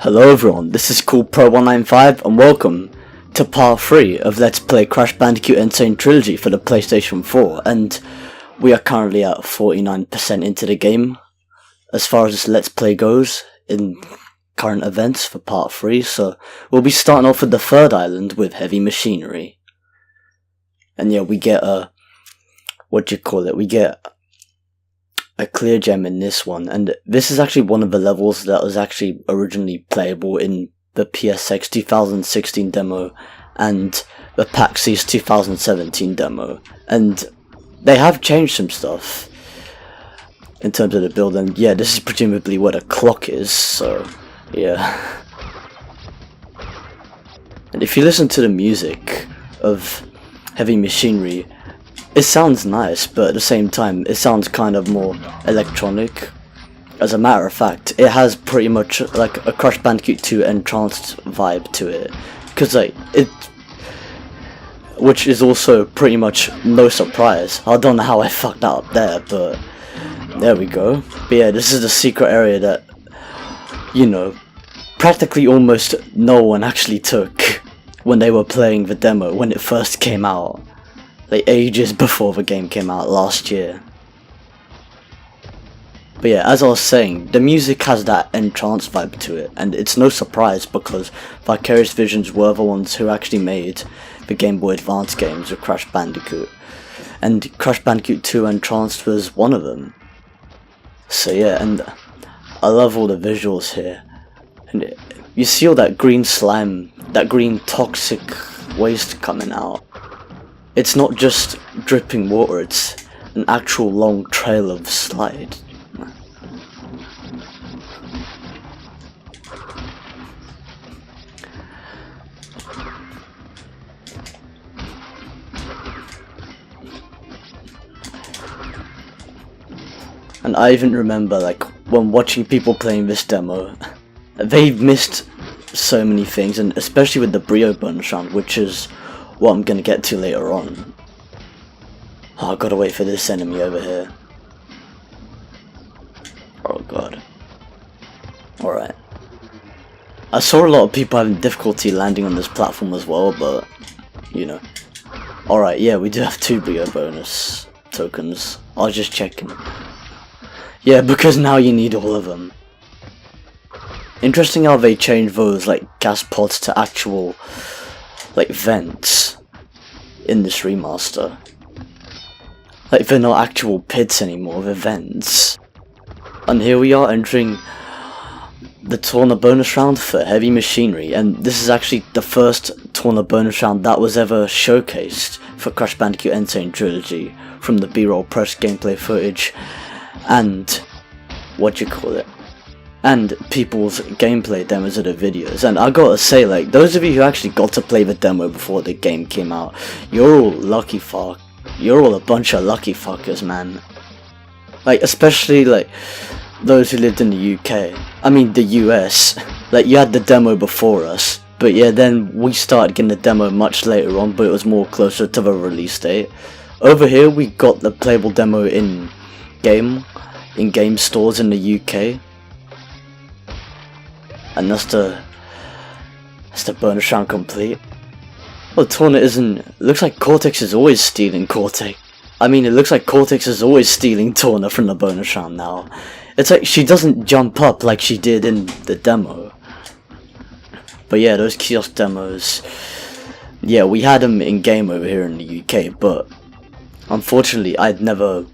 Hello everyone, this is CoolPro195 and welcome to part 3 of Let's Play Crash Bandicoot Insane Trilogy for the PlayStation 4, and we are currently at 49% into the game as far as this Let's Play goes in current events for part 3, so we'll be starting off with the third island with heavy machinery. And yeah, we get we get a clear gem in this one, and this is actually one of the levels that was actually originally playable in the PSX 2016 demo and the PAX's 2017 demo, and they have changed some stuff in terms of the build, and yeah, this is presumably where the clock is, so yeah. And if you listen to the music of heavy machinery, it sounds nice, but at the same time, it sounds kind of more electronic. As a matter of fact, it has pretty much like a Crash Bandicoot 2 entranced vibe to it, because which is also pretty much no surprise. I don't know how I fucked that up there, but there we go. But yeah, this is the secret area that, you know, practically almost no one actually took when they were playing the demo when it first came out. Like ages before the game came out last year. But yeah, as I was saying, the music has that entrance vibe to it, and it's no surprise because Vicarious Visions were the ones who actually made the Game Boy Advance games of Crash Bandicoot, and Crash Bandicoot 2 Entranced was one of them. So yeah, and I love all the visuals here, and you see all that green slime, that green toxic waste coming out. It's not just dripping water, it's an actual long trail of slide. And I even remember, like, when watching people playing this demo, they've missed so many things, and especially with the Brio bonus round, which is what I'm gonna get to later on. Oh, I gotta wait for this enemy over here. Oh god. Alright. I saw a lot of people having difficulty landing on this platform as well, but, you know. Alright, yeah, we do have 2 Brio bonus tokens. I was just checking. Yeah, because now you need all of them. Interesting how they changed those, like, gas pods to actual, like, vents in this remaster. Like, they're not actual pits anymore, they're vents. And here we are entering the Torna bonus round for heavy machinery, and this is actually the first Torna bonus round that was ever showcased for Crash Bandicoot Insane Trilogy from the B-roll press gameplay footage and and people's gameplay demos of the videos. And I gotta say, like, those of you who actually got to play the demo before the game came out, you're all you're all a bunch of lucky fuckers, man. Like, especially, like, those who lived in the UK. I mean, the US. Like, you had the demo before us, but yeah, then we started getting the demo much later on, but it was more closer to the release date. Over here, we got the playable demo in game stores in the UK. And that's the bonus round complete. Well, Torna looks like Cortex is always stealing Cortex. I mean, it looks like Cortex is always stealing Torna from the bonus round now. It's like she doesn't jump up like she did in the demo. But yeah, those kiosk demos, yeah, we had them in game over here in the UK, but unfortunately I'd never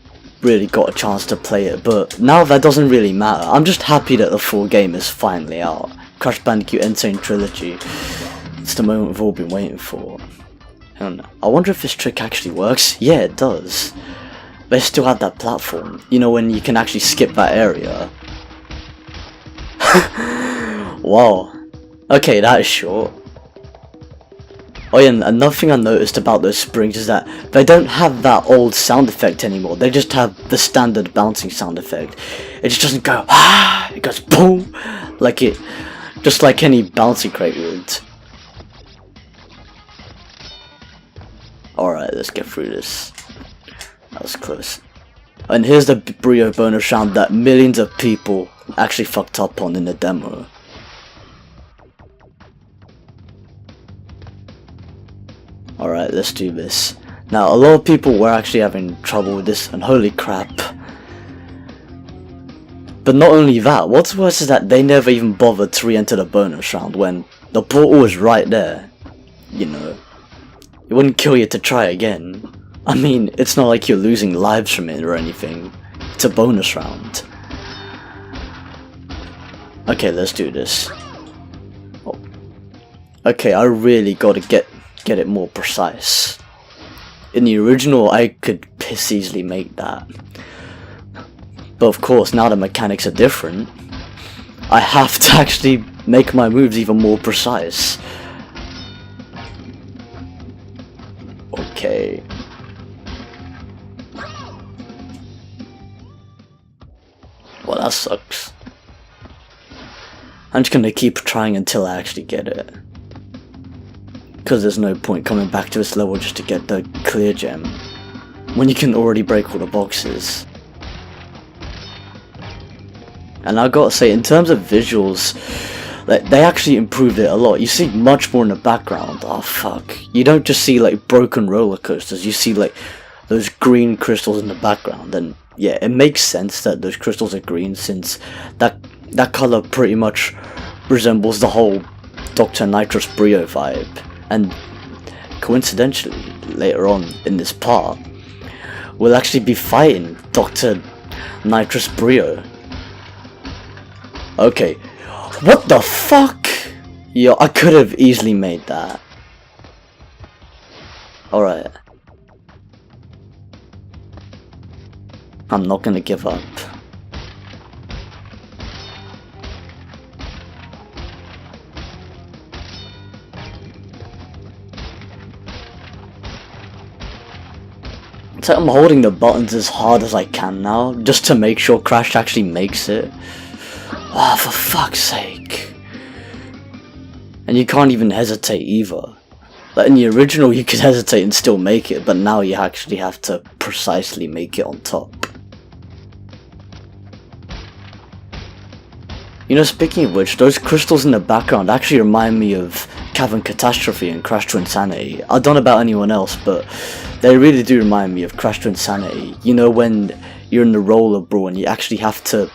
really got a chance to play it, but now that doesn't really matter. I'm just happy that the full game is finally out. Crash Bandicoot Insane Trilogy. It's the moment we've all been waiting for. And I wonder if this trick actually works. Yeah, it does. They still have that platform, you know, when you can actually skip that area. Wow. Okay, that is short. Oh yeah, and another thing I noticed about those springs is that they don't have that old sound effect anymore. They just have the standard bouncing sound effect. It just doesn't go ah, it goes boom, just like any bouncy crate would. Alright, let's get through this. That was close. And here's the Brio bonus round that millions of people actually fucked up on in the demo. Alright, let's do this. Now, a lot of people were actually having trouble with this, and holy crap. But not only that, what's worse is that they never even bothered to re-enter the bonus round when the portal was right there. You know, it wouldn't kill you to try again. I mean, it's not like you're losing lives from it or anything. It's a bonus round. Okay, let's do this. Oh. Okay, I really gotta get it more precise. In the original, I could piss easily make that. But of course, now the mechanics are different, I have to actually make my moves even more precise. Okay. Well, that sucks. I'm just gonna keep trying until I actually get it. Because there's no point coming back to this level just to get the clear gem, when you can already break all the boxes. And I gotta say, in terms of visuals, like, they actually improved it a lot. You see much more in the background. Oh fuck. You don't just see like broken roller coasters, you see like those green crystals in the background. And yeah, it makes sense that those crystals are green, since that color pretty much resembles the whole Dr. Nitrous Brio vibe. And coincidentally, later on in this part, we'll actually be fighting Dr. Nitrous Brio. Okay, what the fuck? Yo, I could have easily made that. Alright. I'm not gonna give up. It's like I'm holding the buttons as hard as I can now, just to make sure Crash actually makes it. Oh, for fuck's sake. And you can't even hesitate either. Like in the original you could hesitate and still make it, but now you actually have to precisely make it on top. You know, speaking of which, those crystals in the background actually remind me of Cavern Catastrophe and Crash to Insanity. I don't know about anyone else, but they really do remind me of Crash to Insanity. You know, when you're in the roller brawl and you actually have to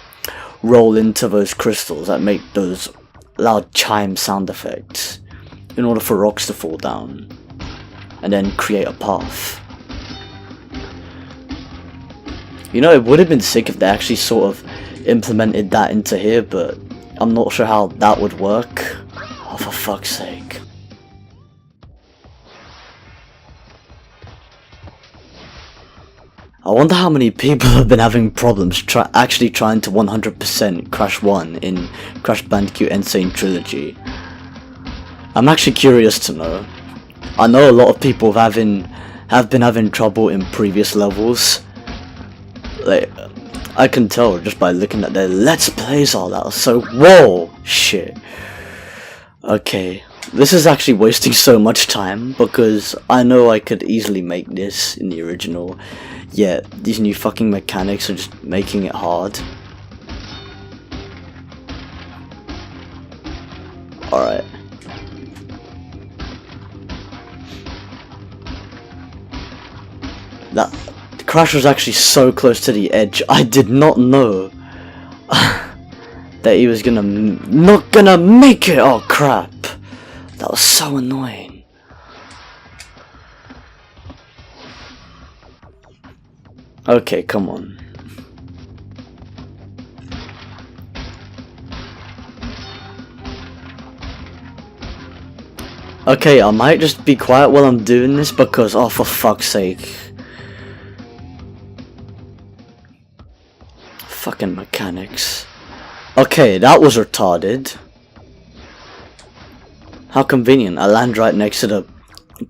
roll into those crystals that make those loud chime sound effects in order for rocks to fall down and then create a path. You know, it would have been sick if they actually sort of implemented that into here, but I'm not sure how that would work. Oh, for fuck's sake. I wonder how many people have been having problems actually trying to 100% Crash 1 in Crash Bandicoot Insane Trilogy. I'm actually curious to know. I know a lot of people have been having trouble in previous levels. Like, I can tell just by looking at their Let's Plays all that. So, whoa! Shit. Okay. This is actually wasting so much time, because I know I could easily make this in the original. Yeah, these new fucking mechanics are just making it hard. Alright. That Crash was actually so close to the edge. I did not know that he was not gonna make it. Oh crap. That was so annoying. Okay, come on. Okay, I might just be quiet while I'm doing this because, oh, for fuck's sake. Fucking mechanics. Okay, that was retarded. How convenient, I land right next to the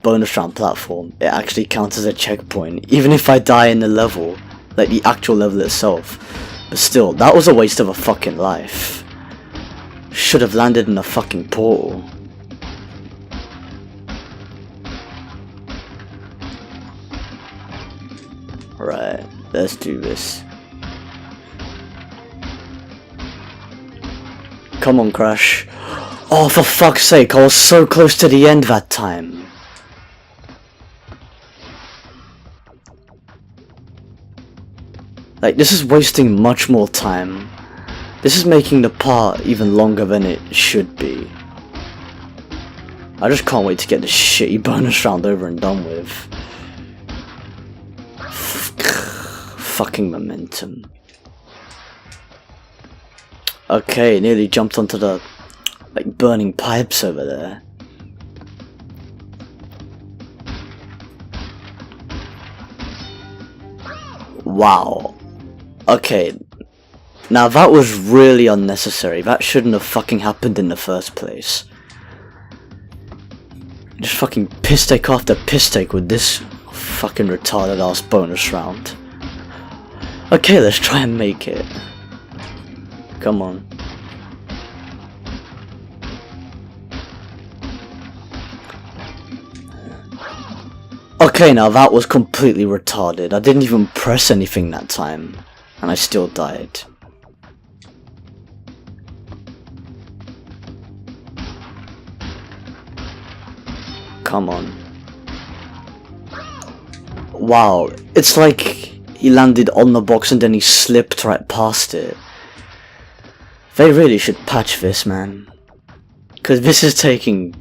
bonus round platform. It actually counts as a checkpoint, even if I die in the level, like the actual level itself. But still, that was a waste of a fucking life. Should have landed in a fucking portal. Right, let's do this. Come on, Crash. Oh, for fuck's sake, I was so close to the end that time. Like, this is wasting much more time. This is making the part even longer than it should be. I just can't wait to get this shitty bonus round over and done with. Fucking momentum. Okay, nearly jumped onto the, like, burning pipes over there. Wow. Okay. Now that was really unnecessary. That shouldn't have fucking happened in the first place. Just fucking piss take after piss take with this fucking retarded ass bonus round. Okay, let's try and make it. Come on. Okay, now that was completely retarded. I didn't even press anything that time, and I still died. Come on. Wow, it's like he landed on the box and then he slipped right past it. They really should patch this, man. Because this is taking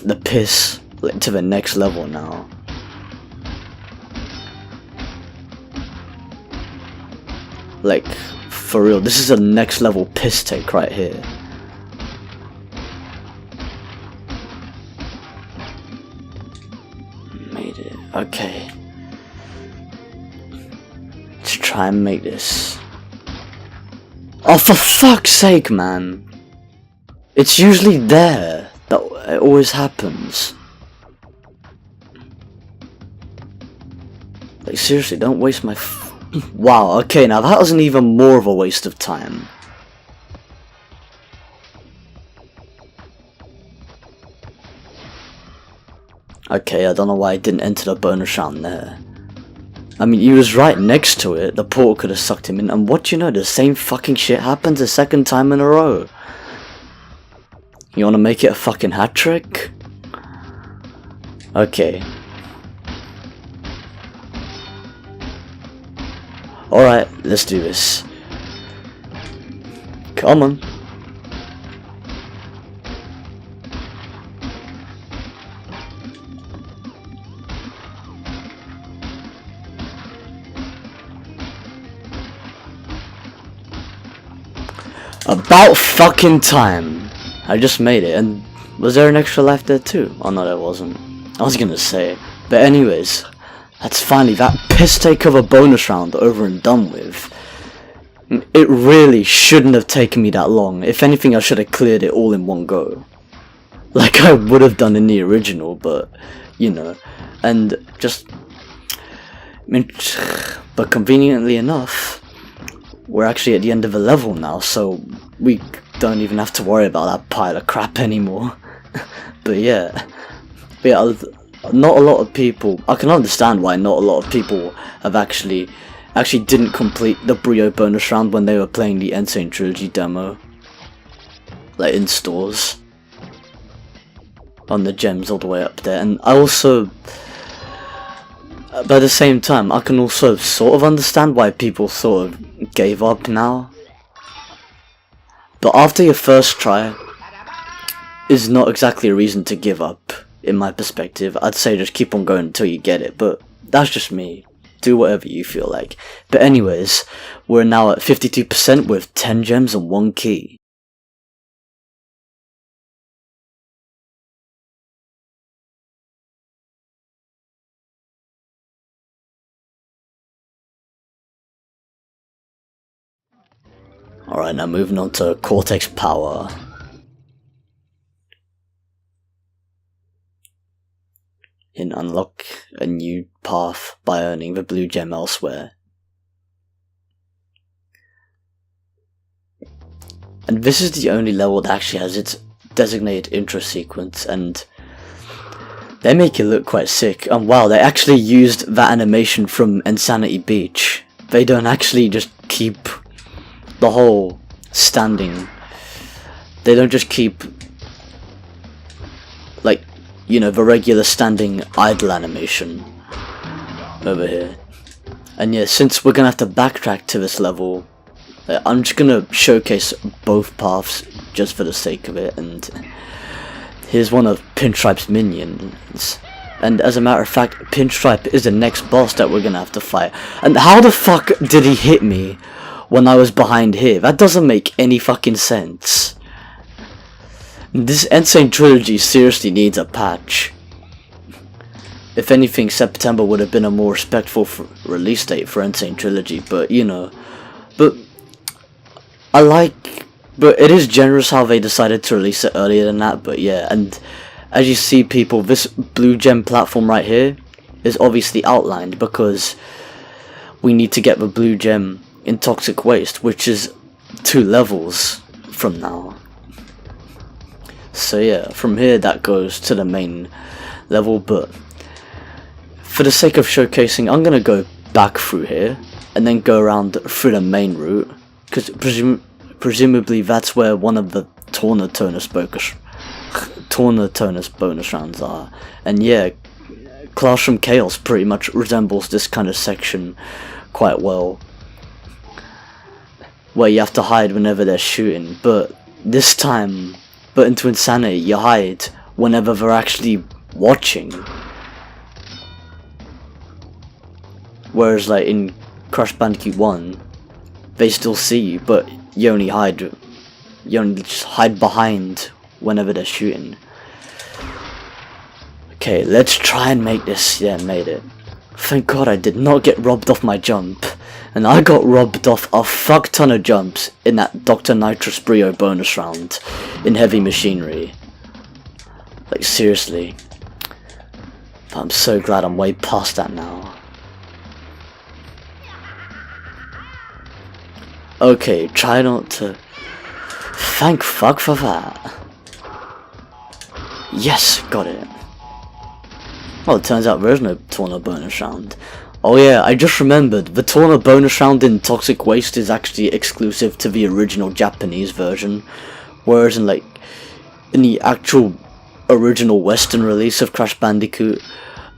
the piss to the next level now. Like, for real, this is a next level piss take right here. Made it. Okay. Let's try and make this. Oh, for fuck's sake, man. It's usually there. That it always happens. Like, seriously, don't waste my wow, okay, now that was an even more of a waste of time. Okay, I don't know why I didn't enter the bonus round there. I mean, he was right next to it, the portal could have sucked him in, and what do you know, the same fucking shit happens a second time in a row. You wanna make it a fucking hat trick? Okay. Alright, let's do this. Come on. About fucking time. I just made it, and was there an extra life there too? Oh no, there wasn't. I was gonna say. But anyways, that's finally that piss take of a bonus round over and done with. It really shouldn't have taken me that long. If anything, I should have cleared it all in one go. Like I would have done in the original, but, you know. And just... but conveniently enough, we're actually at the end of the level now, so we don't even have to worry about that pile of crap anymore. But yeah. Not a lot of people, I can understand why not a lot of people have actually didn't complete the Brio bonus round when they were playing the Sane Trilogy demo. Like in stores. On the gems all the way up there. And I also, by the same time, I can also sort of understand why people sort of gave up now. But after your first try is not exactly a reason to give up. In my perspective, I'd say just keep on going until you get it, but that's just me. Do whatever you feel like. But anyways, we're now at 52% with 10 gems and 1 key. Alright, now moving on to Cortex power. And unlock a new path by earning the blue gem elsewhere. And this is the only level that actually has its designated intro sequence, and they make it look quite sick. And wow, they actually used that animation from Insanity Beach. They don't actually just keep the whole standing. They don't just keep, like, you know, the regular standing idle animation over here. And yeah, since we're gonna have to backtrack to this level, I'm just gonna showcase both paths just for the sake of it. And here's one of Pinstripe's minions. And as a matter of fact, Pinstripe is the next boss that we're gonna have to fight. And how the fuck did he hit me when I was behind here? That doesn't make any fucking sense. This Sane Trilogy seriously needs a patch. If anything, September would have been a more respectful release date for Sane Trilogy, but you know. But it is generous how they decided to release it earlier than that, but yeah. And as you see, people, this blue gem platform right here is obviously outlined because we need to get the blue gem in Toxic Waste, which is 2 levels from now. So yeah, from here that goes to the main level, but for the sake of showcasing, I'm gonna go back through here and then go around through the main route, because presumably that's where one of the Tornatonus bonus rounds are. And yeah, Classroom Chaos pretty much resembles this kind of section quite well, where you have to hide whenever they're shooting, but this time, into Insanity, you hide whenever they're actually watching. Whereas like in Crash Bandicoot 1, they still see you, but you only just hide behind whenever they're shooting. Okay, let's try and make this. Yeah, made it. Thank God I did not get robbed off my jump. And I got robbed off a fuck ton of jumps in that Dr. Nitrous Brio bonus round in Heavy Machinery. Like seriously. But I'm so glad I'm way past that now. Okay, try not to... Thank fuck for that. Yes, got it. Well, it turns out there is no Torna bonus round. Oh yeah, I just remembered, the Torna bonus round in Toxic Waste is actually exclusive to the original Japanese version, whereas in the actual original Western release of Crash Bandicoot,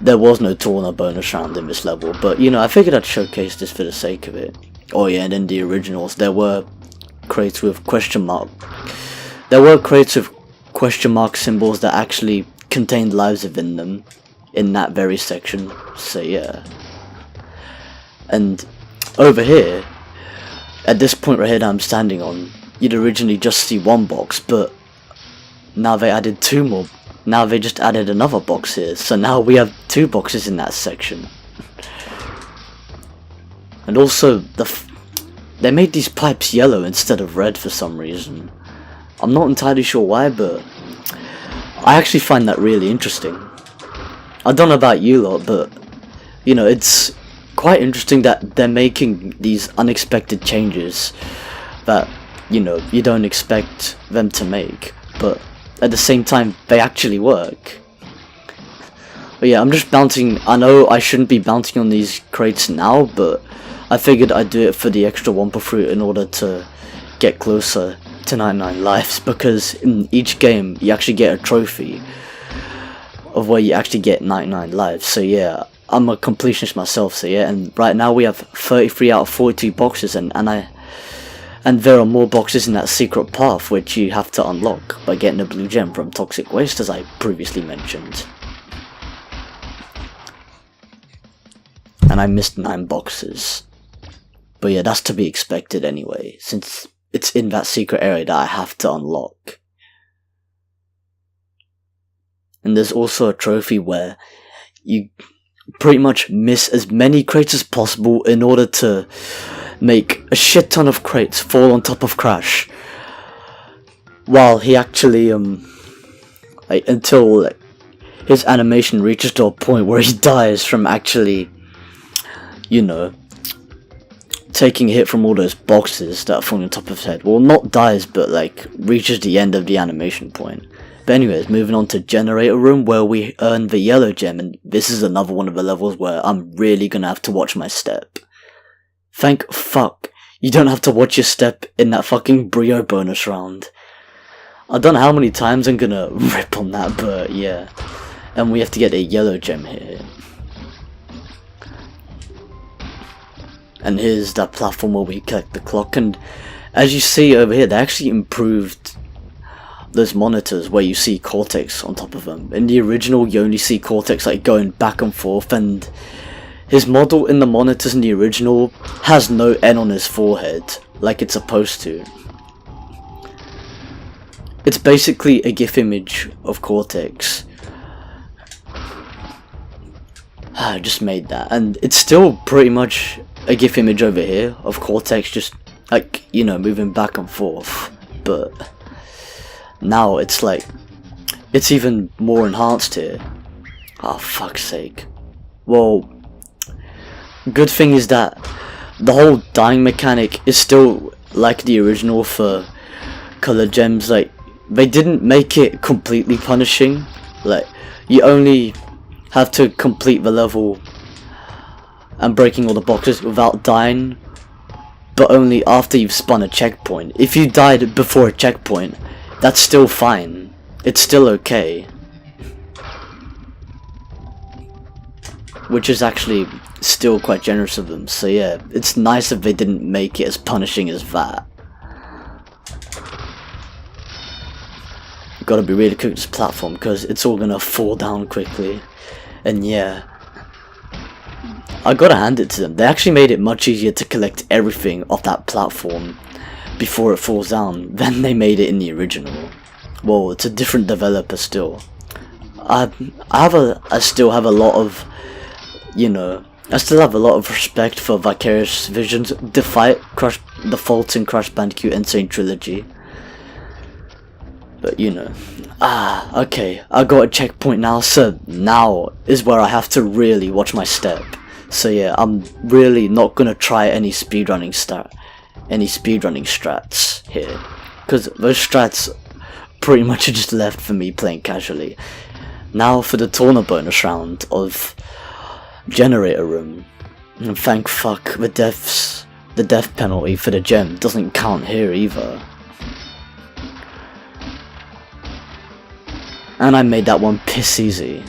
there was no Torna bonus round in this level, but you know, I figured I'd showcase this for the sake of it. Oh yeah, and in the originals, there were crates with question mark symbols that actually contained lives within them, in that very section, so yeah. And over here, at this point right here that I'm standing on, you'd originally just see 1 box, but now they added 2 more. Now they just added another box here, so now we have 2 boxes in that section. And also, they made these pipes yellow instead of red for some reason. I'm not entirely sure why, but I actually find that really interesting. I don't know about you lot, but you know, it's quite interesting that they're making these unexpected changes that, you know, you don't expect them to make, but at the same time they actually work. But yeah, I'm just bouncing. I know I shouldn't be bouncing on these crates now, but I figured I'd do it for the extra Wumpa Fruit in order to get closer to 99 lives, because in each game you actually get a trophy of where you actually get 99 lives. So yeah, I'm a completionist myself, so yeah, and right now we have 33 out of 42 boxes, and there are more boxes in that secret path which you have to unlock by getting a blue gem from Toxic Waste, as I previously mentioned. And I missed 9 boxes. But yeah, that's to be expected anyway, since it's in that secret area that I have to unlock. And there's also a trophy where you pretty much miss as many crates as possible in order to make a shit ton of crates fall on top of Crash, while he actually until his animation reaches to a point where he dies from actually, you know, taking a hit from all those boxes that are falling on top of his head. Well, not dies, but like reaches the end of the animation point. But anyways, moving on to Generator Room, where we earn the yellow gem, and this is another one of the levels where I'm really gonna have to watch my step. Thank fuck you don't have to watch your step in that fucking Brio bonus round. I don't know how many times I'm gonna rip on that, but yeah. And we have to get a yellow gem here. And here's that platform where we collect the clock, and as you see over here, they actually improved those monitors where you see Cortex on top of them. In the original, you only see Cortex like going back and forth, and his model in the monitors in the original has no N on his forehead like it's supposed to. It's basically a GIF image of Cortex. I just made that, and it's still pretty much a GIF image over here of Cortex, just like, you know, moving back and forth. But now it's like, it's even more enhanced here. Oh, fuck's sake. Well, good thing is that the whole dying mechanic is still like the original for color gems. Like, they didn't make it completely punishing. Like, you only have to complete the level and breaking all the boxes without dying, but only after you've spun a checkpoint. If you died before a checkpoint, that's still fine. It's still okay. Which is actually still quite generous of them. So yeah, it's nice if they didn't make it as punishing as that. Gotta be really quick with this platform because it's all gonna fall down quickly. And yeah, I gotta hand it to them. They actually made it much easier to collect everything off that platform before it falls down than they made it in the original. Well, it's a different developer still. I still have a lot of, you know, I still have a lot of respect for Vicarious Visions, despite the faults in Crash Bandicoot and Sane Trilogy. But you know, okay, I got a checkpoint now, so now is where I have to really watch my step. So yeah, I'm really not gonna try any speedrunning strats here, because those strats pretty much are just left for me playing casually. Now for the Torna bonus round of Generator Room, and thank fuck the death penalty for the gem doesn't count here either. And I made that one piss easy.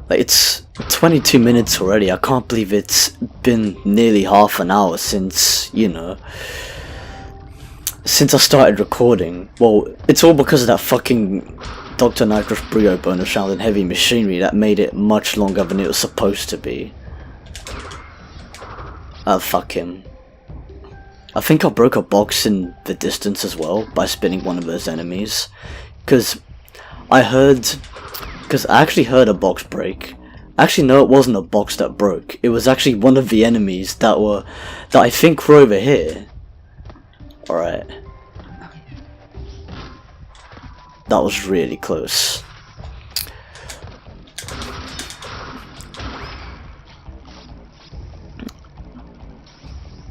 Like, it's 22 minutes already. I can't believe it's been nearly half an hour since, you know, since I started recording. Well, it's all because of that fucking Dr. Nitrous Brio bonus round and Heavy Machinery that made it much longer than it was supposed to be. Fuck him. I think I broke a box in the distance as well by spinning one of those enemies, because I actually heard a box break. Actually, no, it wasn't a box that broke. It was actually one of the enemies that I think were over here. Alright. That was really close.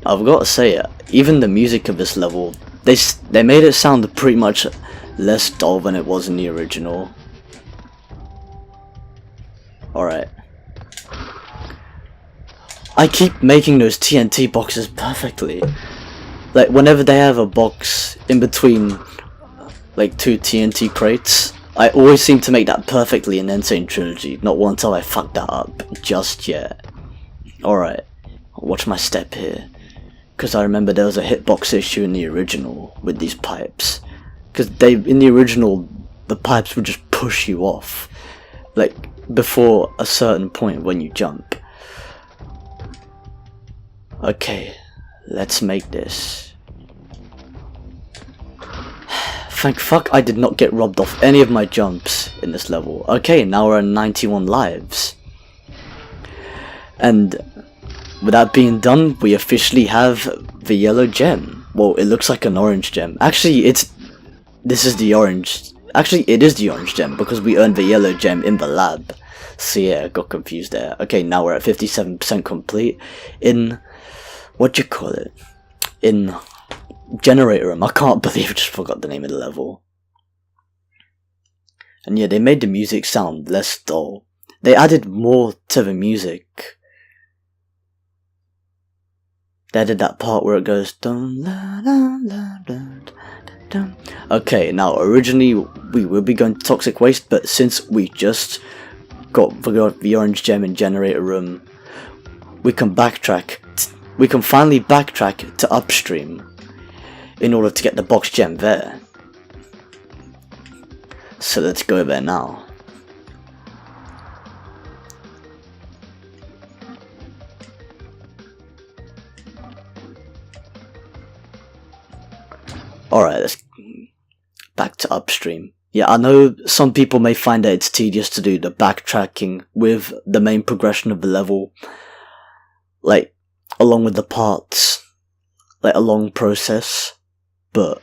I've got to say, even the music of this level, they made it sound pretty much less dull than it was in the original. Alright. I keep making those TNT boxes perfectly. Like, whenever they have a box in between, like, two TNT crates, I always seem to make that perfectly in Insane Trilogy. Not once have I fucked that up just yet. Alright. Watch my step here. Because I remember there was a hitbox issue in the original with these pipes. Because in the original, the pipes would just push you off. Like, before a certain point when you jump. Okay, let's make this. Thank fuck I did not get robbed off any of my jumps in this level. Okay, now we're at 91 lives. And with that being done, we officially have the yellow gem. Well, it looks like an orange gem. Actually, this is the orange. Actually, it is the orange gem because we earned the yellow gem in the lab. So yeah, I got confused there. Okay, now we're at 57% complete in, what you call it? In Generator Room. I can't believe I just forgot the name of the level. And yeah, they made the music sound less dull. They added more to the music. They added that part where it goes dun, la, la, la, la, Okay, now originally we will be going to toxic waste, but since we just got the orange gem in generator room, we can backtrack. We can finally backtrack to upstream in order to get the box gem there. So let's go there now. Alright, let's back to upstream. Yeah, I know some people may find that it's tedious to do the backtracking with the main progression of the level, like, along with the parts, like a long process, but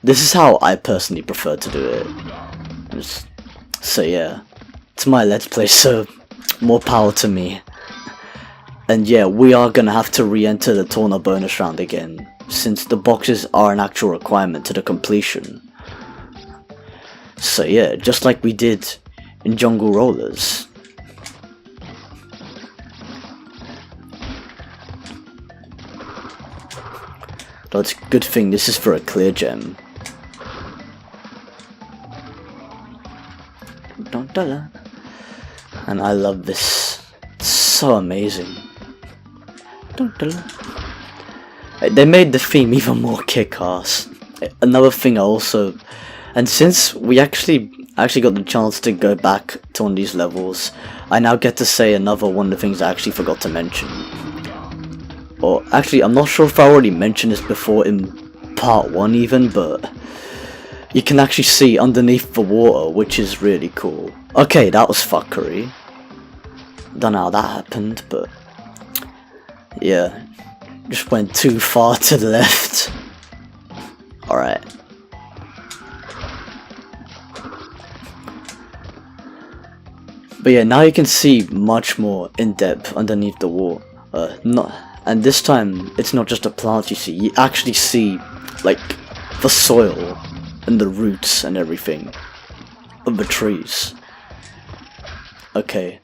this is how I personally prefer to do it. So yeah, it's my let's play, so more power to me. And yeah, we are gonna have to re-enter the Torna bonus round again, since the boxes are an actual requirement to the completion. So yeah, just like we did in Jungle Rollers. Though it's a good thing this is for a clear gem. And I love this. It's so amazing. They made the theme even more kick-ass. Another thing I also, and since we actually got the chance to go back to one of these levels, I now get to say another one of the things I actually forgot to mention. Or actually, I'm not sure if I already mentioned this before in part 1 even, but you can actually see underneath the water, which is really cool. Okay, that was fuckery. Don't know how that happened, but yeah, just went too far to the left. Alright. But yeah, now you can see much more in depth underneath the water. And this time, it's not just a plant you see, you actually see, like, the soil and the roots and everything of the trees. Okay.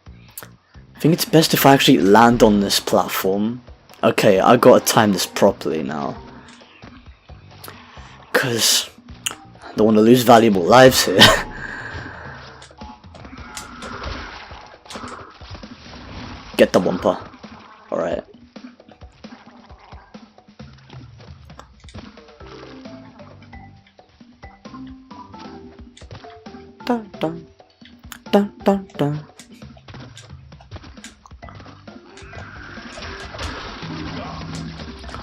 I think it's best if I actually land on this platform. Okay, I gotta time this properly now. Cause I don't want to lose valuable lives here. Get the bumper. Alright. Dun dun dun dun dun.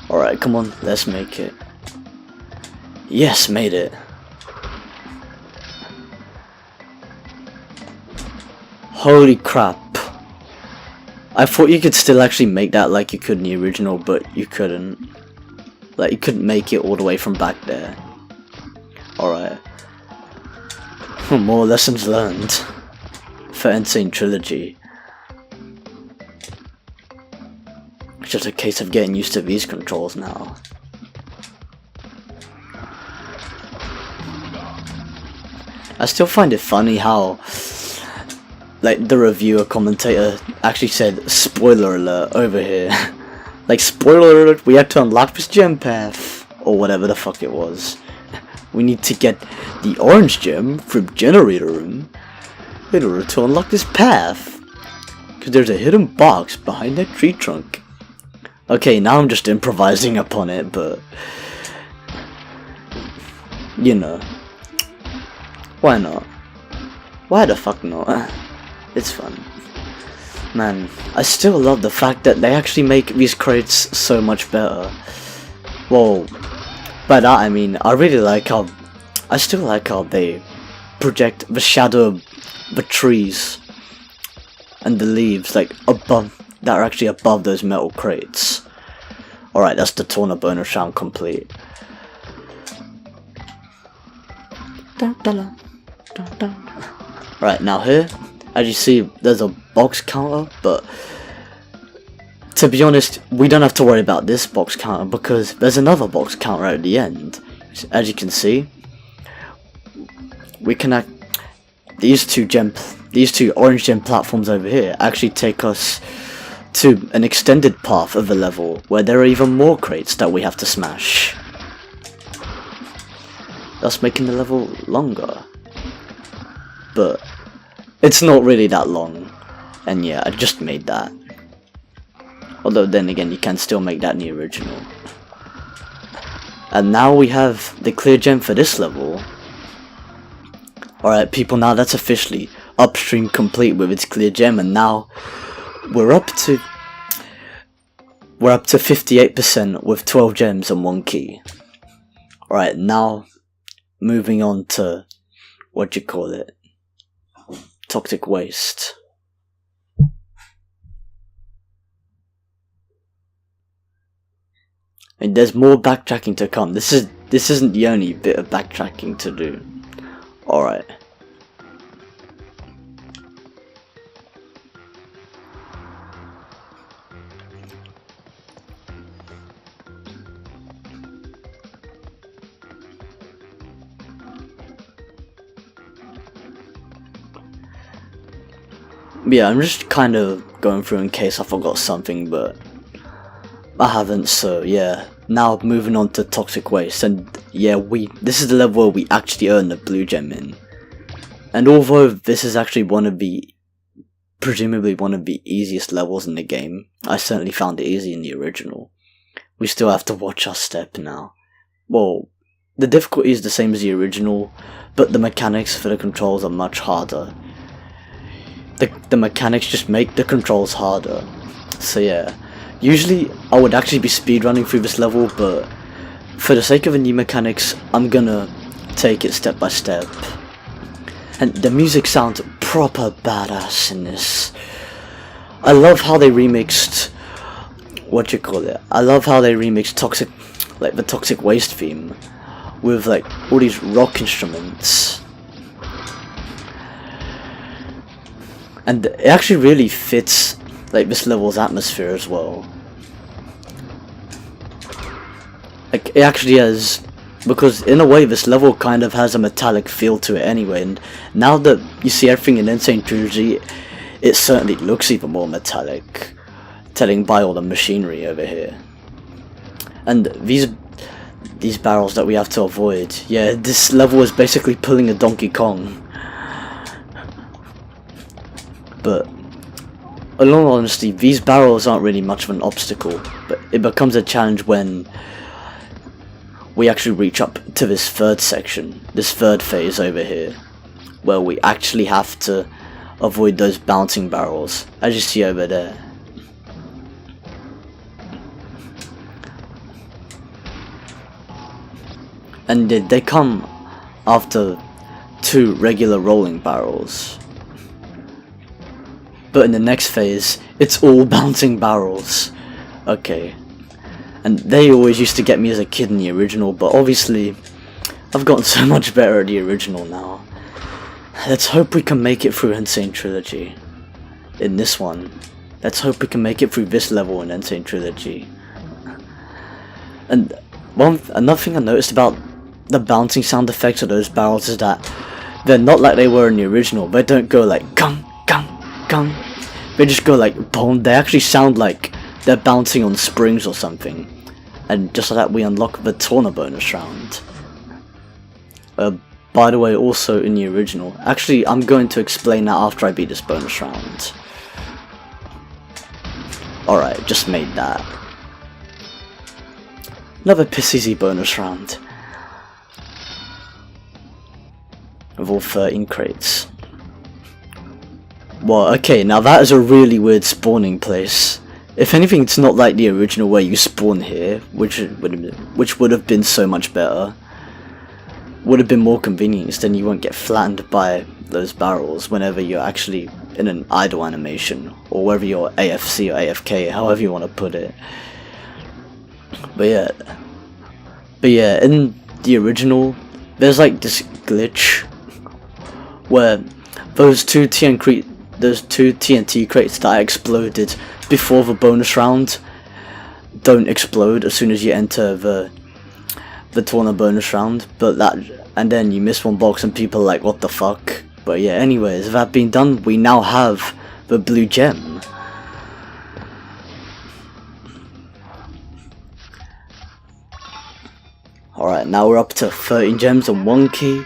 Alright, come on, let's make it. Yes, made it. Holy crap. I thought you could still actually make that like you could in the original, but you couldn't. Like, you couldn't make it all the way from back there. Alright. More lessons learned for Insane Trilogy. It's just a case of getting used to these controls now. I still find it funny how, like, the reviewer commentator actually said, spoiler alert over here. Like, spoiler alert, we have to unlock this gem path, or whatever the fuck it was. We need to get the orange gem from generator room in order to unlock this path, because there's a hidden box behind that tree trunk. Okay, now I'm just improvising upon it, but you know, why not? Why the fuck not? It's fun. Man, I still love the fact that they actually make these crates so much better. Well, by that I mean, I really like how, I still like how they project the shadow of the trees and the leaves, like, above, that are actually above those metal crates. Alright, that's the Torna bonus round complete. Right, now here, as you see, there's a box counter, but to be honest, we don't have to worry about this box counter because there's another box counter at the end. As you can see, we can these two orange gem platforms over here actually take us to an extended path of the level where there are even more crates that we have to smash. thus making the level longer. But it's not really that long, and yeah, I just made that. Although then again, you can still make that in the original. And now we have the clear gem for this level. Alright people, now that's officially upstream complete with its clear gem, and now we're up to 58% with 12 gems and 1 key. Alright, now moving on to what you call it, toxic waste. And there's more backtracking to come. This isn't the only bit of backtracking to do. Alright. Yeah, I'm just kind of going through in case I forgot something, but I haven't, so yeah. Now moving on to toxic waste, and yeah, this is the level where we actually earn the blue gem in. And although this is actually presumably one of the easiest levels in the game, I certainly found it easy in the original, we still have to watch our step now. Well, the difficulty is the same as the original, but the mechanics for the controls are much harder. The mechanics just make the controls harder. So yeah, usually I would actually be speedrunning through this level, but for the sake of the new mechanics, I'm gonna take it step by step. And the music sounds proper badass in this. I love how they remixed, I love how they remixed the toxic waste theme with like all these rock instruments. And it actually really fits like this level's atmosphere as well. Like it actually has, because in a way this level kind of has a metallic feel to it anyway, and now that you see everything in Insane Trilogy, it certainly looks even more metallic, telling by all the machinery over here. And these barrels that we have to avoid, yeah, this level is basically pulling a Donkey Kong. But in all honesty, these barrels aren't really much of an obstacle, but it becomes a challenge when we actually reach up to this third section, this third phase over here, where we actually have to avoid those bouncing barrels, as you see over there. And they come after 2 regular rolling barrels. But in the next phase, it's all bouncing barrels. Okay. And they always used to get me as a kid in the original, but obviously, I've gotten so much better at the original now. Let's hope we can make it through Insane Trilogy. In this one. Let's hope we can make it through this level in Insane Trilogy. And another thing I noticed about the bouncing sound effects of those barrels is that they're not like they were in the original. They don't go like gung, gung, gung. They just go like boom. They actually sound like they're bouncing on springs or something. And just like that, we unlock the Torna bonus round. By the way, also in the original, actually I'm going to explain that after I beat this bonus round. Alright, just made that. Another piss easy bonus round. Of all 13 crates. Well, okay, now that is a really weird spawning place. If anything, it's not like the original where you spawn here, which would have been so much better. Would have been more convenient, then you won't get flattened by those barrels whenever you're actually in an idle animation, or whether you're AFC or AFK, however you want to put it. But yeah, in the original, there's like this glitch where those two TNT crates that exploded before the bonus round don't explode as soon as you enter the Torna bonus round, and then you miss one box and people are like, what the fuck? But yeah, anyways, that being done, we now have the blue gem. Alright, now we're up to 13 gems and 1 key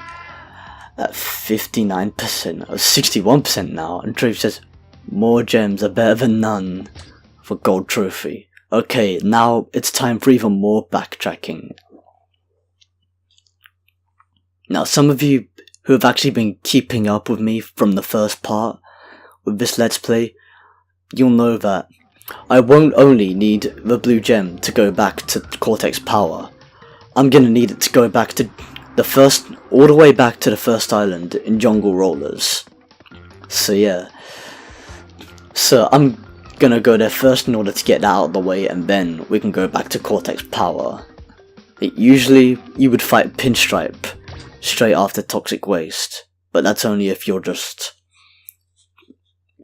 at 59%, or 61% now, and Truth says, more gems are better than none for gold trophy. Okay, now it's time for even more backtracking. Now, some of you who have actually been keeping up with me from the first part with this Let's Play, you'll know that I won't only need the blue gem to go back to Cortex power. I'm gonna need it to go back to all the way back to the first island in Jungle Rollers. So yeah. So I'm gonna go there first in order to get that out of the way, and then we can go back to Cortex power. Usually you would fight Pinstripe straight after Toxic Waste, but that's only if you're just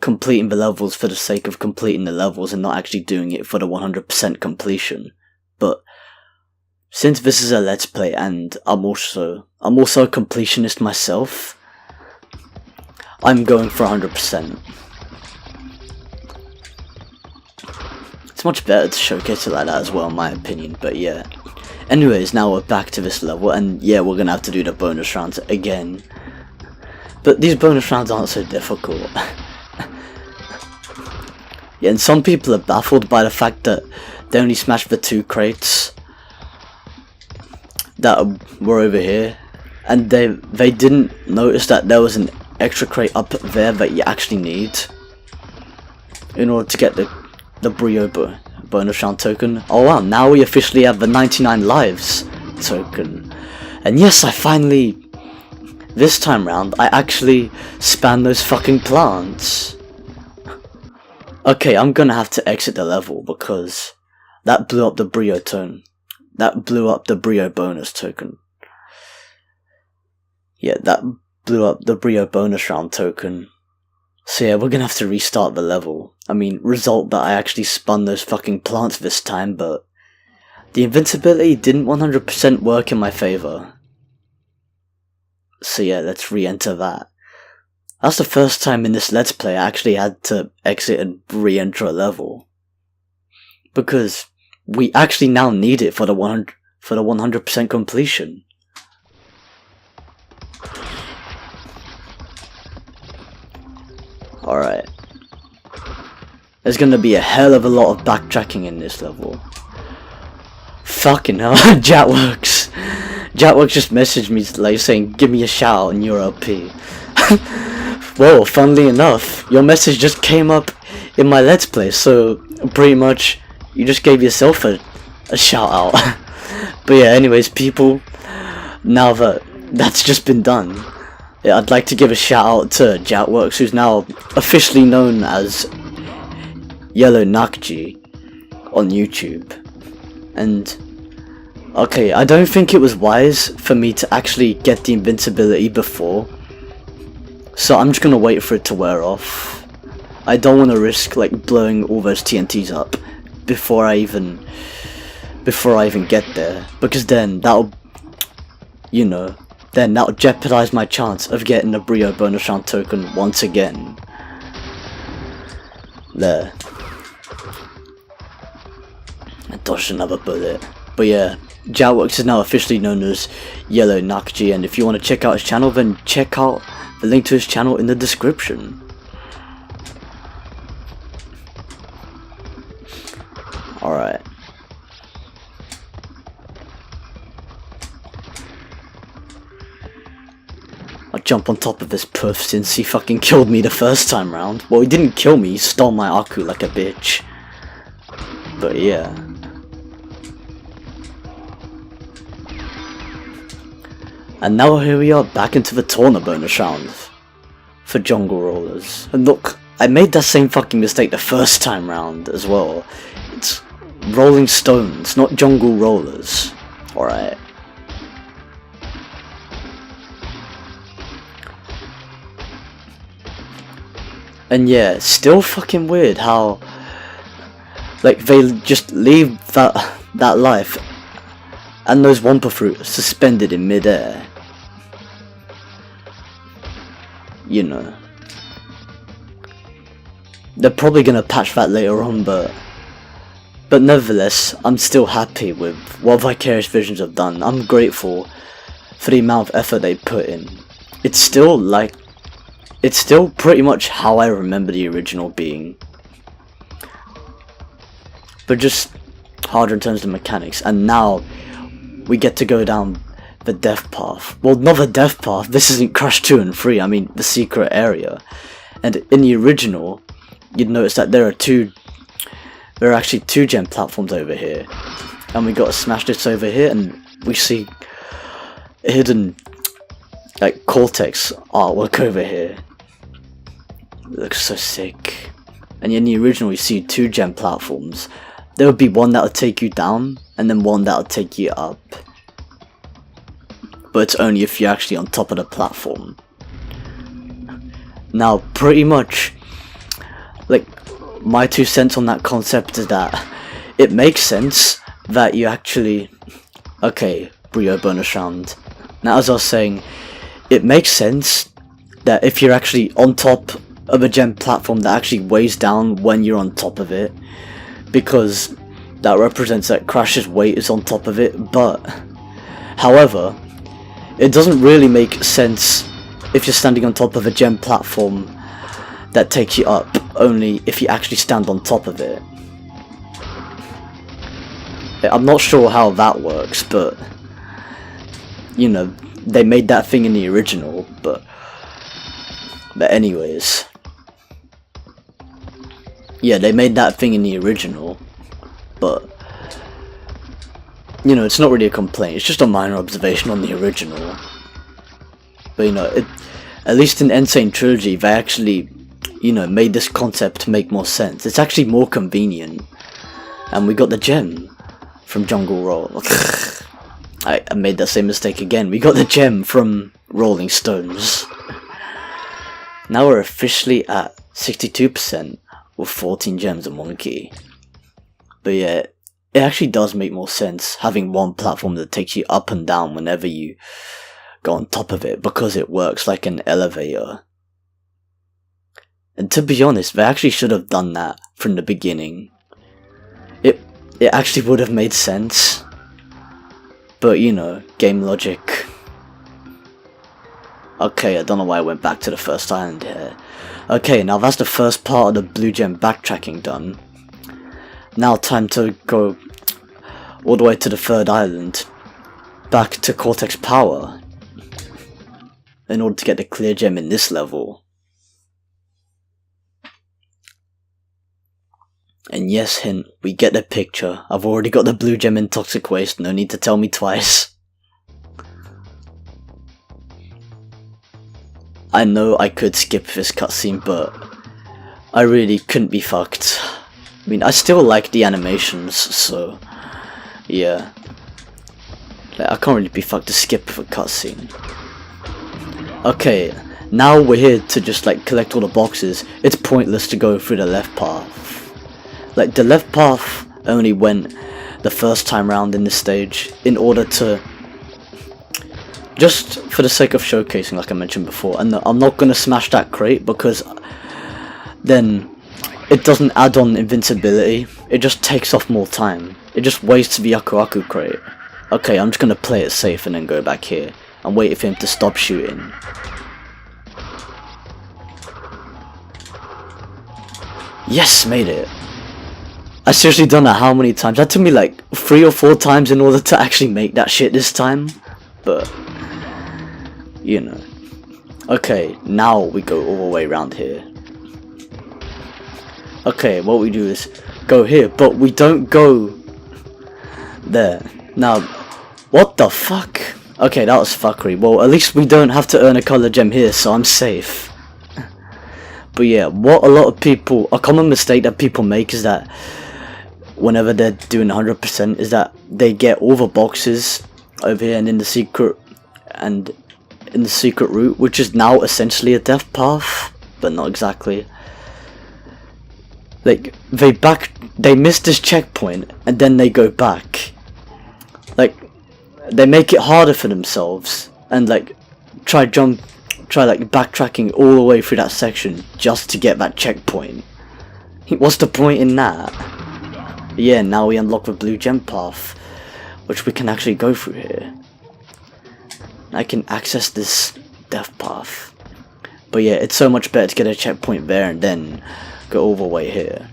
completing the levels for the sake of completing the levels and not actually doing it for the 100% completion. But since this is a Let's Play and I'm also a completionist myself, I'm going for 100%. It's much better to showcase it like that as well, in my opinion, but yeah. Anyways, now we're back to this level, and yeah, we're gonna have to do the bonus rounds again. But these bonus rounds aren't so difficult. Yeah, and some people are baffled by the fact that they only smashed the 2 crates that were over here, and they didn't notice that there was an extra crate up there that you actually need in order to get the Brio bonus round token. Oh wow, now we officially have the 99 lives token. And yes, I finally, this time round, I actually spanned those fucking plants. Okay, I'm gonna have to exit the level because that blew up the Brio tone. That blew up the Brio bonus token. Yeah, that blew up the Brio bonus round token. So yeah, we're gonna have to restart the level. I mean, result that I actually spun those fucking plants this time, but the invincibility didn't 100% work in my favour. So yeah, let's re-enter that. That's the first time in this Let's Play I actually had to exit and re-enter a level. Because we actually now need it for the 100% completion. Alright. There's gonna be a hell of a lot of backtracking in this level. Fucking hell, Jatworks. Jatworks just messaged me like saying, give me a shout out and you're OP. Whoa, funnily enough, your message just came up in my Let's Play, so pretty much you just gave yourself a shout out. But yeah, anyways people, now that that's just been done, yeah, I'd like to give a shout out to Jatworks, who's now officially known as Yellow Nakji on YouTube. And okay, I don't think it was wise for me to actually get the invincibility before, so I'm just gonna wait for it to wear off. I don't want to risk like blowing all those TNTs up before I even get there, because then that'll, you know, then that'll jeopardize my chance of getting the Brio bonus round token once again. There. I dodged another bullet. But yeah, Jatworks is now officially known as Yellow Nakji, and if you want to check out his channel, then check out the link to his channel in the description. Alright. I'll jump on top of this puff since he fucking killed me the first time round. Well, he didn't kill me, he stole my Aku like a bitch. But yeah. And now here we are back into the Torna bonus round for Jungle Rollers. And look, I made that same fucking mistake the first time round as well. It's Rolling Stones, not Jungle Rollers. Alright. And yeah, still fucking weird how like they just leave that life and those Wumpa fruit suspended in mid-air. You know. They're probably gonna patch that later on, but But nevertheless, I'm still happy with what Vicarious Visions have done. I'm grateful for the amount of effort they put in. It's still pretty much how I remember the original being, but just harder in terms of mechanics. And now we get to go down the death path. Well, not the death path, this isn't Crash 2 and 3, I mean the secret area. And in the original, you'd notice that there are actually 2 gem platforms over here, and we gotta smash this over here, and we see hidden like CORTEX artwork over here. It looks so sick. And in the original you see 2 gem platforms. There would be one that would take you down, and then one that would take you up. But it's only if you're actually on top of the platform. Now, pretty much, like, my 2 cents on that concept is that it makes sense that you actually... Okay, Brio bonus round. Now, as I was saying, it makes sense that if you're actually on top of a gem platform that actually weighs down when you're on top of it, because that represents that Crash's weight is on top of it. But however, it doesn't really make sense if you're standing on top of a gem platform that takes you up, only if you actually stand on top of it. I'm not sure how that works, but you know, they made that thing in the original. But anyways, yeah, they made that thing in the original, but you know, it's not really a complaint, it's just a minor observation on the original. But you know, at least in Insane Trilogy, they actually, you know, made this concept make more sense. It's actually more convenient. And we got the gem from Jungle Roll. I made that same mistake again. We got the gem from Rolling Stones. Now we're officially at 62% with 14 gems and 1 key. But yeah, it actually does make more sense having one platform that takes you up and down whenever you go on top of it, because it works like an elevator. And to be honest, they actually should have done that from the beginning. It actually would have made sense. But you know, game logic. Okay, I don't know why I went back to the first island here. Okay, now that's the first part of the blue gem backtracking done. Now time to go all the way to the 3rd island, back to Cortex Power, in order to get the clear gem in this level. And yes, hint, we get the picture. I've already got the blue gem in Toxic Waste, no need to tell me twice. I know I could skip this cutscene, but I really couldn't be fucked. I mean, I still like the animations, so yeah. Like, I can't really be fucked to skip a cutscene. Okay, now we're here to just like collect all the boxes. It's pointless to go through the left path. Like, the left path only went the first time round in this stage in order to, just for the sake of showcasing, like I mentioned before. And I'm not gonna smash that crate because then it doesn't add on invincibility, it just takes off more time. It just wastes the Aku Aku crate. Okay, I'm just gonna play it safe and then go back here and wait for him to stop shooting. Yes, made it. I seriously done that how many times? That took me like 3 or 4 times in order to actually make that shit this time. But you know. Okay, now we go all the way around here. Okay, what we do is go here, but we don't go there. Now, what the fuck? Okay, that was fuckery. Well, at least we don't have to earn a color gem here, so I'm safe. But yeah, what a common mistake that people make is that whenever they're doing 100% is that they get all the boxes over here and in the secret route, which is now essentially a death path, but not exactly. Like, they miss this checkpoint and then they go back. Like, they make it harder for themselves and like try like backtracking all the way through that section just to get that checkpoint. What's the point in that? Yeah, now we unlock the blue gem path, which we can actually go through here. I can access this death path. But yeah, it's so much better to get a checkpoint there and then go all the way here.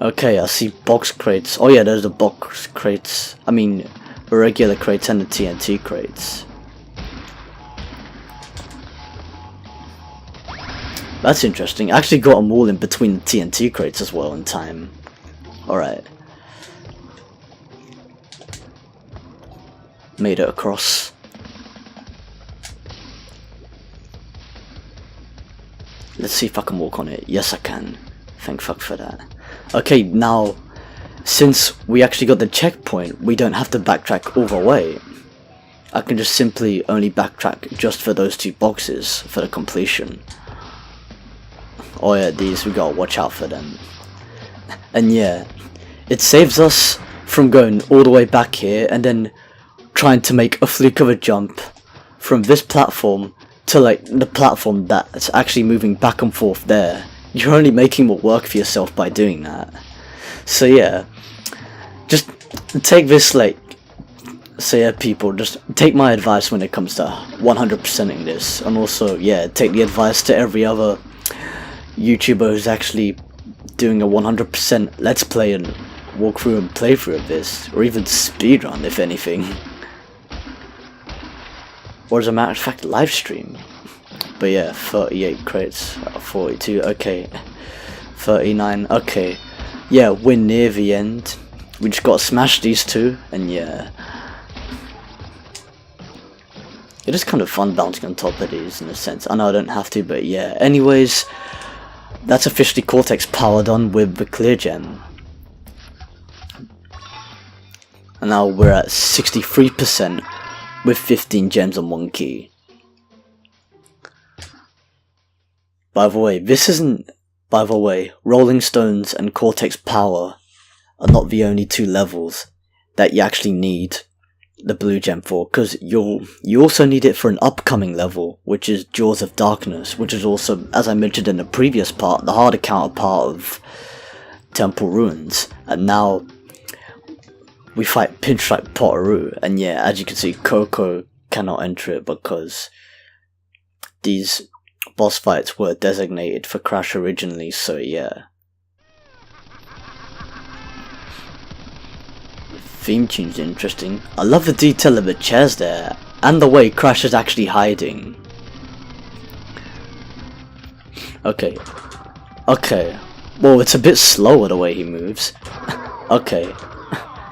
Okay, I see box crates. Oh yeah, there's the box crates. I mean, the regular crates and the TNT crates. That's interesting. I actually got them all in between the TNT crates as well in time. Alright. Made it across. Let's see if I can walk on it. Yes, I can. Thank fuck for that. Okay, now, since we actually got the checkpoint, we don't have to backtrack all the way. I can just simply only backtrack just for those 2 boxes for the completion. Oh yeah, these, we gotta watch out for them. And yeah, it saves us from going all the way back here and then trying to make a fluke of a jump from this platform to like the platform that's actually moving back and forth there. You're only making more work for yourself by doing that. So yeah, just take this like, so yeah people, just take my advice when it comes to 100%ing this, and also yeah, take the advice to every other YouTuber who's actually doing a 100% let's play and walkthrough and playthrough of this, or even speedrun if anything. Or as a matter of fact, live stream. But yeah, 38 crates, 42, okay, 39, okay. Yeah, we're near the end. We just gotta smash these 2, and yeah. It is kind of fun bouncing on top of these in a sense. I know I don't have to, but yeah. Anyways, that's officially Cortex powered on with the clear gem. And now we're at 63% with 15 gems and 1 key. By the way, Rolling Stones and Cortex Power are not the only 2 levels that you actually need the blue gem for, because you also need it for an upcoming level, which is Jaws of Darkness, which is also, as I mentioned in the previous part, the harder counterpart of Temple Ruins. And now we fight Pinstripe POTOROO, and yeah, as you can see, Coco cannot enter it because these boss fights were designated for Crash originally, so yeah. Theme tune's interesting. I love the detail of the chairs there, and the way Crash is actually hiding. Okay. Okay. Well, it's a bit slower the way he moves. Okay.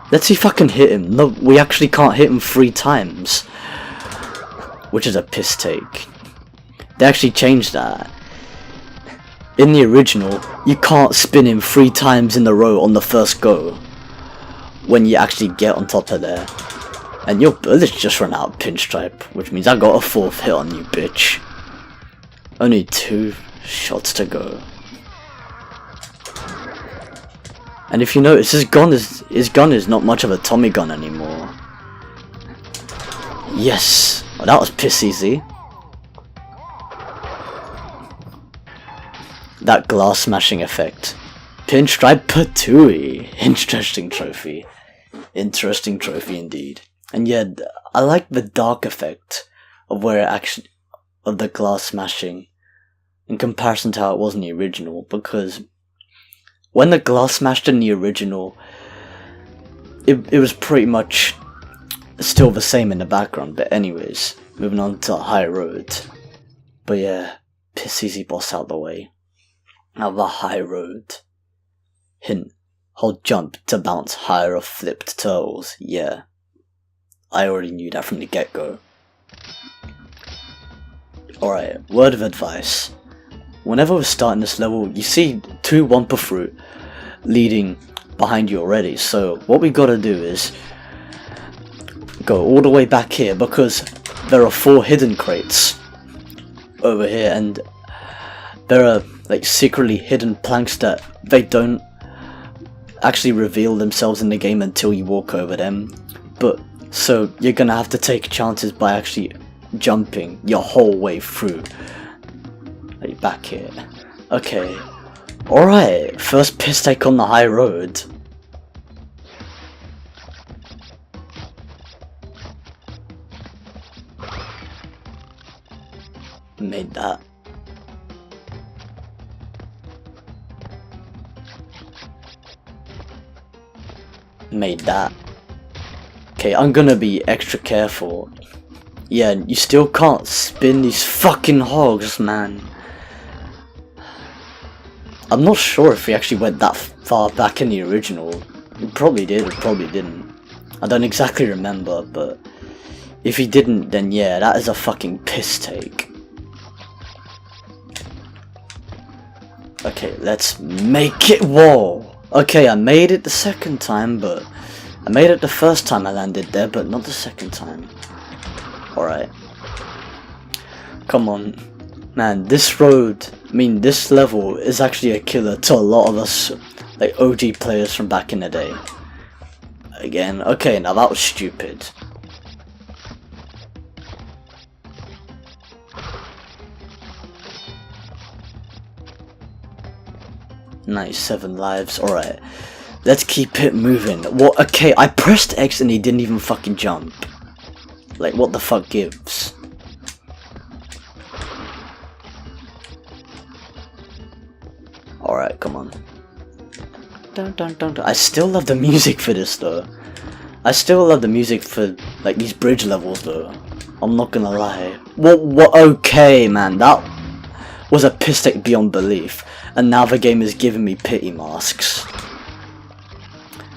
Let's see if I can hit him. No, we actually can't hit him 3 times. Which is a piss take. They actually changed that. In the original, you can't spin him 3 times in a row on the first go. When you actually get on top of there. And your bullets just run out of Pinstripe, which means I got a 4th hit on you, bitch. Only 2 shots to go. And if you notice, his gun is not much of a Tommy gun anymore. Yes! Oh, that was piss easy. That glass smashing effect. Pinstripe Patooey. Interesting trophy. Interesting trophy indeed. And yeah, I like the dark effect of where it actually, of the glass smashing in comparison to how it was in the original, because when the glass smashed in the original, it was pretty much still the same in the background. But anyways, moving on to High Road. But yeah, piss easy boss out the way. Now the High Road. Hint, hold jump to bounce higher off flipped turtles. Yeah, I already knew that from the get-go. Alright, word of advice. Whenever we're starting this level, you see 2 Wumpa Fruit leading behind you already. So what we gotta do is go all the way back here, because there are 4 hidden crates over here, and there are like secretly hidden planks that they don't actually reveal themselves in the game until you walk over them. But so you're gonna have to take chances by actually jumping your whole way through, like back here. Okay. Alright, first piss take on the high road. Made that. Made that. Okay, I'm gonna be extra careful. Yeah, you still can't spin these fucking hogs, man. I'm not sure if he actually went that far back in the original. He probably did, or probably didn't. I don't exactly remember, but if he didn't, then yeah, that is a fucking piss take. Okay, let's make it. Whoa! Okay, I made it the second time, but I made it the first time I landed there, but not the second time. Alright. Come on. Man, this road, I mean, this level is actually a killer to a lot of us, like, OG players from back in the day. Again, okay, now that was stupid. Nice, 7 lives, alright. Let's keep it moving. What? Okay, I pressed X and he didn't even fucking jump. Like, what the fuck gives? Alright, come on. Dun, dun, dun, dun. I still love the music for this though. I still love the music for, like, these bridge levels though. I'm not gonna lie. What? Okay, man, that was a piss take beyond belief. And now the game is giving me pity masks.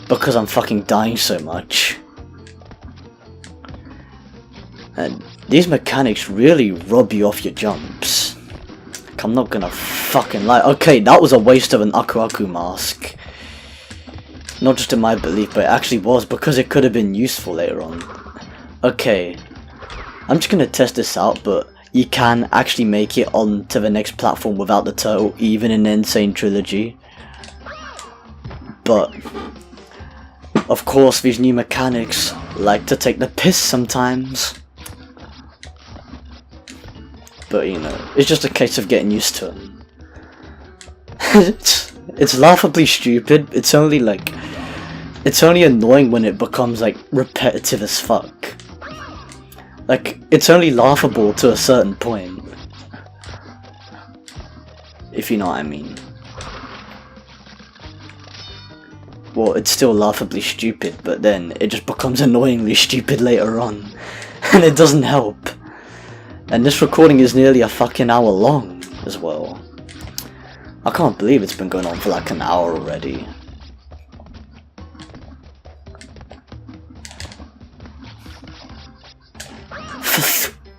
Because I'm fucking dying so much. And these mechanics really rob you off your jumps. Like, I'm not gonna fucking lie. Okay, that was a waste of an Aku Aku mask. Not just in my belief, but it actually was, because it could have been useful later on. Okay, I'm just gonna test this out, but you can actually make it onto the next platform without the turtle, even in the Insane Trilogy. But of course, these new mechanics like to take the piss sometimes. But you know, it's just a case of getting used to them. It's laughably stupid. It's only annoying when it becomes like repetitive as fuck. Like, it's only laughable to a certain point. If you know what I mean. Well, it's still laughably stupid, but then it just becomes annoyingly stupid later on. And it doesn't help. And this recording is nearly a fucking hour long as well. I can't believe it's been going on for like an hour already.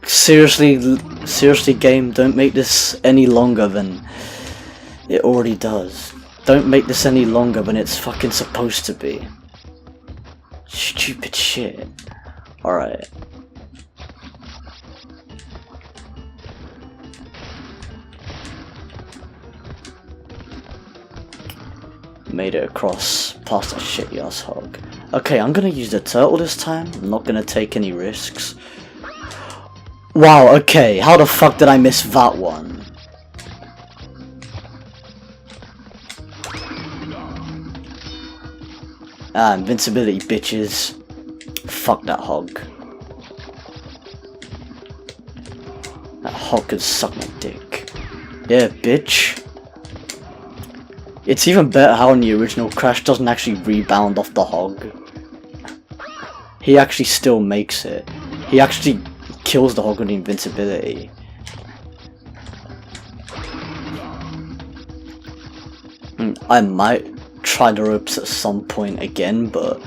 Seriously game, don't make this any longer than it already does. Don't make this any longer than it's fucking supposed to be. Stupid shit. Alright. Made it across past that shitty ass hog. Okay, I'm gonna use the turtle this time. I'm not gonna take any risks. Wow, okay, how the fuck did I miss that one? Ah, invincibility, bitches. Fuck that hog. That hog could suck my dick. Yeah, bitch. It's even better how in the original Crash doesn't actually rebound off the hog. He actually still makes it. He actually kills the hog with the invincibility. I might try the ropes at some point again, but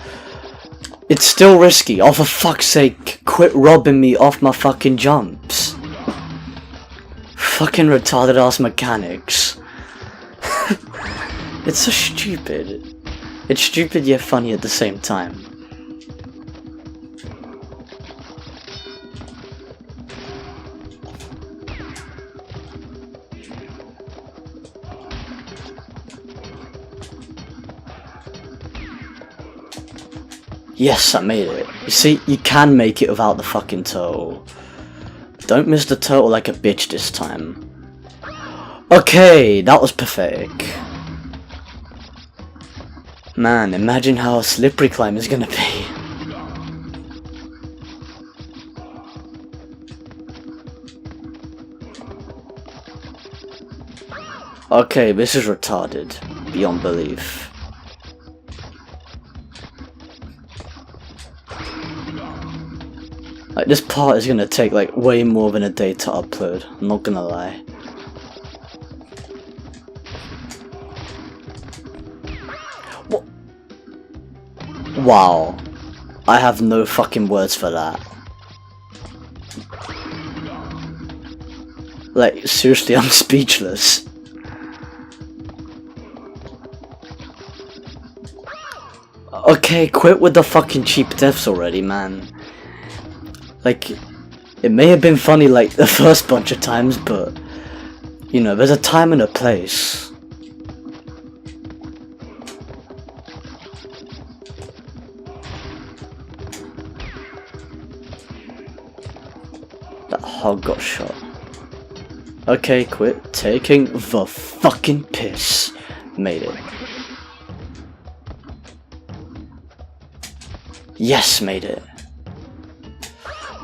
it's still risky. Oh, for fuck's sake, quit robbing me off my fucking jumps. Fucking retarded ass mechanics. It's so stupid. It's stupid yet funny at the same time. Yes, I made it. You see, you can make it without the fucking turtle. Don't miss the turtle like a bitch this time. Okay, that was pathetic. Man, imagine how slippery climb is gonna be. Okay, this is retarded, beyond belief. Like, this part is gonna take like way more than a day to upload, I'm not gonna lie. What? Wow, I have no fucking words for that. Like, seriously, I'm speechless. Okay, quit with the fucking cheap deaths already, man. Like, it may have been funny like the first bunch of times, but you know, there's a time and a place. That hog got shot. Okay, quit taking the fucking piss. Made it. Yes, made it.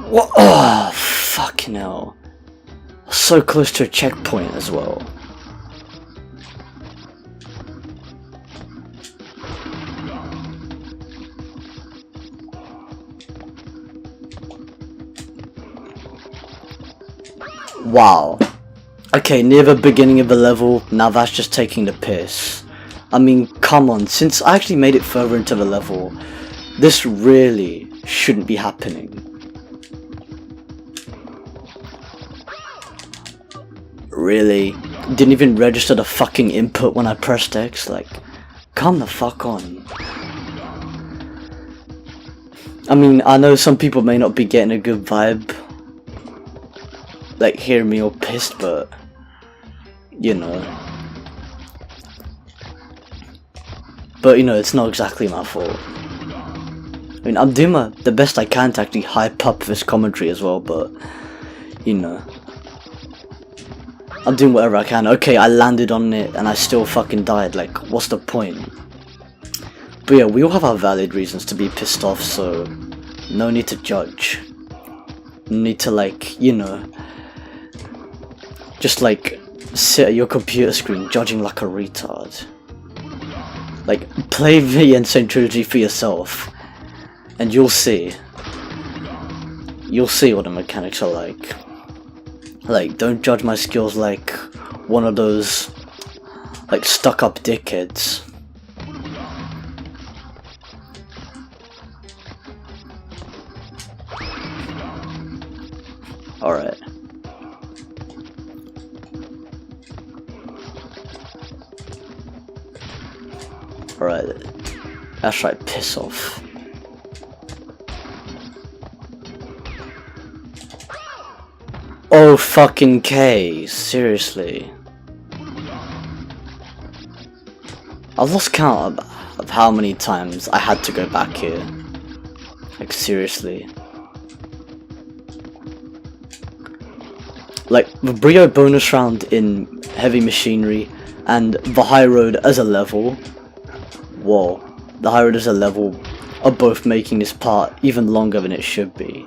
What? Oh, fucking hell. So close to a checkpoint as well. Wow. Okay, near the beginning of the level, now that's just taking the piss. I mean, come on, since I actually made it further into the level, this really shouldn't be happening. Really? Didn't even register the fucking input when I pressed X? Like, come the fuck on. I mean, I know some people may not be getting a good vibe, like hearing me all pissed, but you know. But you know, it's not exactly my fault. I mean, I'm doing the best I can to actually hype up this commentary as well, but you know, I'm doing whatever I can. Okay, I landed on it and I still fucking died, like, what's the point? But yeah, we all have our valid reasons to be pissed off, so no need to judge. No need to, like, you know, just like sit at your computer screen judging like a retard. Like, play the Insane Trilogy for yourself and you'll see what the mechanics are like. Like, don't judge my skills like one of those like stuck up dickheads. Alright. Alright. That's right, piss off. Oh fucking K, seriously. I've lost count of how many times I had to go back here. Like, seriously. Like, the Brio bonus round in Heavy Machinery and the High Road as a level, whoa, the High Road as a level are both making this part even longer than it should be.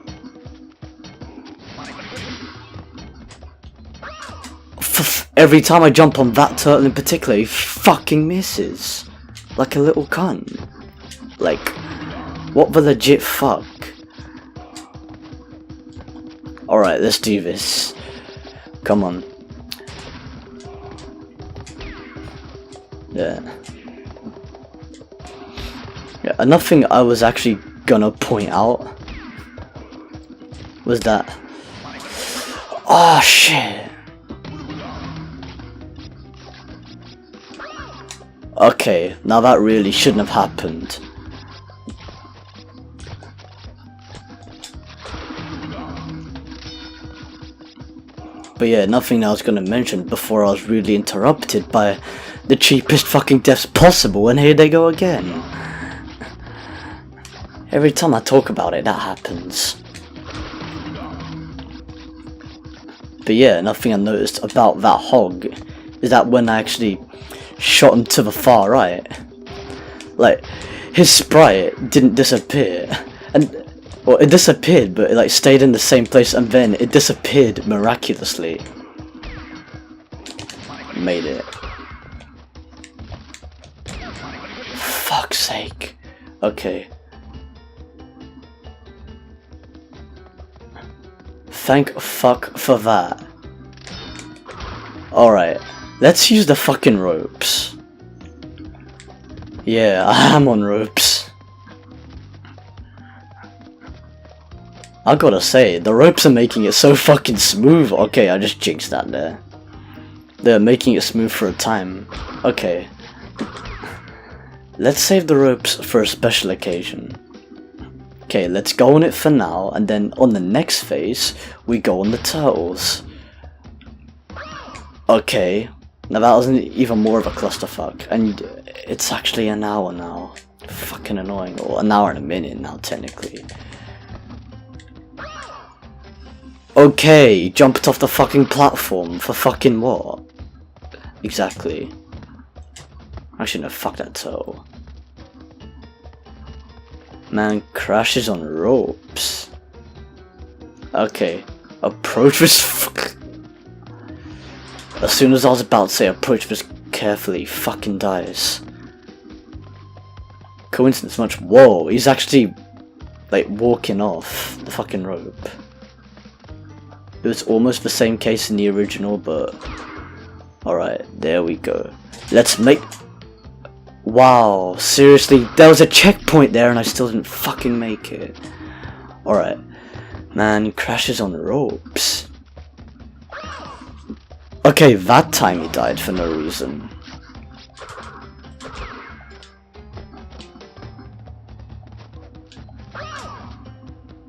Every time I jump on that turtle in particular, he fucking misses. Like a little cunt. Like, what the legit fuck? Alright, let's do this. Come on. Yeah. Yeah, another thing I was actually gonna point out was that... Oh shit. Okay, now that really shouldn't have happened. But yeah, nothing I was gonna mention before I was rudely interrupted by the cheapest fucking deaths possible, and here they go again. Every time I talk about it, that happens. But yeah, nothing I noticed about that hog is that when I actually shot him to the far right, like, his sprite didn't disappear, and well, it disappeared, but it like stayed in the same place, and then it disappeared miraculously. Made it. Fuck's sake. Okay. Thank fuck for that. Alright, let's use the fucking ropes. Yeah, I am on ropes. I gotta say, the ropes are making it so fucking smooth. Okay, I just jinxed that there. They're making it smooth for a time. Okay. Let's save the ropes for a special occasion. Okay, let's go on it for now, and then on the next phase, we go on the turtles. Okay, now that was even more of a clusterfuck, and it's actually an hour now. Fucking annoying, or an hour and a minute now, technically. Okay, jumped off the fucking platform for fucking what? Exactly. Actually, no, fuck that turtle. Man crashes on ropes. Okay, approach this. As soon as I was about to say approach this carefully, fucking dies. Coincidence much? Whoa, he's actually like walking off the fucking rope. It was almost the same case in the original, but alright, there we go. Let's make. Wow, seriously, there was a checkpoint there and I still didn't fucking make it. Alright. Man crashes on ropes. Okay, that time he died for no reason.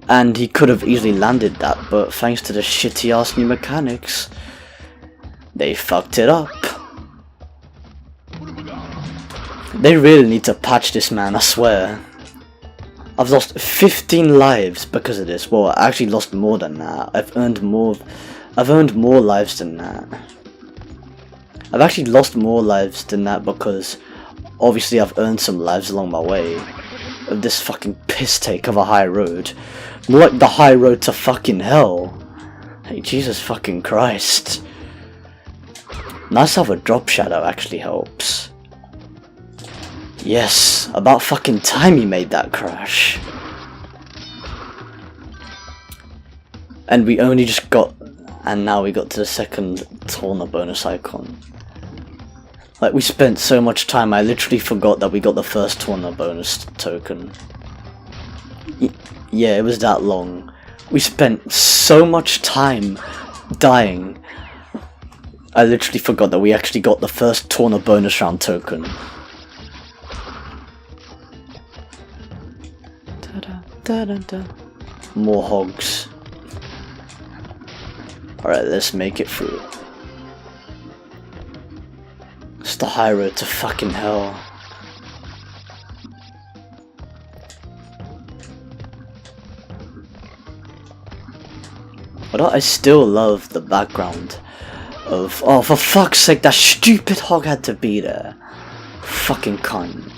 And he could have easily landed that, but thanks to the shitty ass new mechanics, they fucked it up. They really need to patch this, man, I swear. I've lost 15 lives because of this. Well, I actually lost more than that. I've earned more lives than that. I've actually lost more lives than that because obviously I've earned some lives along my way of this fucking piss take of a high road. More like the high road to fucking hell. Hey, Jesus fucking Christ. Nice to have a drop shadow actually helps. Yes, about fucking time he made that crash. And we only just got, and now we got to the second Torna bonus icon. Like, we spent so much time, I literally forgot that we got the first Torna bonus token. Yeah, it was that long. We spent so much time dying. I literally forgot that we actually got the first Torna bonus round token. More hogs. Alright, let's make it through. It's the high road to fucking hell. But I still love the background of, oh, for fuck's sake, that stupid hog had to be there. Fucking cunt.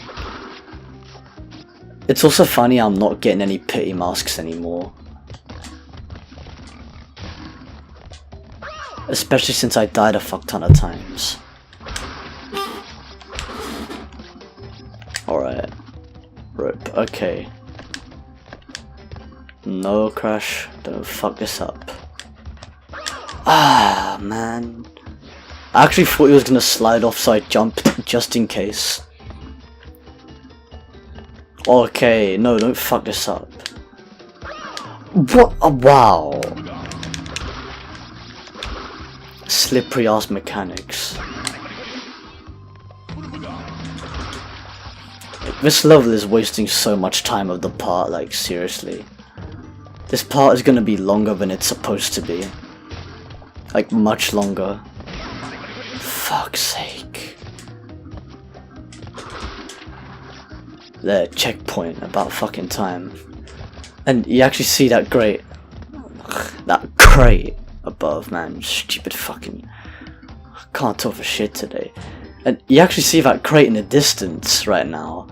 It's also funny I'm not getting any pity masks anymore. Especially since I died a fuck ton of times. Alright. Rope, okay. No crash, don't fuck this up. Ah, man. I actually thought he was gonna slide off, so I jumped just in case. Okay, no, don't fuck this up. What? Oh, wow. Slippery ass mechanics. This level is wasting so much time of the part, like, seriously. This part is gonna be longer than it's supposed to be. Like, much longer. Fuck's sake. There, checkpoint, about fucking time. And you actually see that that crate above, man. Stupid fucking can't talk for shit today. And you actually see that crate in the distance right now.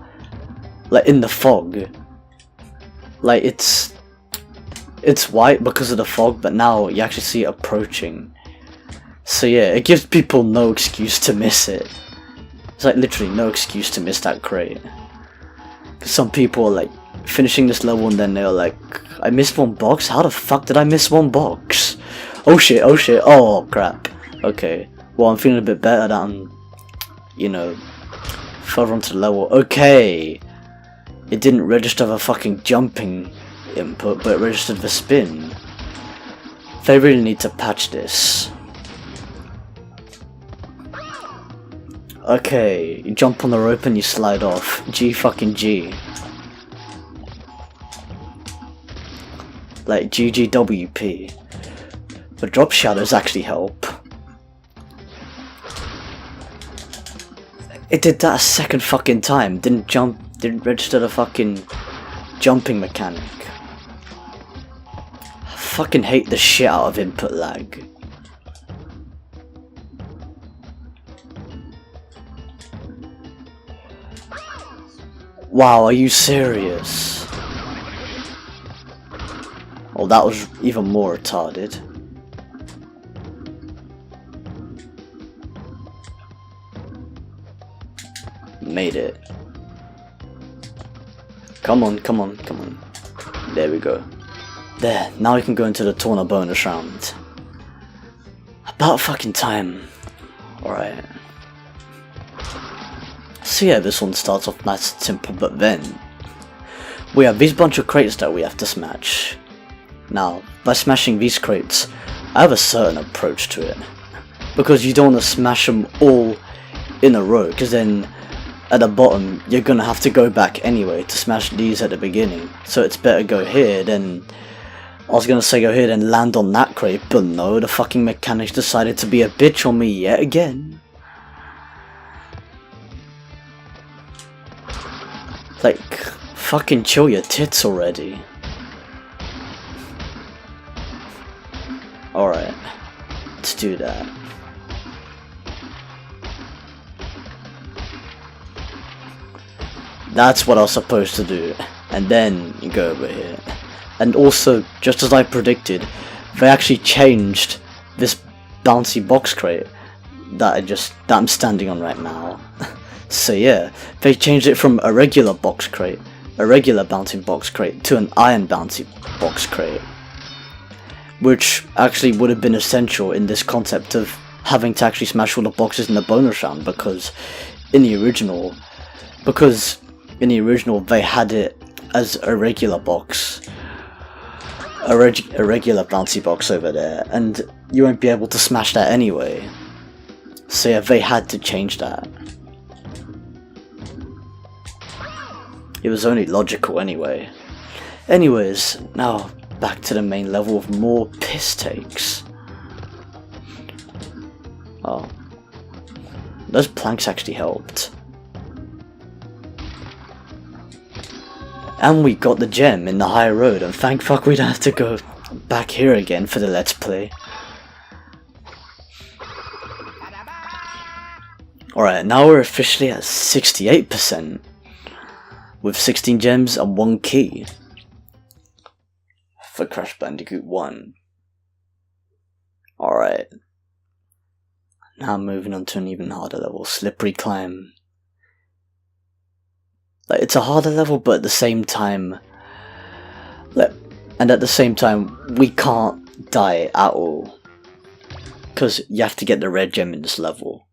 Like in the fog. Like it's white because of the fog, but now you actually see it approaching. So yeah, it gives people no excuse to miss it. It's like literally no excuse to miss that crate. Because some people are like finishing this level and then they're like, I missed one box? How the fuck did I miss one box? Oh shit, oh crap. Okay, well I'm feeling a bit better that I'm, you know, further onto the level. Okay, it didn't register the fucking jumping input, but it registered the spin. They really need to patch this. Okay, you jump on the rope and you slide off. G fucking G. Like GGWP. But drop shadows actually help. It did that a second fucking time. Didn't register the fucking jumping mechanic. I fucking hate the shit out of input lag. Wow, are you serious? Oh, that was even more retarded. Made it. Come on. There we go. There, now we can go into the Torna bonus round. About fucking time. Alright. So yeah, this one starts off nice and simple, but then we have these bunch of crates that we have to smash. Now, by smashing these crates, I have a certain approach to it. Because you don't want to smash them all in a row, because then at the bottom you're gonna have to go back anyway to smash these at the beginning. So it's better go here than, I was gonna say go here then land on that crate, but no, the fucking mechanics decided to be a bitch on me yet again. Like, fucking chill your tits already. Alright, let's do that. That's what I was supposed to do. And then you go over here. And also, just as I predicted, they actually changed this bouncy box crate that I'm standing on right now. So yeah, they changed it from a regular box crate, a regular bouncing box crate, to an iron bouncy box crate. Which actually would have been essential in this concept of having to actually smash all the boxes in the bonus round, because in the original they had it as a regular box, a regular bouncy box over there, and you won't be able to smash that anyway. So yeah, they had to change that. It was only logical anyway. Anyways, now back to the main level of more piss takes. Oh, those planks actually helped. And we got the gem in the high road, and thank fuck we don't have to go back here again for the let's play. Alright, now we're officially at 68%. With 16 gems and 1 key. For Crash Bandicoot 1. Alright. Now moving on to an even harder level, Slippery Climb. Like, it's a harder level, but at the same time, we can't die at all. Because you have to get the red gem in this level.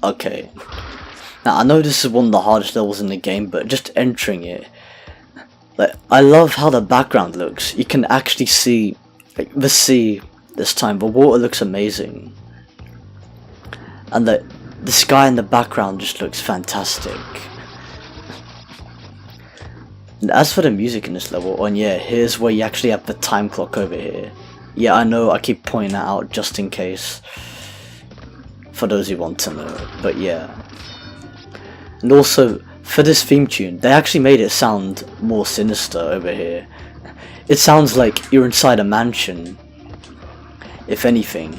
Okay, now I know this is one of the hardest levels in the game, but just entering it, like, I love how the background looks. You can actually see, like, the sea this time. The water looks amazing, and the sky in the background just looks fantastic. And as for the music in this level, and yeah, here's where you actually have the time clock over here. Yeah, I know I keep pointing that out just in case, for those who want to know, but yeah. And also, for this theme tune, they actually made it sound more sinister over here. It sounds like you're inside a mansion, if anything.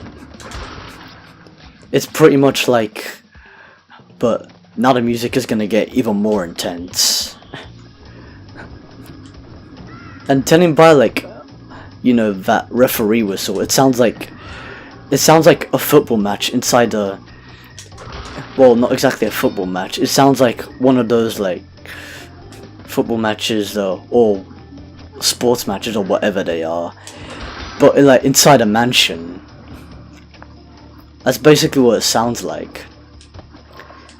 It's pretty much like, but now the music is gonna get even more intense. And telling by like, you know, that referee whistle, it sounds like a football match inside a, well, not exactly a football match, it sounds like one of those like football matches or sports matches or whatever they are, but like inside a mansion. That's basically what it sounds like.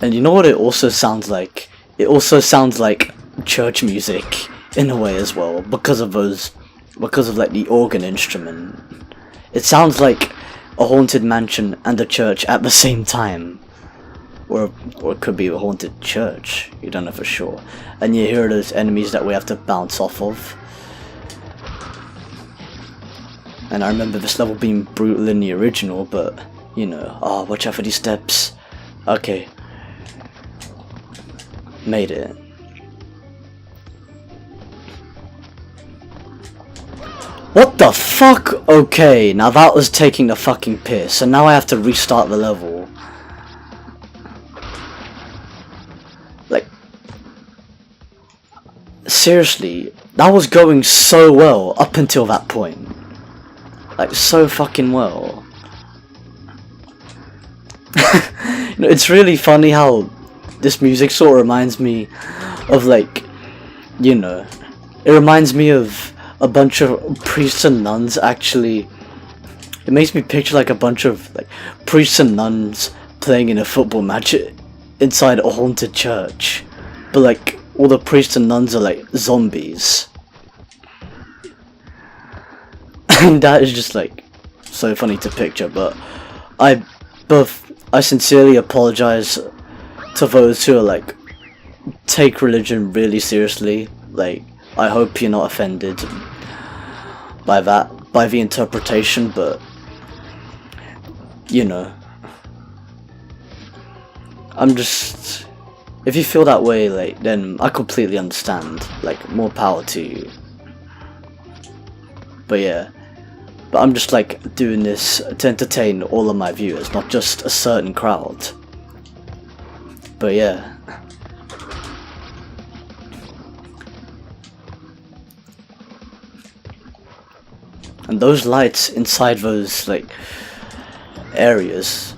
And you know what it also sounds like? It also sounds like church music in a way as well, because of like the organ instrument. It sounds like a haunted mansion and a church at the same time. Or it could be a haunted church, you don't know for sure. And you hear those enemies that we have to bounce off of. And I remember this level being brutal in the original, but, you know, watch out for these steps. Okay. Made it. What the fuck? Okay, now that was taking the fucking piss, and now I have to restart the level. Like, seriously, that was going so well up until that point. Like, so fucking well. You know, it's really funny how this music sort of reminds me of, like, you know, it reminds me of a bunch of priests and nuns. Actually, it makes me picture like a bunch of like priests and nuns playing in a football match inside a haunted church, but like all the priests and nuns are like zombies. And that is just like so funny to picture. But I sincerely apologize to those who are like take religion really seriously. Like, I hope you're not offended by that, by the interpretation, but, you know, I'm just, if you feel that way, like, then I completely understand, like, more power to you. But yeah, but I'm just like doing this to entertain all of my viewers, not just a certain crowd. But yeah. And those lights inside those, like, areas,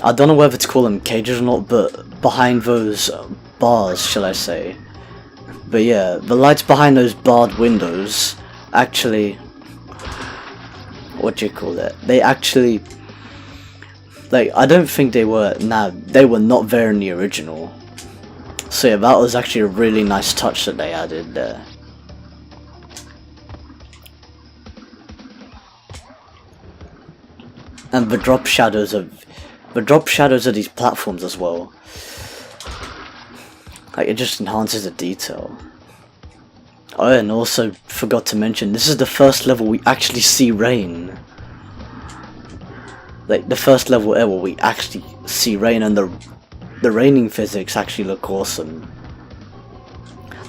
I don't know whether to call them cages or not, but behind those bars, shall I say. But yeah, the lights behind those barred windows, actually, what do you call it? They actually, like, I don't think they were, they were not there in the original. So yeah, that was actually a really nice touch that they added there. And the drop shadows of these platforms as well. Like, it just enhances the detail. Oh, and also forgot to mention, this is the first level we actually see rain. Like, the first level ever we actually see rain, and the raining physics actually look awesome.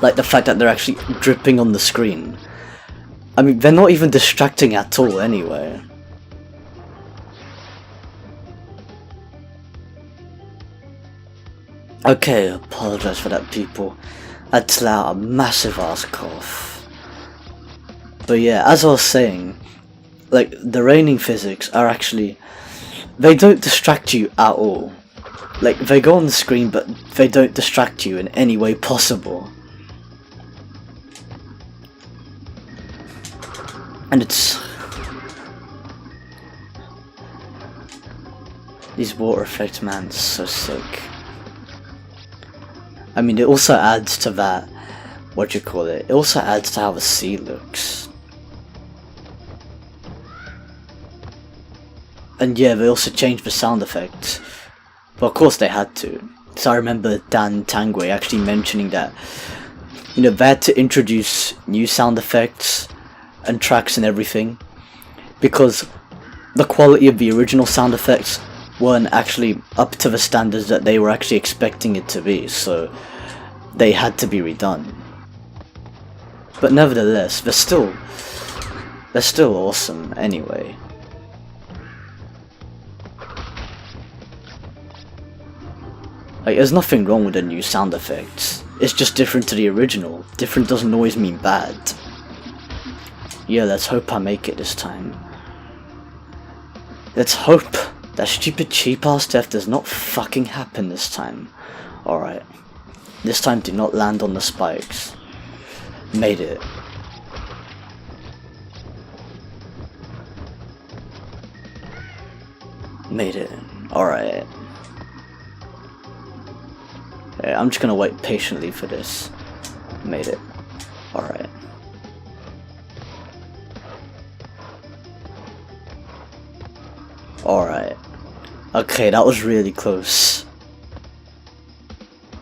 Like the fact that they're actually dripping on the screen. I mean, they're not even distracting at all anyway. Okay, I apologize for that, people. I let out a massive ass cough. But yeah, as I was saying, like, the raining physics are actually, they don't distract you at all. Like, they go on the screen, but they don't distract you in any way possible. And it's, these water effects, man, so sick. I mean, it also adds to that, what do you call it? It also adds to how the sea looks. And yeah, they also changed the sound effects. But of course they had to. So I remember Dan Tangway actually mentioning that, you know, they had to introduce new sound effects and tracks and everything, because the quality of the original sound effects weren't actually up to the standards that they were actually expecting it to be, so they had to be redone. But nevertheless, they're still awesome anyway. Like, there's nothing wrong with the new sound effects. It's just different to the original. Different doesn't always mean bad. Yeah, let's hope I make it this time. Let's hope that stupid cheap ass theft does not fucking happen this time. Alright. This time do not land on the spikes. Made it. Made it. Alright. Yeah, I'm just gonna wait patiently for this. Made it. Alright. Alright. Okay, that was really close.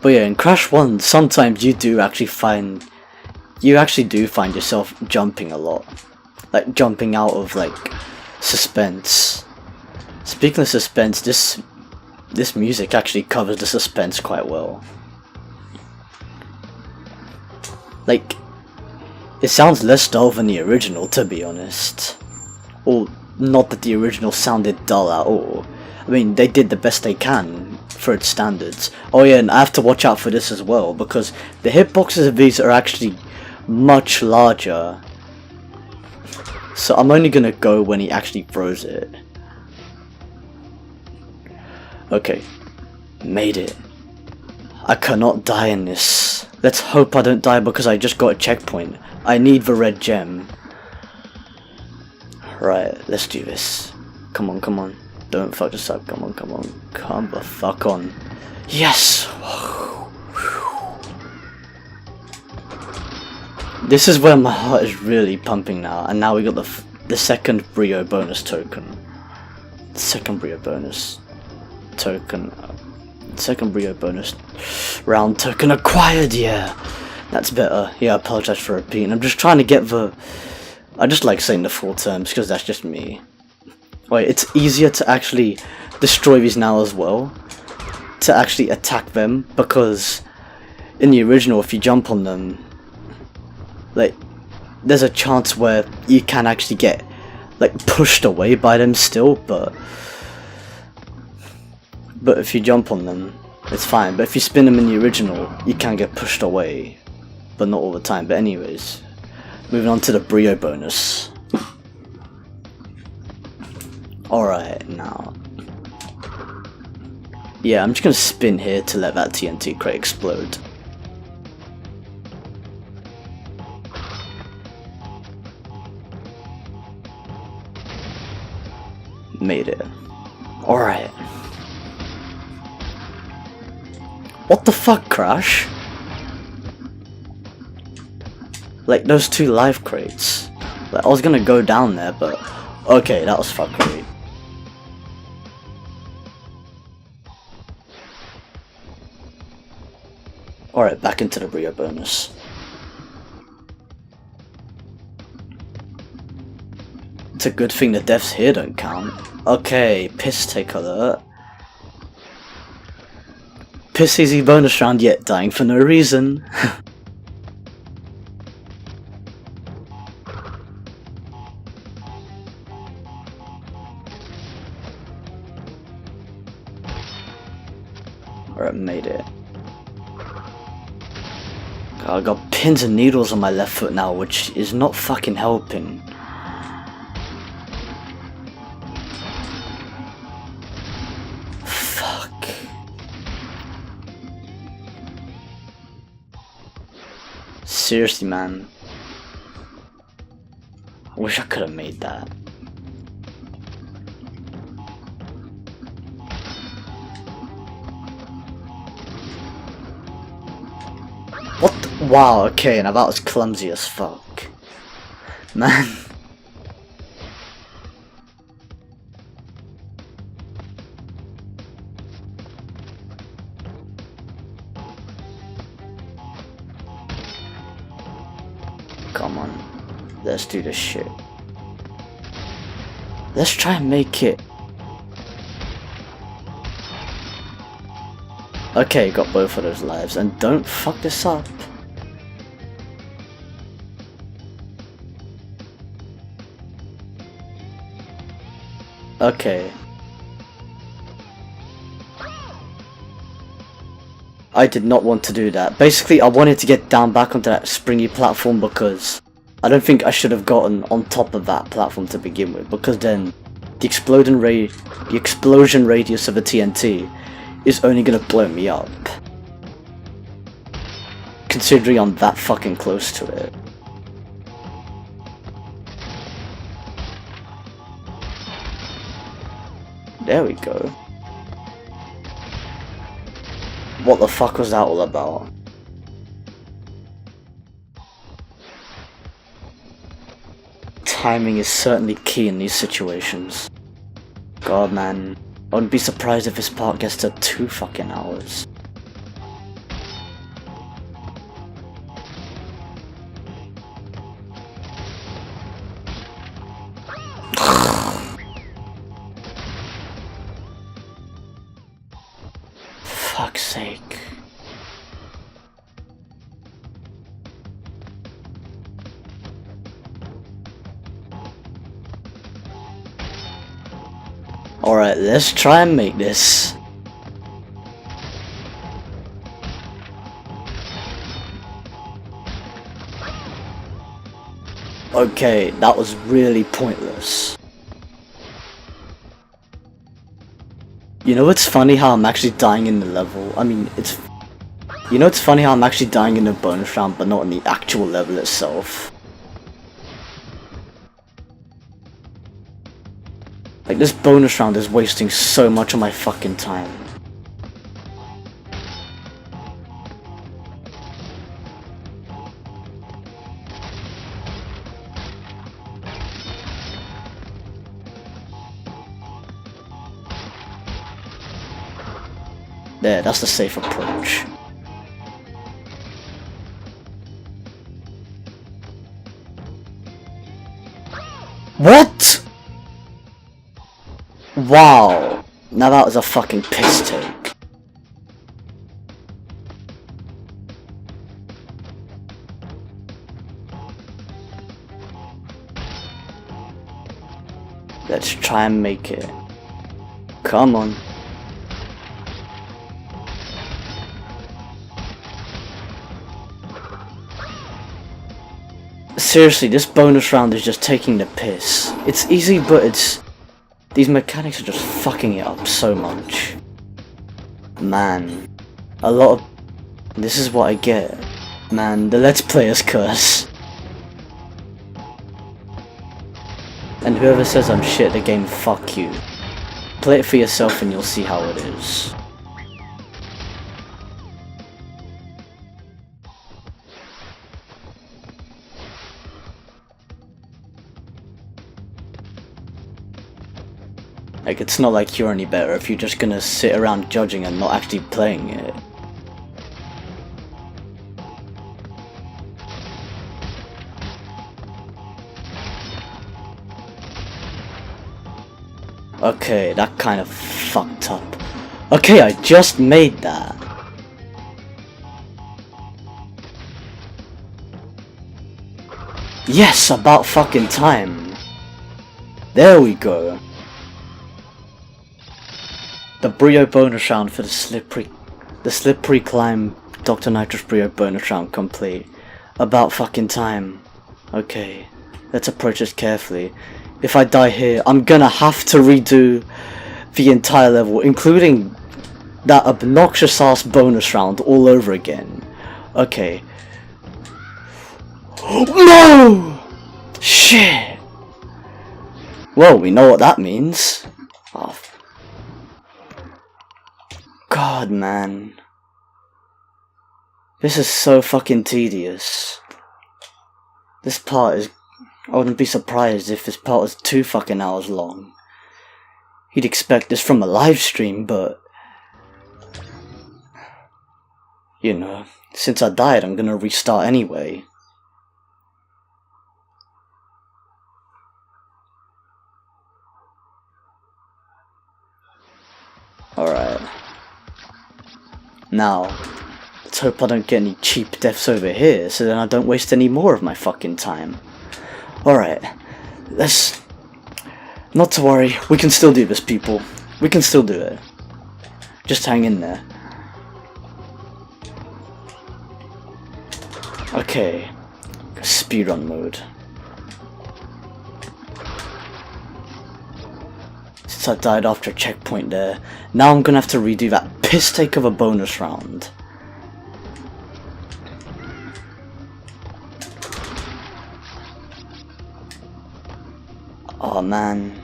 But yeah, in Crash 1, sometimes you do actually find yourself jumping a lot. Like, jumping out of, like, suspense. Speaking of suspense, this music actually covers the suspense quite well. Like, it sounds less dull than the original, to be honest. Or, not that the original sounded dull at all. I mean, they did the best they can for its standards. Oh yeah, and I have to watch out for this as well, because the hitboxes of these are actually much larger. So I'm only gonna go when he actually throws it. Okay, made it. I cannot die in this. Let's hope I don't die because I just got a checkpoint. I need the red gem. Right, let's do this. Come on, come on. Don't fuck this up. Come on, come on. Come the fuck on. Yes! This is where my heart is really pumping now. And now we got the second Brio bonus token. Second Brio bonus token. Second Brio bonus round token acquired, yeah. That's better. Yeah, I apologize for repeating. I'm just trying to get the... I just like saying the full terms because that's just me. Wait, it's easier to actually destroy these now as well. To actually attack them, because in the original, if you jump on them, like, there's a chance where you can actually get, like, pushed away by them still, but if you jump on them, it's fine. But if you spin them in the original, you can get pushed away, but not all the time. But anyways, moving on to the Brio bonus. Alright, now. Yeah, I'm just gonna spin here to let that TNT crate explode. Made it. Alright. What the fuck, Crash? Like, those two live crates. Like, I was gonna go down there, but... Okay, that was fuckery. Alright, back into the Brio bonus. It's a good thing the deaths here don't count. Okay, piss take alert. Piss easy bonus round yet dying for no reason. Alright, made it. God, I got pins and needles on my left foot now, which is not fucking helping. Fuck. Seriously, man. I wish I could have made that. What the? Wow, okay, now that was clumsy as fuck. Man. Come on. Let's do this shit. Let's try and make it. Okay, got both of those lives, and don't fuck this up. Okay. I did not want to do that. Basically, I wanted to get down back onto that springy platform because I don't think I should have gotten on top of that platform to begin with, because then the explosion radius of a TNT is only gonna blow me up. Considering I'm that fucking close to it. There we go. What the fuck was that all about? Timing is certainly key in these situations. God, man. I wouldn't be surprised if this part gets to 2 fucking hours. Fuck's sake. Alright, let's try and make this. Okay, that was really pointless. You know what's funny how I'm actually dying in the level? I mean, you know it's funny how I'm actually dying in the bonus round but not in the actual level itself. Like, this bonus round is wasting so much of my fucking time. There, that's the safe approach. What? Wow. Now that was a fucking piss take. Let's try and make it. Come on. Seriously, this bonus round is just taking the piss. It's easy, but these mechanics are just fucking it up so much. Man, this is what I get. Man, the Let's Player's curse. And whoever says I'm shit at the game, fuck you. Play it for yourself and you'll see how it is. Like, it's not like you're any better if you're just gonna sit around judging and not actually playing it. Okay, that kind of fucked up. Okay, I just made that. Yes, about fucking time. There we go. The Brio bonus round for the slippery climb Dr. Nitrous Brio bonus round complete. About fucking time. Okay, let's approach this carefully. If I die here, I'm gonna have to redo the entire level, including that obnoxious ass bonus round all over again. Okay. No! Shit! Well, we know what that means. Oh. God, man. This is so fucking tedious. This part is... I wouldn't be surprised if this part was 2 fucking hours long. You'd expect this from a live stream, but... you know, since I died, I'm gonna restart anyway. Alright. Now, let's hope I don't get any cheap deaths over here, so then I don't waste any more of my fucking time. Alright, let's... Not to worry, we can still do this, people. We can still do it. Just hang in there. Okay, speedrun mode. Since I died after a checkpoint there, now I'm gonna have to redo that piss take of a bonus round. Oh man.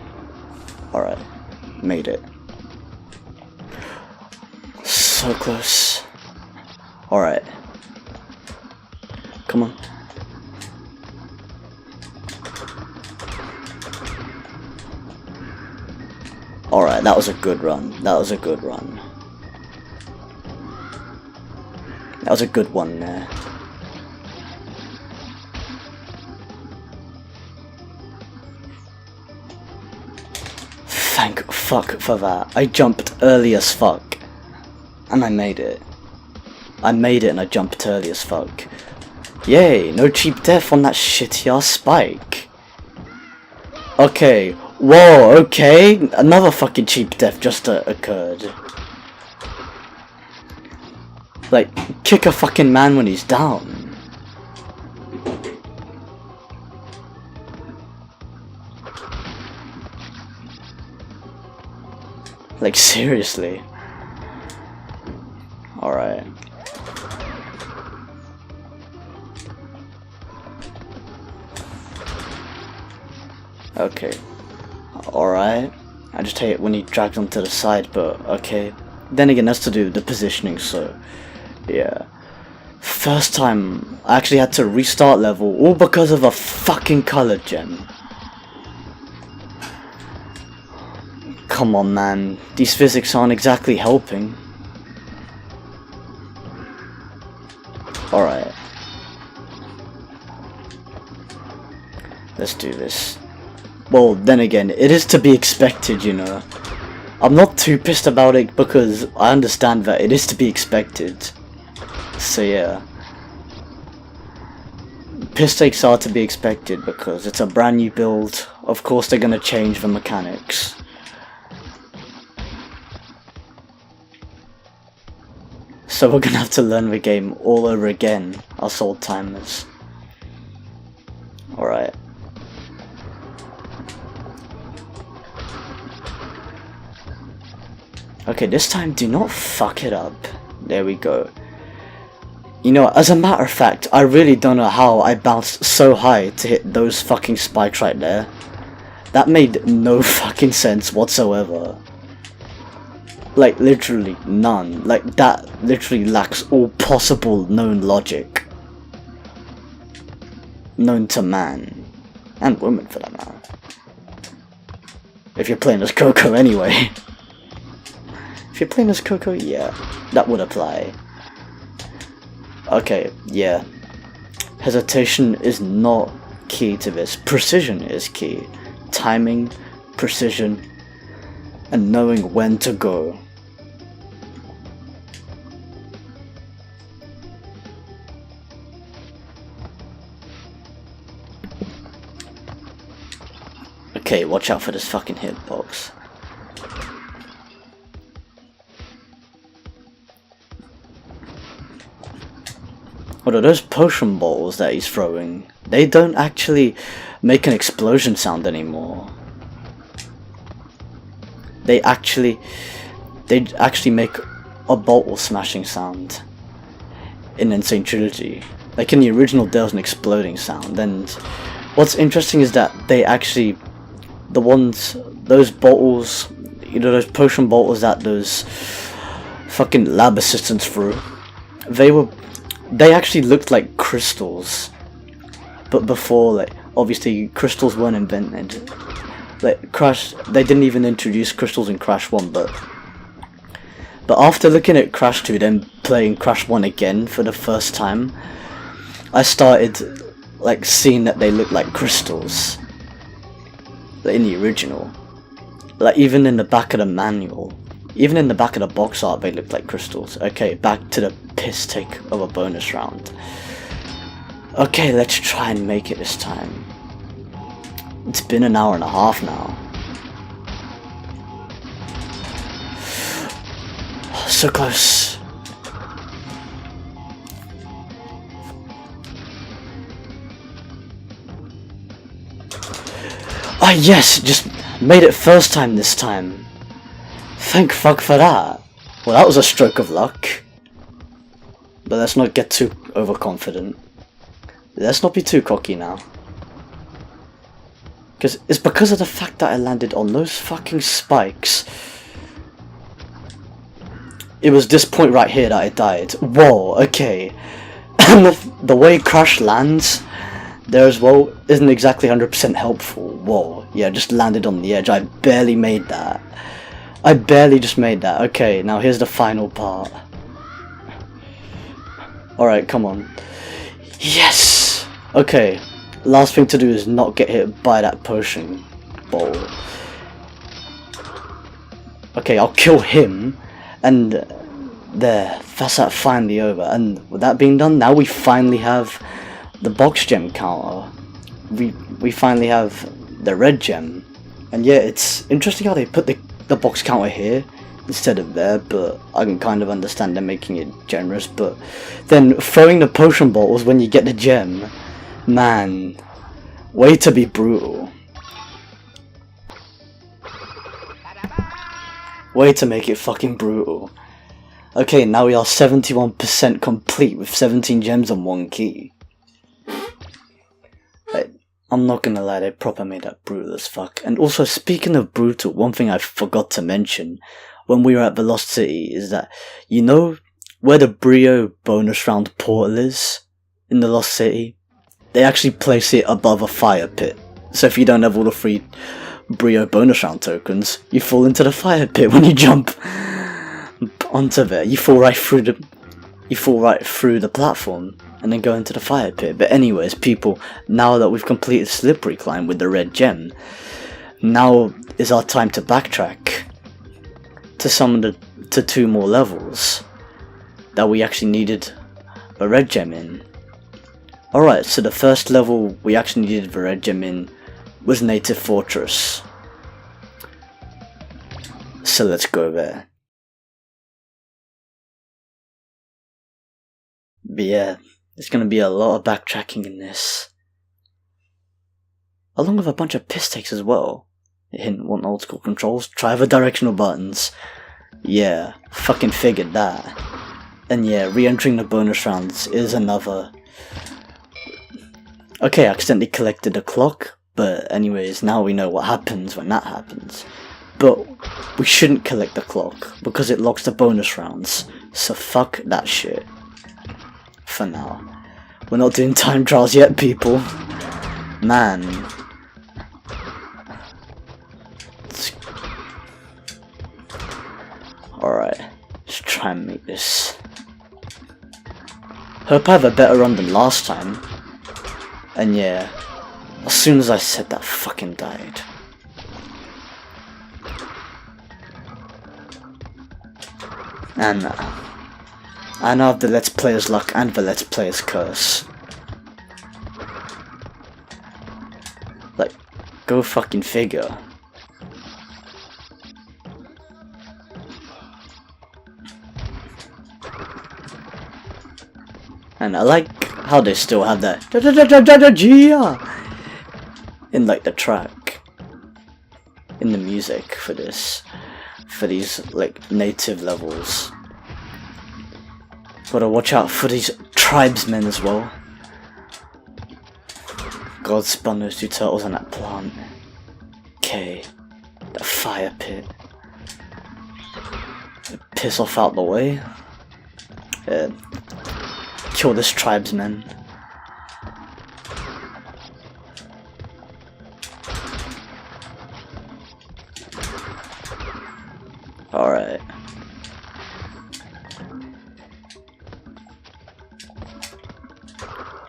Alright, made it. So close. Alright. Come on. Alright, that was a good run. That was a good run. That was a good one there. Thank fuck for that. I jumped early as fuck. And I made it. I made it and I jumped early as fuck. Yay, no cheap death on that shitty ass spike. Okay, whoa, okay, another fucking cheap death just occurred. Like, kick a fucking man when he's down. Like, seriously. Alright. Okay. Alright. I just hate it when he drags them to the side, but okay. Then again, that's to do with the positioning, so yeah. First time I actually had to restart level, all because of a fucking color gem. Come on, man. These physics aren't exactly helping. Alright. Let's do this. Well, then again, it is to be expected, you know. I'm not too pissed about it because I understand that it is to be expected. So yeah. PISSTAKES are to be expected because it's a brand new build. Of course they're gonna change the mechanics. So we're gonna have to learn the game all over again, us old timers. Alright. Okay, this time do not fuck it up. There we go. You know, as a matter of fact, I really don't know how I bounced so high to hit those fucking spikes right there. That made no fucking sense whatsoever. Like, literally none. Like, that literally lacks all possible known logic. Known to man. And woman, for that matter. If you're playing as Coco anyway. If you're playing as Coco, yeah, that would apply. Okay, yeah. Hesitation is not key to this. Precision is key. Timing, precision, and knowing when to go. Okay, watch out for this fucking hitbox. Although those potion balls that he's throwing, they don't actually make an explosion sound anymore. They actually make a bottle smashing sound in Insane Trilogy. Like in the original, there was an exploding sound. And what's interesting is that they actually, those bottles, you know, those potion bottles that those fucking lab assistants threw, they actually looked like crystals. But before, like, obviously crystals weren't invented. Like Crash, they didn't even introduce crystals in Crash 1, but after looking at Crash 2 then playing Crash 1 again for the first time, I started like seeing that they look like crystals. Like in the original. Like even in the back of the manual, Even in the back of the box art, they look like crystals. Okay, back to the piss take of a bonus round. Okay, let's try and make it this time. It's been an hour and a half now. So close. Ah yes, just made it first time this time. Thank fuck for that. Well, that was a stroke of luck. But let's not get too overconfident. Let's not be too cocky now. Because it's because of the fact that I landed on those fucking spikes. It was this point right here that I died. Whoa, okay. And the way Crash lands there as well isn't exactly 100% helpful. Whoa, yeah, just landed on the edge. I barely made that. I barely just made that. Okay, now here's the final part. Alright, come on. Yes! Okay, last thing to do is not get hit by that potion bowl. Okay, I'll kill him, and there, that's that finally over. And with that being done, now we finally have the box gem counter. We finally have the red gem. And yeah, it's interesting how they put the box counter here instead of there, but I can kind of understand them making it generous. But then throwing the potion bottles when you get the gem, man, way to be brutal. Way to make it fucking brutal. Okay, now we are 71% complete with 17 gems and 1 key. I'm not gonna lie, they proper made that brutal as fuck. And also, speaking of brutal, one thing I forgot to mention when we were at the Lost City is that, you know where the Brio bonus round portal is in the Lost City? They actually place it above a fire pit. So if you don't have all the free Brio bonus round tokens, you fall into the fire pit when you jump onto there. You fall right through the platform and then go into the fire pit. But anyways, people, now that we've completed Slippery Climb with the red gem, now is our time to backtrack to 2 more levels that we actually needed a red gem in. Alright, so the first level we actually needed the red gem in was Native Fortress. So let's go there. But yeah, there's gonna be a lot of backtracking in this. Along with a bunch of piss takes as well. Hint, want old school controls? Try the directional buttons. Yeah, fucking figured that. And yeah, re-entering the bonus rounds is another... Okay, I accidentally collected a clock, but anyways, now we know what happens when that happens. But we shouldn't collect the clock, because it locks the bonus rounds, so fuck that shit. For now. We're not doing time trials yet, people. Man. Alright, let's try and make this. Hope I have a better run than last time. And yeah, as soon as I said that, fucking died. And I now have the Let's Player's luck and the Let's Player's curse. Like, go fucking figure. And I like how they still have that in like the track, in the music for this, for these like native levels. Gotta watch out for these tribesmen as well. God spun those 2 turtles on that plant. Okay, the fire pit. Piss off out the way. Kill this tribesman. Alright.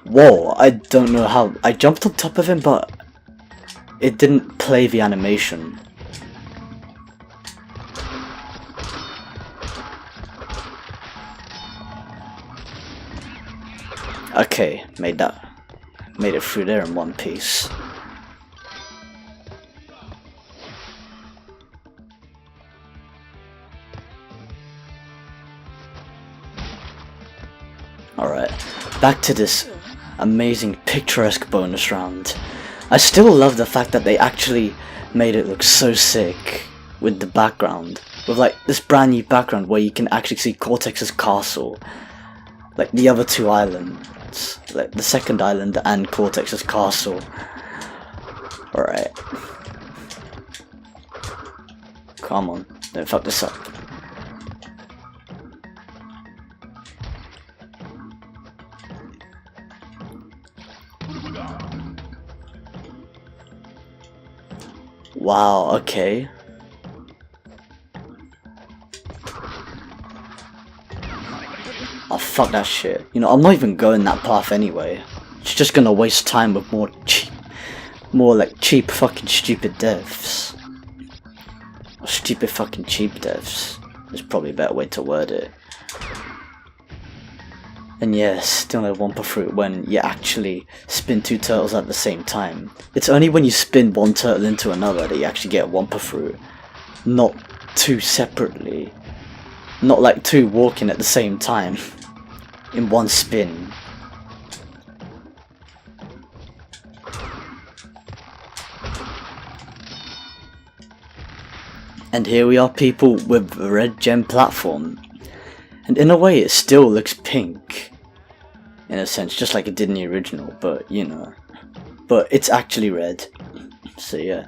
Whoa, I don't know how. I jumped on top of him, but it didn't play the animation. Okay, made it through there in one piece. Alright, back to this amazing picturesque bonus round. I still love the fact that they actually made it look so sick with the background. With like this brand new background where you can actually see Cortex's castle. Like the other two islands. Like the second island and Cortex's castle. Alright. Come on, don't fuck this up. Wow, okay. Oh, fuck that shit. You know, I'm not even going that path anyway. It's just gonna waste time with more cheap fucking stupid devs. Or stupid fucking cheap devs. There's probably a better way to word it. And yeah, still no Wumpa Fruit when you actually spin two turtles at the same time. It's only when you spin one turtle into another that you actually get a Wumpa Fruit. Not two separately. Not like two walking at the same time. In one spin. And here we are, people, with a red gem platform. And in a way it still looks pink. In a sense, just like it did in the original, but you know. But it's actually red. So yeah.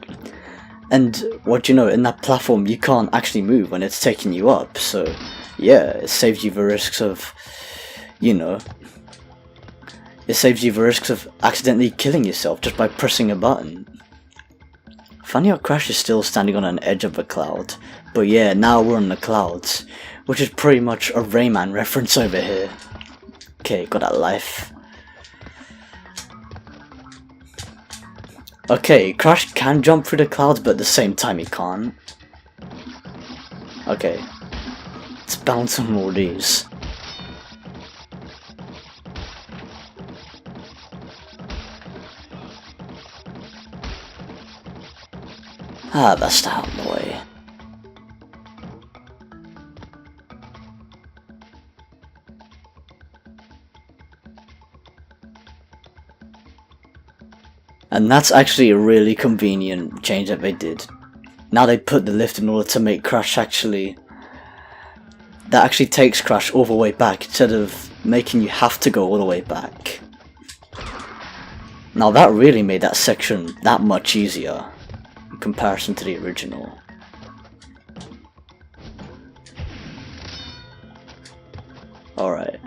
And what do you know, in that platform you can't actually move when it's taking you up, so yeah, it saves you the risks of, you know, it saves you the risks of accidentally killing yourself just by pressing a button. Funny how Crash is still standing on an edge of a cloud, but yeah, now we're on the clouds, which is pretty much a Rayman reference over here. Okay, got that life. Okay, Crash can jump through the clouds, but at the same time he can't. Okay, let's bounce on all these. Ah, that's out of the way. And that's actually a really convenient change that they did. Now they put the lift in order to make Crash actually... that actually takes Crash all the way back instead of making you have to go all the way back. Now that really made that section that much easier in comparison to the original. Alright.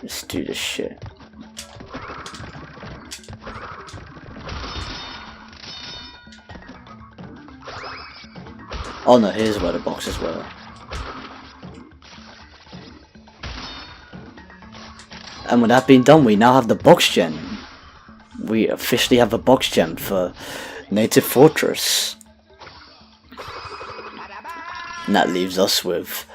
Let's do this shit. Oh no, here's where the boxes were. And with that being done, we now have the box gem. We officially have a box gem for Native Fortress. And that leaves us with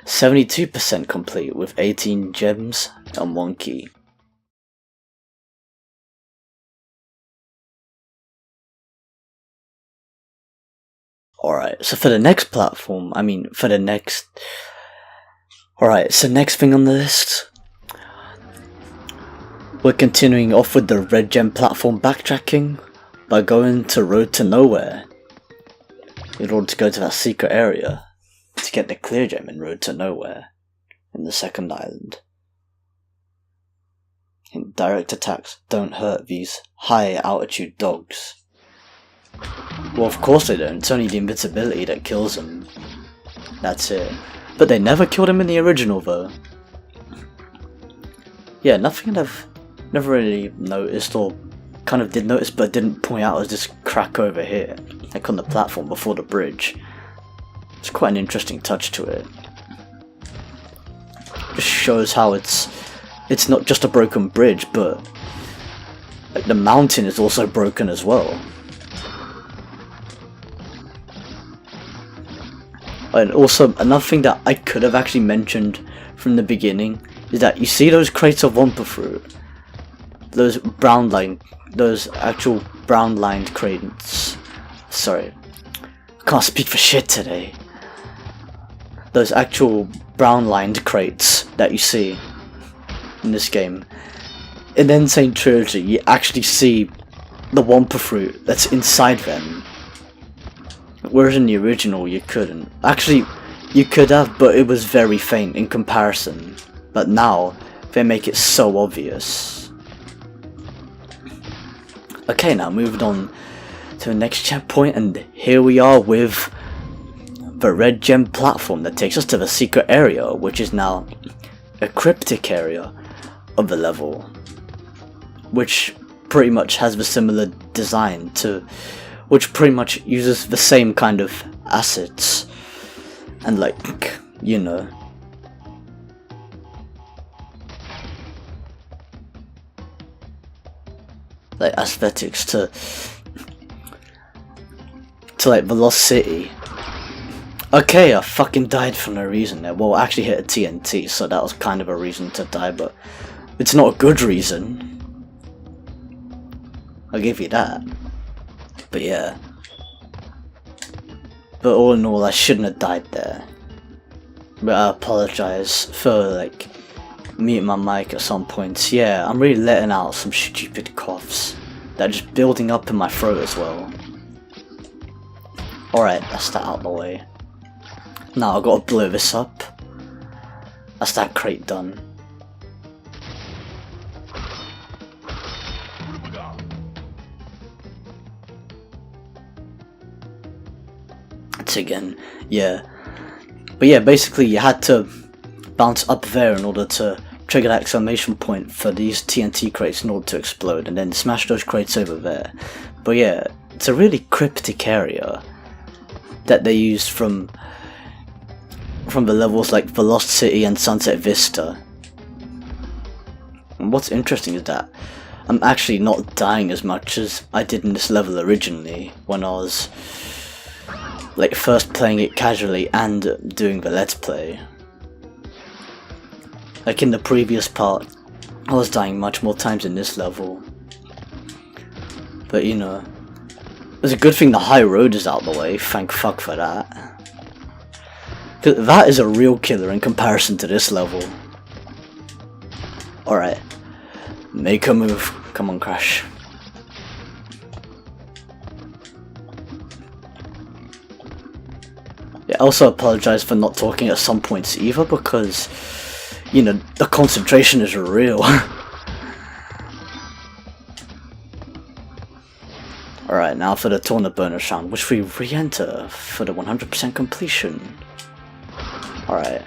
72% complete with 18 gems and 1 key. Alright, so for the next platform, Alright, so next thing on the list, we're continuing off with the red gem platform backtracking by going to Road to Nowhere in order to go to that secret area to get the clear gem in Road to Nowhere in the second island. And direct attacks don't hurt these high altitude dogs. Well, of course they don't, it's only the invincibility that kills them. That's it. But they never killed him in the original though. Yeah, nothing I've never really noticed, or kind of did notice but didn't point out, was this crack over here, like on the platform before the bridge. It's quite an interesting touch to it. Just shows how it's not just a broken bridge, but like the mountain is also broken as well. And also, another thing that I could have actually mentioned from the beginning is that you see those crates of Wumpa fruit, those actual brown lined crates. Sorry, I can't speak for shit today. Those actual brown lined crates that you see in this game. In the Insane Trilogy, you actually see the Wumpa fruit that's inside them. Whereas in the original you couldn't. Actually, you could have, but it was very faint in comparison. But now, they make it so obvious. Okay, now moving on to the next checkpoint, and here we are with the red gem platform that takes us to the secret area, which is now a cryptic area of the level, which pretty much has the similar design to, which pretty much uses the same kind of assets and, like, you know, like aesthetics to like the Lost City. Okay, I fucking died for no reason there. Well, I actually hit a TNT, so that was kind of a reason to die, but it's not a good reason. I'll give you that. But yeah. But all in all, I shouldn't have died there. But I apologize for, like, muting my mic at some points. Yeah, I'm really letting out some stupid coughs that are just building up in my throat as well. Alright, that's that out of the way. Now I've got to blow this up. That's that crate done. It's again, yeah. But yeah, basically you had to bounce up there in order to trigger the exclamation point for these TNT crates in order to explode, and then smash those crates over there. But yeah, it's a really cryptic area that they used from the levels like the Lost City and Sunset Vista. And what's interesting is that I'm actually not dying as much as I did in this level originally when I was like first playing it casually and doing the Let's Play. Like in the previous part, I was dying much more times in this level. But you know, it's a good thing the high road is out of the way, thank fuck for that. Cause that is a real killer in comparison to this level. Alright, make a move, come on Crash. Yeah, I also apologize for not talking at some points either, because, you know, the concentration is real. Alright, now for the tournament bonus round, which we re-enter for the 100% completion. Alright.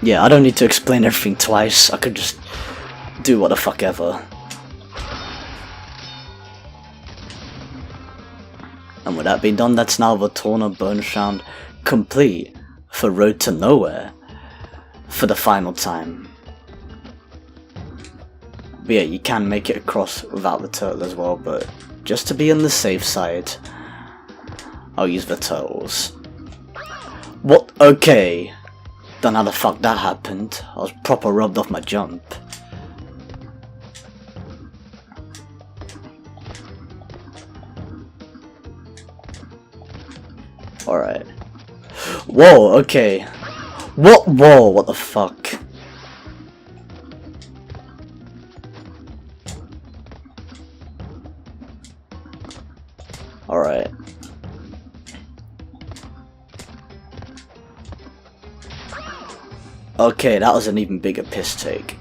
Yeah, I don't need to explain everything twice, I could just do what the fuck ever. And with that being done, that's now the tournament bonus round complete for Road to Nowhere for the final time. But yeah, you can make it across without the turtle as well, but just to be on the safe side, I'll use the turtles. What? Okay. Don't know how the fuck that happened. I was proper rubbed off my jump. Alright. Whoa, okay. What? Whoa, what the fuck? Alright. Okay, that was an even bigger piss take.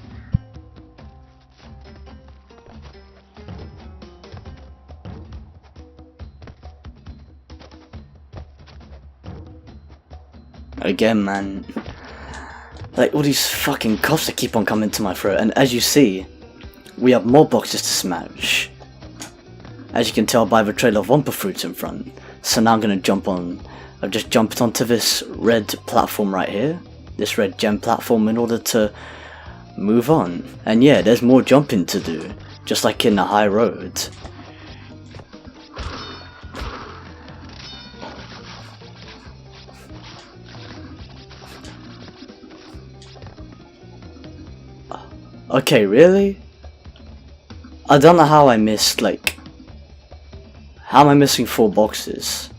Again, man. Like, all these fucking coughs that keep on coming to my throat, and as you see, we have more boxes to smash. As you can tell by the trail of Wumpa fruits in front. So now I'm gonna jump on, I've just jumped onto this red platform right here. This red gem platform in order to move on. And yeah, there's more jumping to do. just like in a high road. Okay, really? I don't know how I missed, like... How am I missing 4 boxes?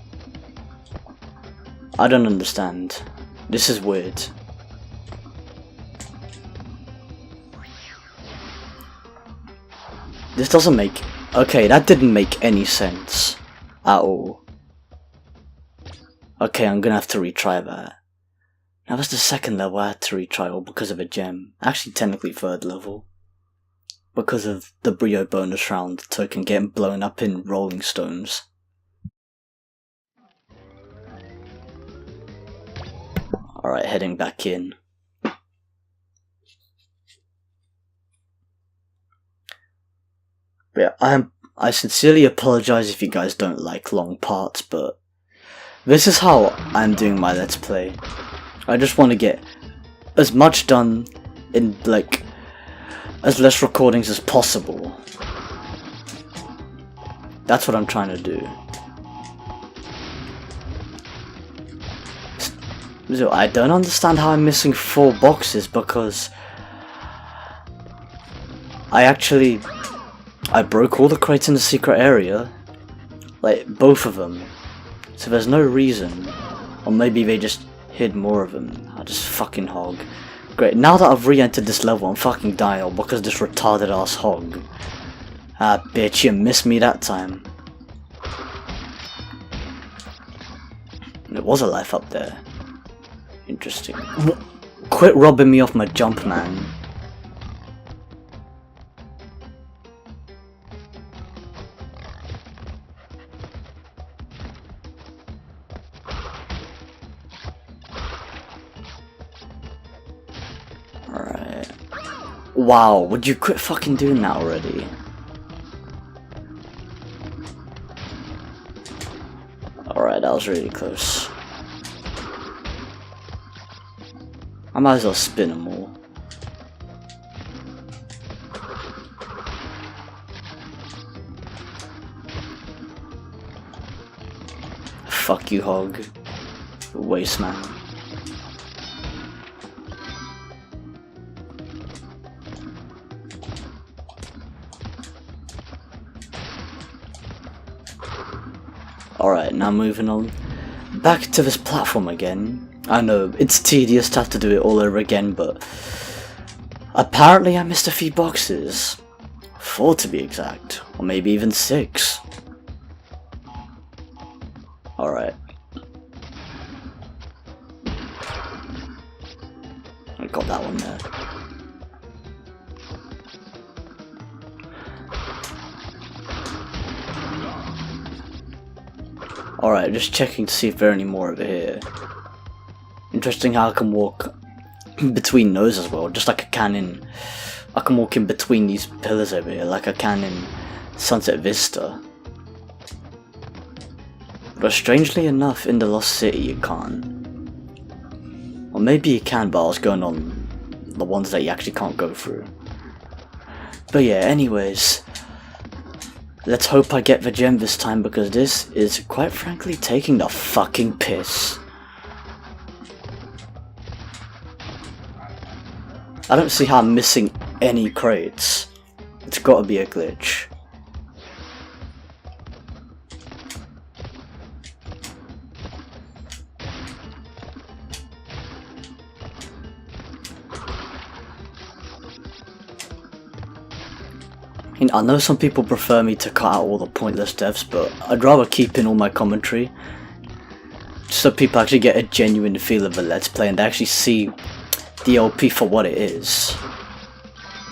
I don't understand. This is weird. This doesn't make... Okay, that didn't make any sense. At all. Okay, I'm gonna have to retry that. That was the second level I had to retry, all because of a gem. Actually, technically 3rd level. Because of the Brio bonus round token getting blown up in Rolling Stones. Alright, heading back in. But yeah, I sincerely apologize if you guys don't like long parts, but this is how I'm doing my Let's Play. I just want to get as much done in, like, as less recordings as possible. That's what I'm trying to do. So I don't understand how I'm missing 4 boxes, because I broke all the crates in the secret area, like both of them, so there's no reason, or maybe they just hid more of them. I just fucking hog. Great, now that I've re-entered this level, I'm fucking dying all because of this retarded ass hog. Ah, bitch, you missed me that time. There was a life up there. Interesting. Quit robbing me off my jump, man. Alright. Wow, would you quit fucking doing that already? Alright, that was really close. I might as well spin them all. Fuck you, hog. Waste man. Alright, now moving on. Back to this platform again. I know, it's tedious to have to do it all over again, but apparently I missed a few boxes. 4 to be exact, or maybe even 6. Alright. I got that one there. Alright, just checking to see if there are any more over here. Interesting how I can walk between those as well, just like I can in... I can walk in between these pillars over here, like I can in Sunset Vista. But strangely enough, in the Lost City you can't. Or maybe you can, but I was going on the ones that you actually can't go through. But yeah, anyways. Let's hope I get the gem this time, because this is, quite frankly, taking the fucking piss. I don't see how I'm missing any crates. It's gotta be a glitch. I know some people prefer me to cut out all the pointless deaths, but I'd rather keep in all my commentary, so people actually get a genuine feel of a Let's Play and they actually see the LP for what it is.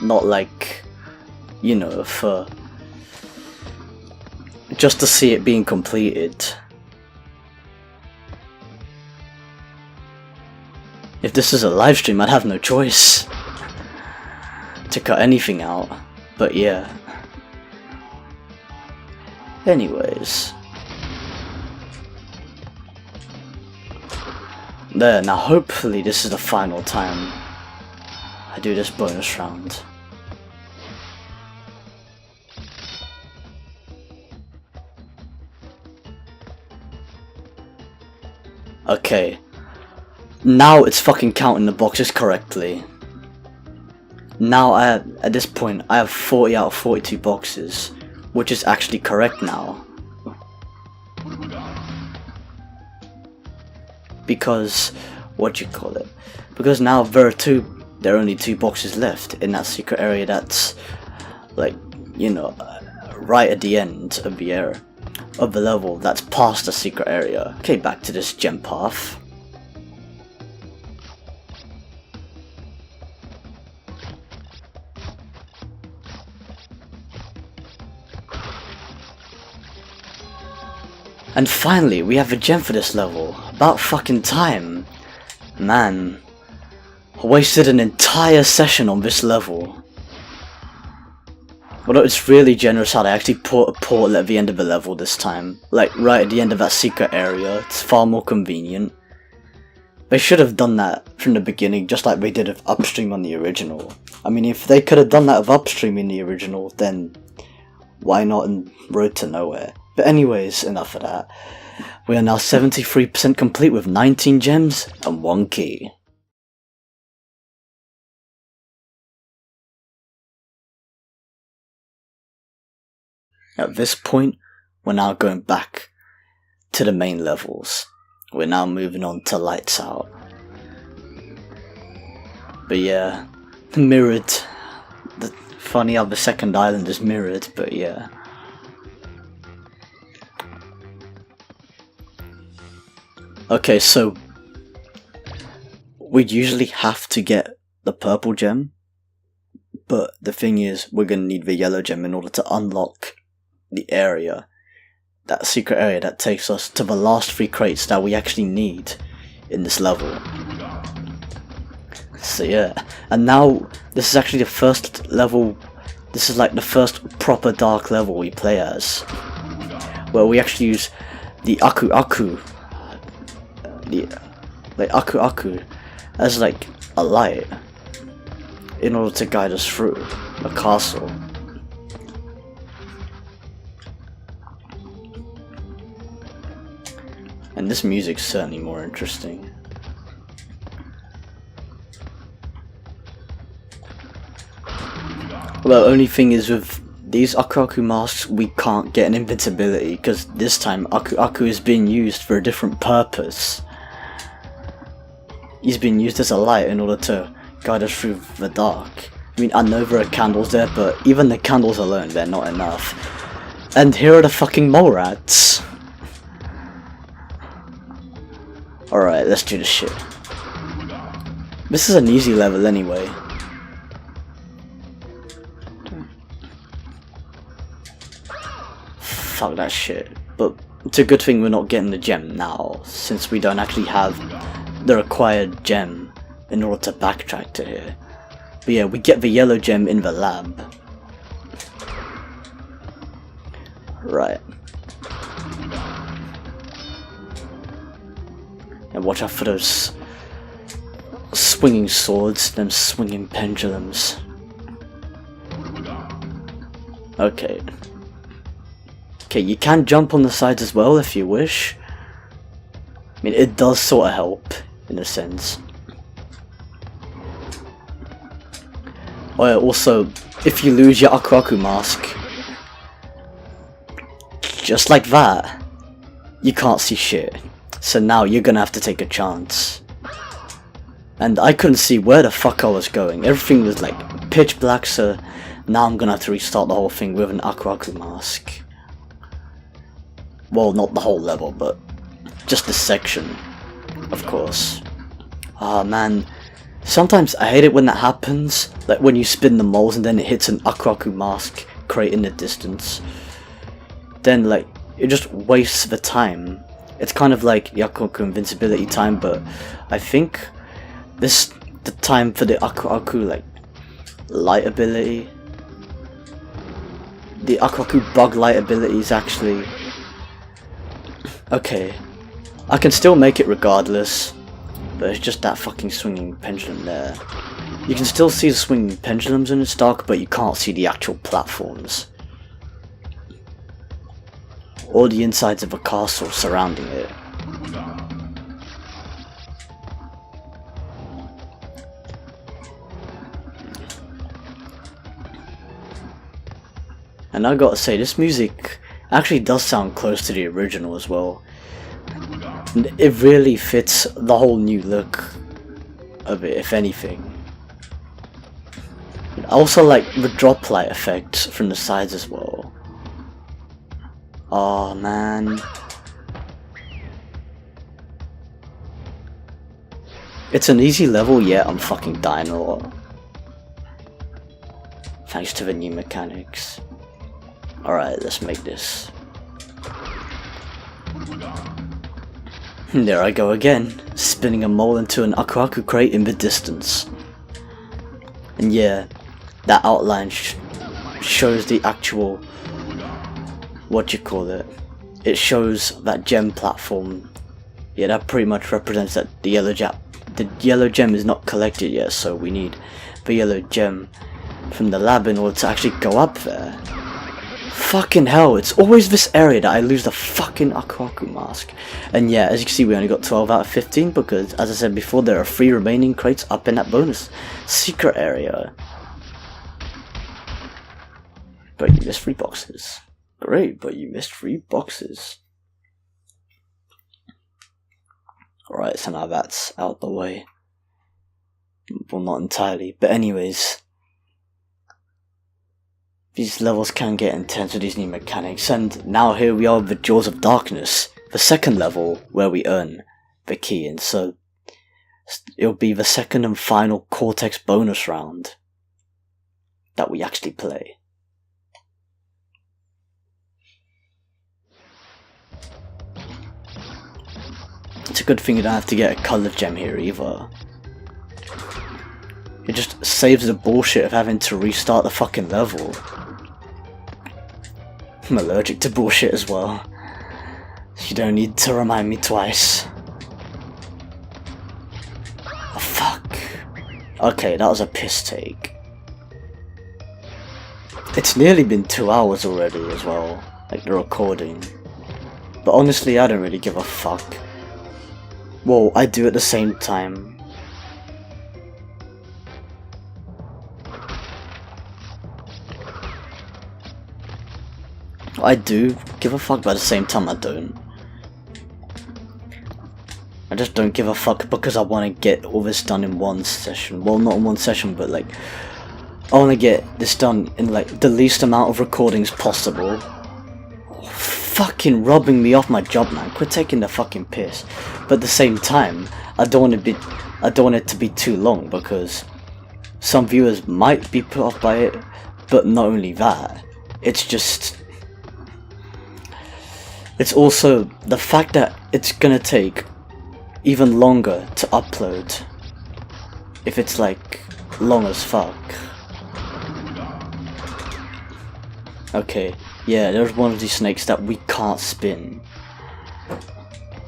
Not like, you know, for just to see it being completed. If this is a live stream, I'd have no choice to cut anything out, but yeah. Anyways. There, now hopefully this is the final time I do this bonus round. Okay. Now it's fucking counting the boxes correctly. Now at this point, I have 40 out of 42 boxes, which is actually correct now. Because, because now there are only 2 boxes left in that secret area that's, like, you know, right at the end of the level that's past the secret area. Okay, back to this gem path. And finally, we have a gem for this level. About fucking time. Man, I wasted an entire session on this level. Although it's really generous how they actually put a portal at the end of the level this time. Like, right at the end of that secret area. It's far more convenient. They should have done that from the beginning, just like they did with Upstream on the original. I mean, if they could have done that with Upstream in the original, then why not in Road to Nowhere? But anyways, enough of that. We are now 73% complete with 19 gems and 1 key. At this point, we're now going back to the main levels. We're now moving on to Lights Out. But yeah, mirrored. Funny how the second island is mirrored, but yeah. Okay, so we'd usually have to get the purple gem, but the thing is, we're gonna need the yellow gem in order to unlock the area, that secret area that takes us to the last 3 crates that we actually need in this level. So yeah, and now this is actually the first level, this is like the first proper dark level we play as, where we actually use the Aku Aku as like a light in order to guide us through a castle. And this music's certainly more interesting. Well, the only thing is with these Aku Aku masks, we can't get an invincibility, because this time Aku Aku is being used for a different purpose. He's being used as a light in order to guide us through the dark. I mean, I know there are candles there, but even the candles alone, they're not enough. And here are the fucking mole rats. Alright, let's do this shit. This is an easy level anyway. Fuck that shit. But it's a good thing we're not getting the gem now, since we don't actually have the required gem in order to backtrack to here. But yeah, we get the yellow gem in the lab. Right. And watch out for those swinging swords, them swinging pendulums. Okay. Okay, you can jump on the sides as well if you wish. I mean, it does sort of help, in a sense. Oh yeah, also, if you lose your Aku Aku mask, just like that, you can't see shit. So now you're gonna have to take a chance. And I couldn't see where the fuck I was going. Everything was like pitch black, so now I'm gonna have to restart the whole thing with an Aku Aku mask. Well, not the whole level, but just this section, of course. Ah man, sometimes I hate it when that happens, like when you spin the moles and then it hits an Aku Aku mask crate in the distance. Then like, it just wastes the time. It's kind of like the Aku Aku invincibility time, but I think the time for the Aku Aku like light ability, the Aku Aku bug light ability is actually okay. I can still make it regardless, but it's just that fucking swinging pendulum there. You can still see the swinging pendulums in it's dark, but you can't see the actual platforms or the insides of a castle surrounding it. And I gotta say, this music actually does sound close to the original as well. It really fits the whole new look of it, if anything. I also like the drop light effect from the sides as well. Oh man. It's an easy level, yet I'm fucking dying a lot. Thanks to the new mechanics. Alright, let's make this. There I go again, spinning a mole into an Aku Aku crate in the distance. And yeah, that outline shows the actual, what you call it, it shows that gem platform. Yeah, that pretty much represents that the yellow gem is not collected yet, so we need the yellow gem from the lab in order to actually go up there. Fucking hell, it's always this area that I lose the fucking Aku Aku mask. And yeah, as you can see, we only got 12 out of 15 because, as I said before, there are 3 remaining crates up in that bonus secret area. But you missed 3 boxes. Great, but you missed 3 boxes. Alright, so now that's out the way. Well, not entirely, but anyways. These levels can get intense with these new mechanics, and now here we are with the Jaws of Darkness, the second level where we earn the key, and so it'll be the second and final Cortex bonus round that we actually play. It's a good thing you don't have to get a colored gem here either. It just saves the bullshit of having to restart the fucking level. I'm allergic to bullshit as well. You don't need to remind me twice. Oh fuck. Okay, that was a piss take. It's nearly been 2 hours already as well, like the recording. But honestly, I don't really give a fuck. Well, I do at the same time. I do give a fuck, but at the same time I don't. I just don't give a fuck because I want to get all this done in one session. Well, not in one session, but like, I want to get this done in like the least amount of recordings possible. Oh, fucking robbing me off my job, man. Quit taking the fucking piss. But at the same time, I don't want it to be too long because some viewers might be put off by it. But not only that, it's also the fact that it's gonna take even longer to upload if it's like long as fuck. Okay, yeah, there's one of these snakes that we can't spin.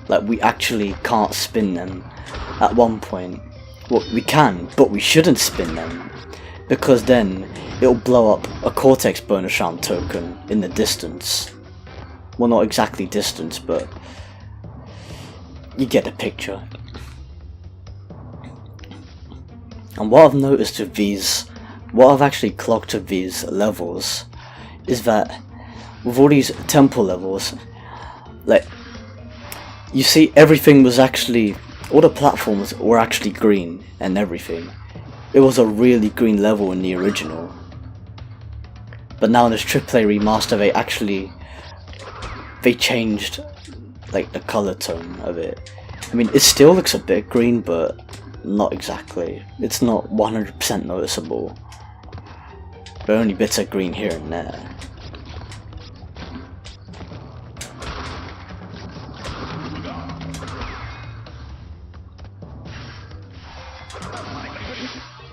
Like, we actually can't spin them at one point. Well, we can, but we shouldn't spin them because then it'll blow up a Cortex bonus round token in the distance. Well, not exactly distance, but you get the picture. And what I've noticed with these, what I've actually clocked with these levels, is that with all these temple levels, like, you see everything was actually, all the platforms were actually green and everything. It was a really green level in the original. But now in this AAA remaster, they changed like the color tone of it. I mean, it still looks a bit green, but not exactly. It's not 100% noticeable. There are only bits of green here and there.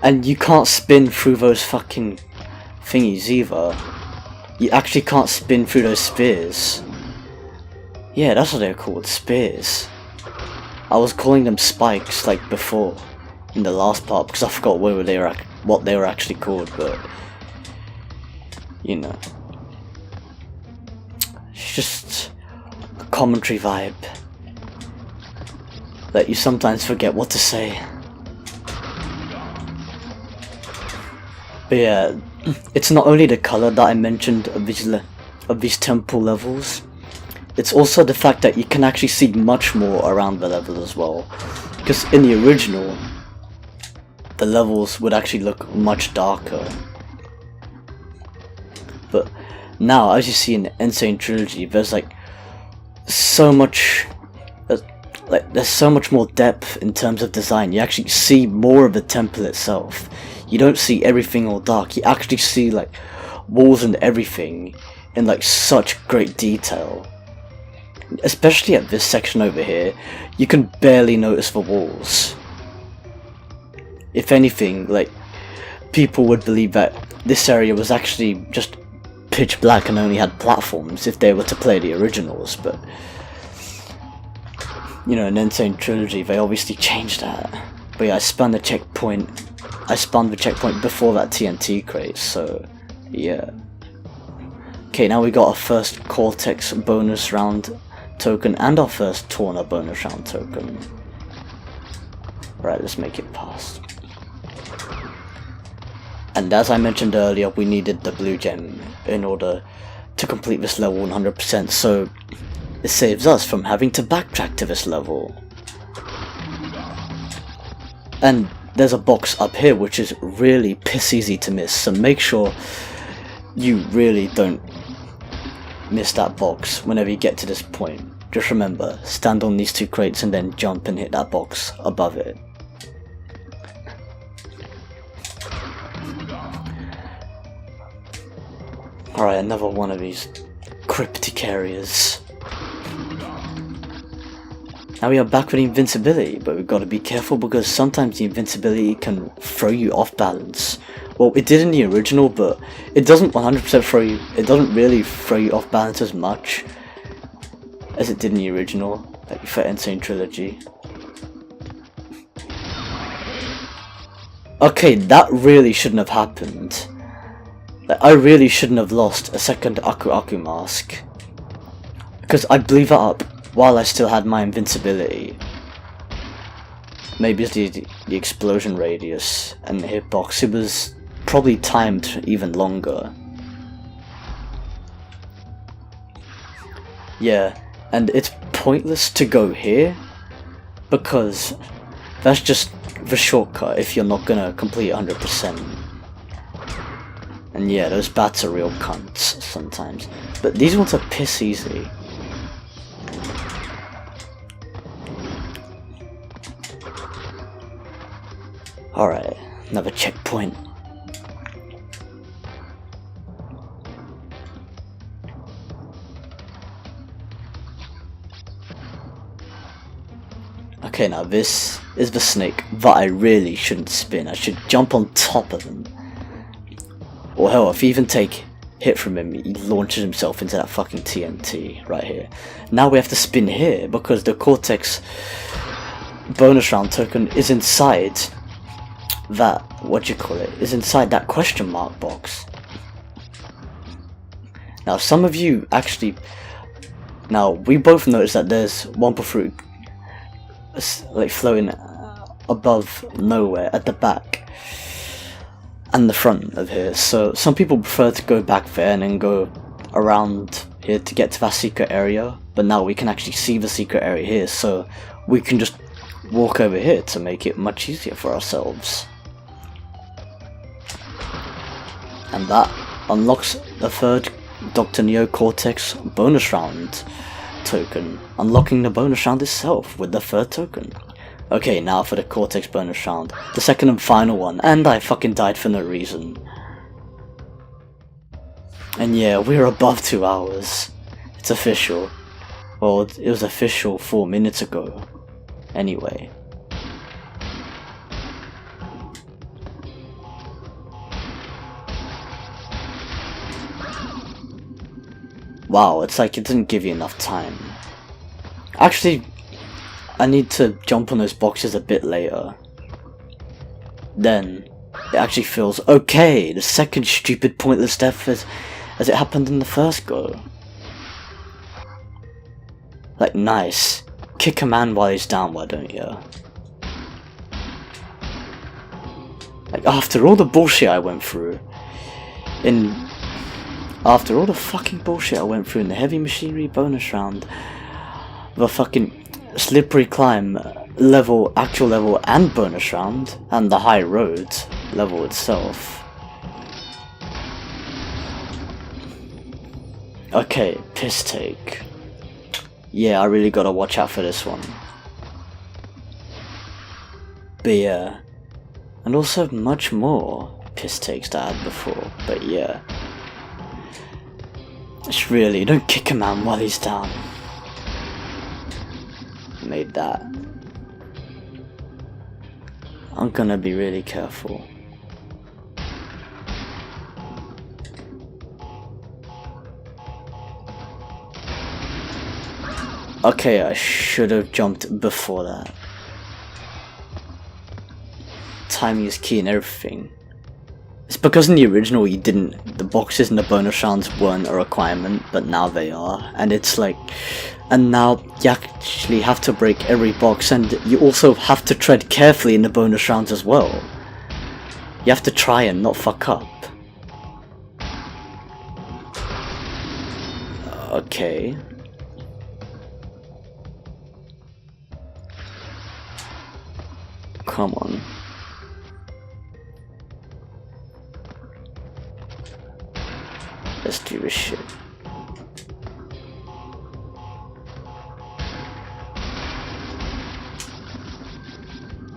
And you can't spin through those fucking thingies either. You actually can't spin through those spheres. Yeah, that's what they're called, spears. I was calling them spikes like before in the last part because I forgot what they were actually called, but you know, it's just a commentary vibe that you sometimes forget what to say. But yeah, it's not only the color that I mentioned of these temple levels, it's also the fact that you can actually see much more around the level as well. Because in the original, the levels would actually look much darker. But now, as you see in the Insane Trilogy, there's like so much, there's so much more depth in terms of design. You actually see more of the temple itself. You don't see everything all dark. You actually see like walls and everything in like such great detail. Especially at this section over here, you can barely notice the walls. If anything, like, people would believe that this area was actually just pitch black and only had platforms if they were to play the originals, but you know, in Insane Trilogy they obviously changed that. But yeah, I spawned the checkpoint before that TNT crate, so yeah. Okay, now we got our first Cortex bonus round token and our first Torna bonus round token. Right, let's make it past. And as I mentioned earlier, we needed the blue gem in order to complete this level 100%, so it saves us from having to backtrack to this level. And there's a box up here which is really piss easy to miss, so make sure you really don't miss that box whenever you get to this point. Just remember, stand on these two crates and then jump and hit that box above it. Alright, another one of these cryptic areas. Now we are back with invincibility, but we've got to be careful because sometimes the invincibility can throw you off balance. Well, it did in the original, but it doesn't 100% throw you, it doesn't really throw you off balance as much as it did in the original, like for Insane Trilogy. Okay, that really shouldn't have happened. Like, I really shouldn't have lost a second Aku Aku mask, because I blew that up while I still had my invincibility. Maybe it's the explosion radius and the hitbox, it was probably timed even longer. Yeah, and it's pointless to go here, because that's just the shortcut if you're not gonna complete 100%. And yeah, those bats are real cunts sometimes, but these ones are piss easy. Alright, another checkpoint. Okay, now this is the snake that I really shouldn't spin. I should jump on top of him. Or hell, if you even take hit from him, he launches himself into that fucking TNT right here. Now we have to spin here because the Cortex bonus round token is inside that, is inside that question mark box. Now some of you actually, now we both noticed that there's Wumpa Fruit like floating above nowhere at the back and the front of here, so some people prefer to go back there and then go around here to get to that secret area, but now we can actually see the secret area here, so we can just walk over here to make it much easier for ourselves. And that unlocks the third Dr. Neo Cortex bonus round token, unlocking the bonus round itself with the third token. Okay, now for the Cortex bonus round, the second and final one, and I fucking died for no reason. And yeah, we're above 2 hours. It's official. Well, it was official 4 minutes ago. Anyway. Wow, it's like it didn't give you enough time. Actually, I need to jump on those boxes a bit later. Then, it actually feels okay, the second stupid pointless death as it happened in the first go. Like, nice. Kick a man while he's down, why don't you? Like, after all the bullshit I went through, After all the fucking bullshit I went through in the heavy machinery bonus round, the fucking slippery climb level, actual level and bonus round, and the high road level itself. Okay, piss take. Yeah, I really gotta watch out for this one. But yeah, and also much more piss takes that I had before, but yeah. It's really, don't kick a man while he's down. Made that. I'm gonna be really careful. Okay, I should have jumped before that. Timing is key in everything. It's because in the original you didn't, the boxes in the bonus rounds weren't a requirement, but now they are, and it's like, and now you actually have to break every box, and you also have to tread carefully in the bonus rounds as well. You have to try and not fuck up. Okay. Come on. Let's do this shit.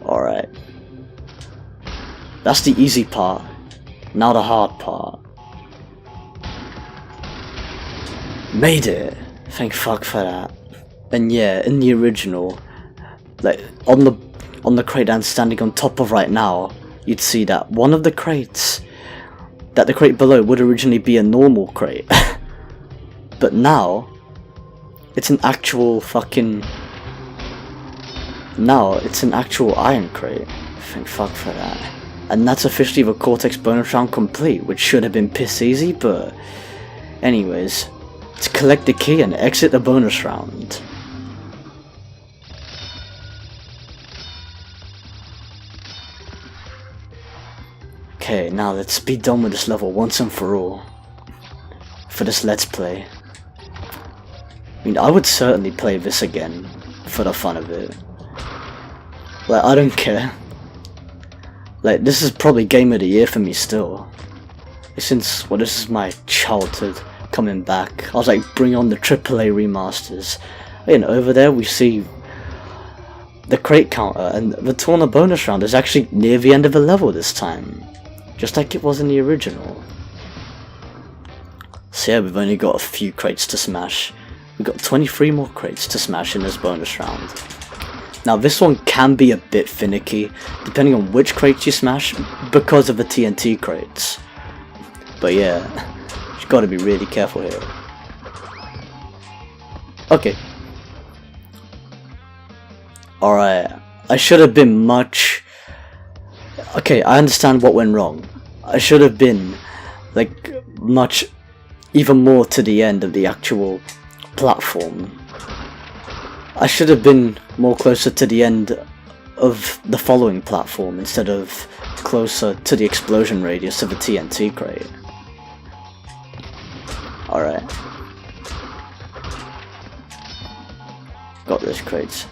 Alright. That's the easy part. Now the hard part. Made it! Thank fuck for that. And yeah, in the original, like on the crate I'm standing on top of right now, you'd see that one of the crates, that the crate below would originally be a normal crate. But now, it's an actual fucking... Now, it's an actual iron crate. Thank fuck for that. And that's officially the Cortex bonus round complete, which should have been piss easy, but... Anyways, let's collect the key and exit the bonus round. Okay, now let's be done with this level once and for all. For this let's play. I mean, I would certainly play this again, for the fun of it. Like, I don't care. Like, this is probably game of the year for me still. Since, well, this is my childhood coming back. I was like, bring on the AAA remasters. And over there we see the crate counter, and the Torna bonus round is actually near the end of the level this time. Just like it was in the original. So yeah, we've only got a few crates to smash. We've got 23 more crates to smash in this bonus round. Now this one can be a bit finicky, depending on which crates you smash, because of the TNT crates. But yeah, you've got to be really careful here. Okay. Alright, I should have been much... Okay, I understand what went wrong. I should have been, like, much, even more to the end of the actual platform. I should have been more closer to the end of the following platform instead of closer to the explosion radius of a TNT crate. Alright. Got those crates.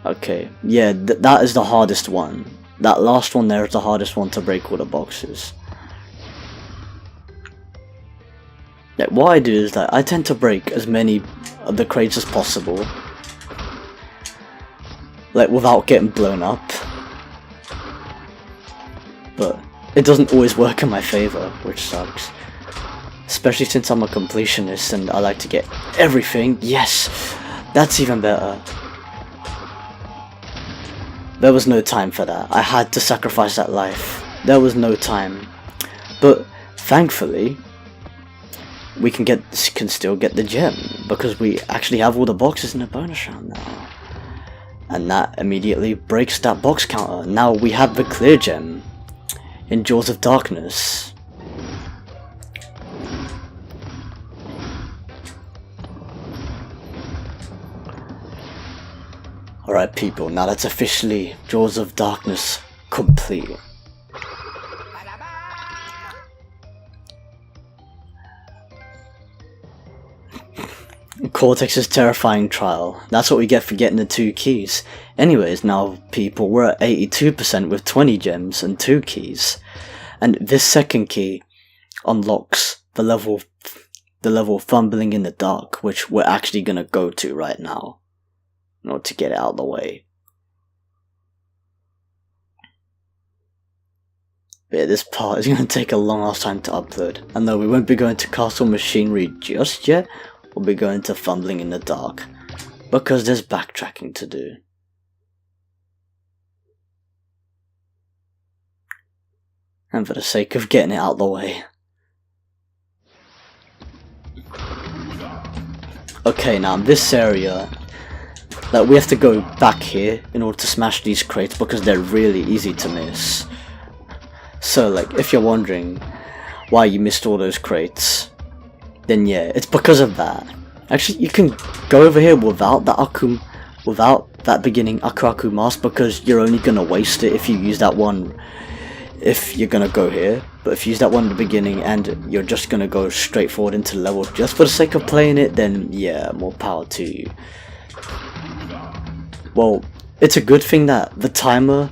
Okay, yeah, that is the hardest one. That last one there is the hardest one to break all the boxes. Like, what I do is that I tend to break as many of the crates as possible, like, without getting blown up. But it doesn't always work in my favour, which sucks. Especially since I'm a completionist and I like to get everything. Yes! That's even better. There was no time for that. I had to sacrifice that life. There was no time. But thankfully, we can still get the gem, because we actually have all the boxes in the bonus round now. And that immediately breaks that box counter. Now we have the clear gem in Jaws of Darkness. Alright people, now that's officially Jaws of Darkness complete. Cortex's terrifying trial. That's what we get for getting the 2 keys. Anyways, now people, we're at 82% with 20 gems and 2 keys. And this second key unlocks the level Fumbling in the Dark, which we're actually gonna go to right now, in order to get it out of the way. But yeah, this part is gonna take a long ass time to upload. And though we won't be going to Castle Machinery just yet, we'll be going to Fumbling in the Dark, because there's backtracking to do. And for the sake of getting it out of the way. Okay, now in this area, like, we have to go back here in order to smash these crates because they're really easy to miss. So like, if you're wondering why you missed all those crates, then yeah, it's because of that. Actually, you can go over here without that beginning Aku mask, because you're only gonna waste it if you use that one. If you're gonna go here, but if you use that one at the beginning and you're just gonna go straight forward into the level just for the sake of playing it, then yeah, more power to you. Well, it's a good thing that the timer,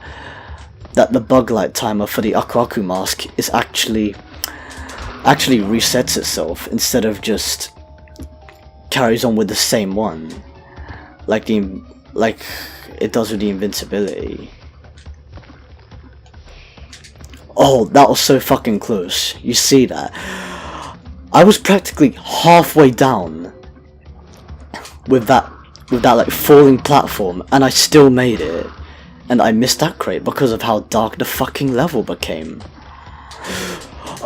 that the bug light timer for the Aku mask is actually resets itself instead of just carries on with the same one, like it does with the invincibility. Oh, that was so fucking close. You see that? I was practically halfway down with that like falling platform, and I still made it. And I missed that crate because of how dark the fucking level became.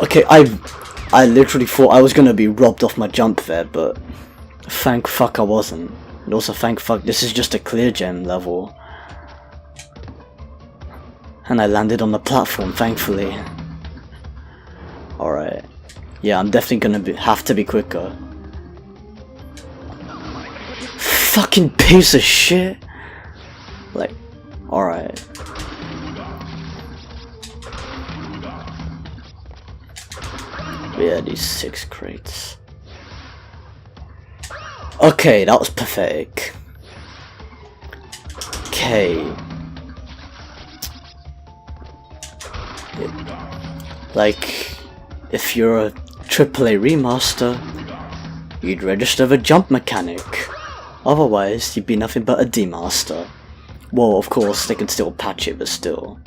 Okay, I literally thought I was gonna be robbed off my jump there, but thank fuck I wasn't. And also thank fuck this is just a clear gem level. And I landed on the platform, thankfully. Alright. Yeah, I'm definitely gonna have to be quicker. Fucking piece of shit! Like, alright. Yeah, these 6 crates. Okay, that was pathetic. Okay. Like, if you're a AAA remaster, you'd register the jump mechanic. Otherwise, you'd be nothing but a demaster. Well, of course, they can still patch it, but still.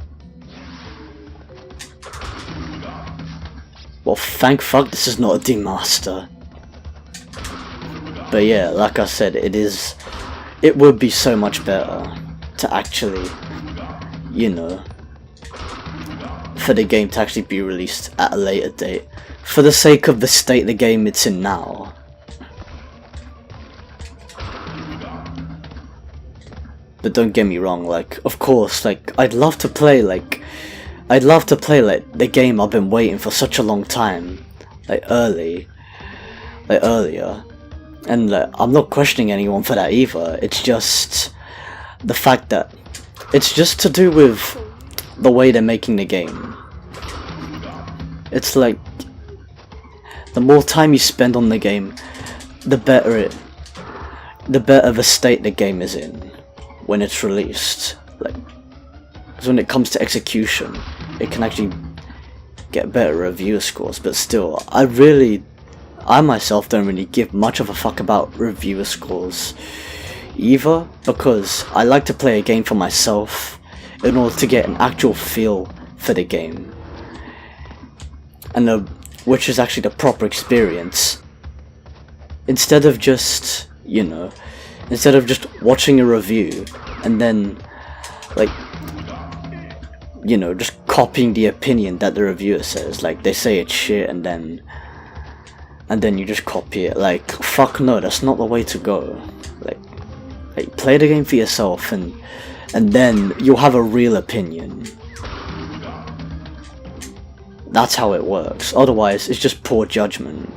Well, thank fuck this is not a demaster. But yeah, like I said, it would be so much better to actually, you know, for the game to actually be released at a later date, for the sake of the state the game it's in now. But don't get me wrong, like, of course, like, I'd love to play like the game I've been waiting for such a long time, earlier, and I'm not questioning anyone for that either. It's just the fact that it's just to do with the way they're making the game. It's like, the more time you spend on the game, the better the state the game is in when it's released. Like, because when it comes to execution, it can actually get better reviewer scores, but still, I myself don't really give much of a fuck about reviewer scores either, because I like to play a game for myself in order to get an actual feel for the game, and which is actually the proper experience, instead of just, you know, instead of just watching a review and then, like, you know, just copying the opinion that the reviewer says. Like, they say it's shit and then you just copy it. Like, fuck no, that's not the way to go. Like play the game for yourself, and then you'll have a real opinion. That's how it works. Otherwise, it's just poor judgment.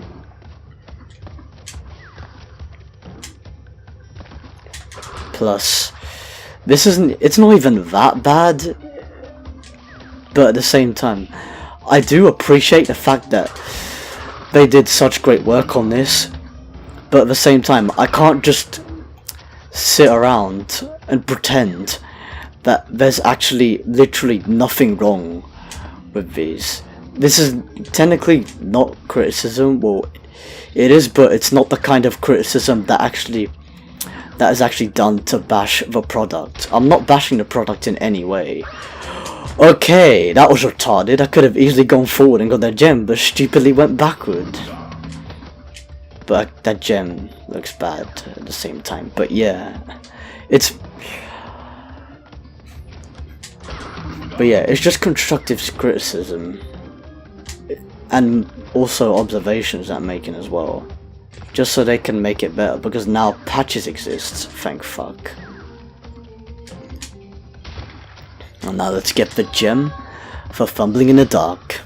Plus, it's not even that bad, but at the same time, I do appreciate the fact that they did such great work on this, but at the same time, I can't just sit around and pretend that there's actually literally nothing wrong with these. This is technically not criticism, well, it is, but it's not the kind of criticism that is actually done to bash the product. I'm not bashing the product in any way. Okay, that was retarded. I could have easily gone forward and got that gem, but stupidly went backward. But that gem looks bad at the same time. But yeah, it's just constructive criticism. And also observations that I'm making as well. Just so they can make it better, because now patches exist, thank fuck. And now let's get the gem for fumbling in the dark.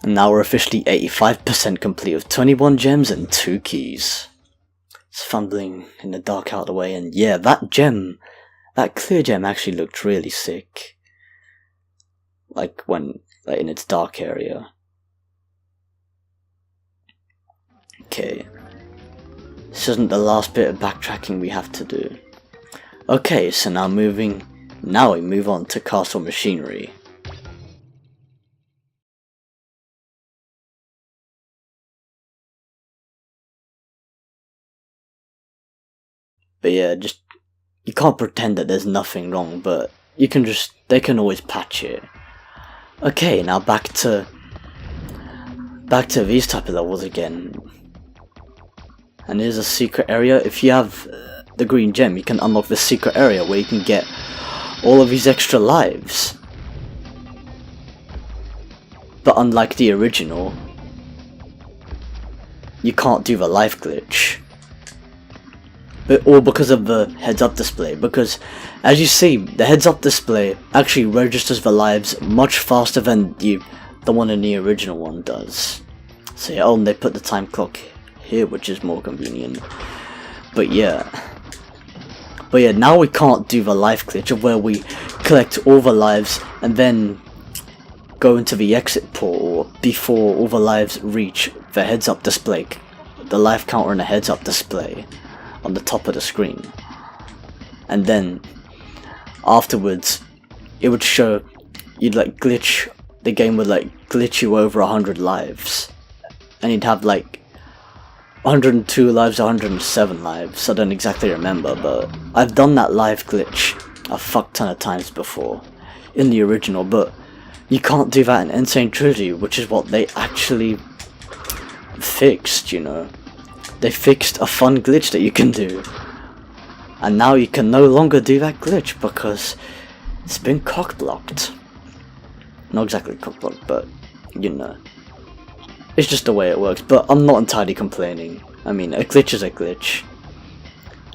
And now we're officially 85% complete with 21 gems and 2 keys. It's fumbling in the dark out of the way, and yeah, that clear gem actually looked really sick. Like in its dark area. Okay. This isn't the last bit of backtracking we have to do. Okay, so now we move on to castle machinery. But yeah, just, you can't pretend that there's nothing wrong, but they can always patch it. Okay, now back to these type of levels again. And here's a secret area. If you have the green gem, you can unlock the secret area where you can get all of these extra lives. But unlike the original, you can't do the life glitch. All because of the heads-up display, because as you see, the heads-up display actually registers the lives much faster than the one in the original one does. So yeah, and they put the time clock here, which is more convenient. But yeah, now we can't do the life glitch of where we collect all the lives and then go into the exit portal before all the lives reach the heads-up display, the life counter in the heads-up display on the top of the screen, and then afterwards it would show you'd like glitch, the game would like glitch you over 100 lives, and you'd have like 102 lives, 107 lives. I don't exactly remember, but I've done that live glitch a fuck ton of times before in the original, but you can't do that in Insane Trilogy, which is what they actually fixed, you know. They fixed a fun glitch that you can do, and now you can no longer do that glitch because it's been cock-blocked. Not exactly cock-blocked, but you know, it's just the way it works. But I'm not entirely complaining. I mean, a glitch is a glitch,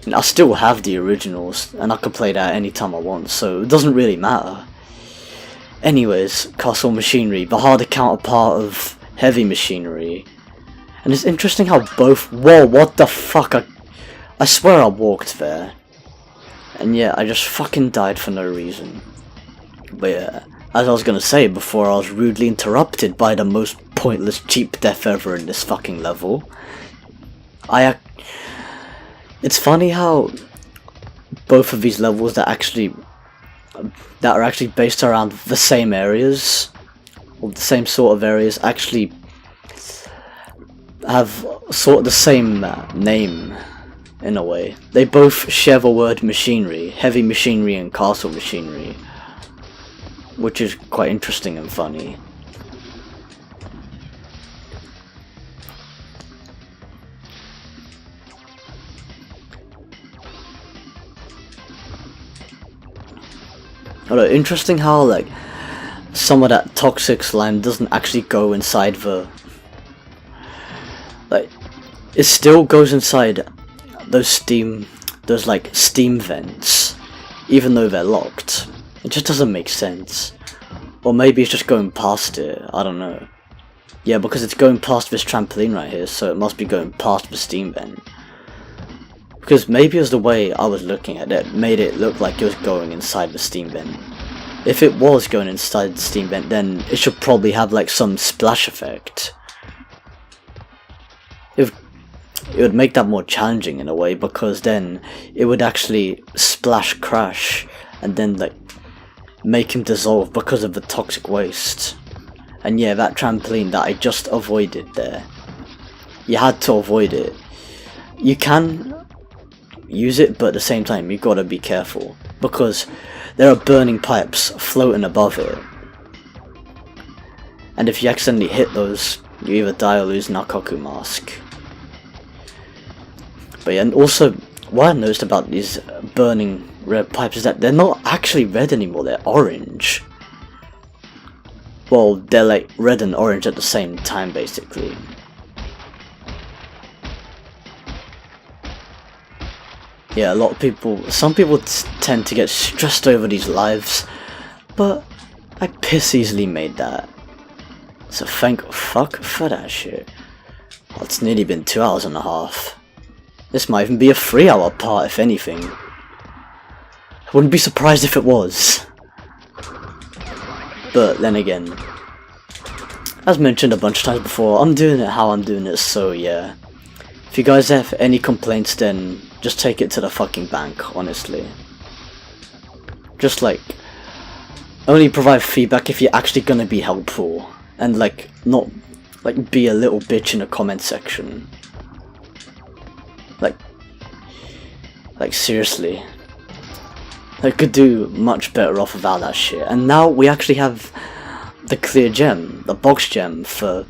and I still have the originals, and I can play that anytime I want, so it doesn't really matter. Anyways, castle machinery, the harder counterpart of heavy machinery. And it's interesting how both... Whoa, what the fuck? I swear I walked there. And yeah, I just fucking died for no reason. But yeah, as I was gonna say before, I was rudely interrupted by the most pointless cheap death ever in this fucking level. It's funny how both of these levels that are actually based around the same areas, or the same sort of areas, actually have sort of the same name in a way. They both share the word machinery, heavy machinery and castle machinery, which is quite interesting and funny. Although interesting how like some of that toxic slime doesn't actually go inside the, like, it still goes inside those steam vents, even though they're locked. It just doesn't make sense. Or maybe it's just going past it, I don't know. Yeah, because it's going past this trampoline right here, so it must be going past the steam vent. Because maybe it was the way I was looking at it, made it look like it was going inside the steam vent. If it was going inside the steam vent, then it should probably have like some splash effect. It would make that more challenging in a way, because then it would actually splash Crash and then like make him dissolve because of the toxic waste. And yeah, that trampoline that I just avoided there, you had to avoid it. You can use it, but at the same time you gotta be careful, because there are burning pipes floating above it, and if you accidentally hit those, you either die or lose Nakaku mask. But yeah, and also what I noticed about these burning red pipes is that they're not actually red anymore, they're orange. Well, they're like red and orange at the same time basically. Yeah, some people tend to get stressed over these lives, but I piss easily made that. So thank fuck for that shit. Well, it's nearly been 2 hours and a half. This might even be a 3-hour part if anything. I wouldn't be surprised if it was. But then again, as mentioned a bunch of times before, I'm doing it how I'm doing it, so yeah. If you guys have any complaints, then just take it to the fucking bank, honestly. Just like, only provide feedback if you're actually gonna be helpful, and like, not like be a little bitch in the comment section. Like seriously. I could do much better off without that shit. And now we actually have the clear gem, the box gem for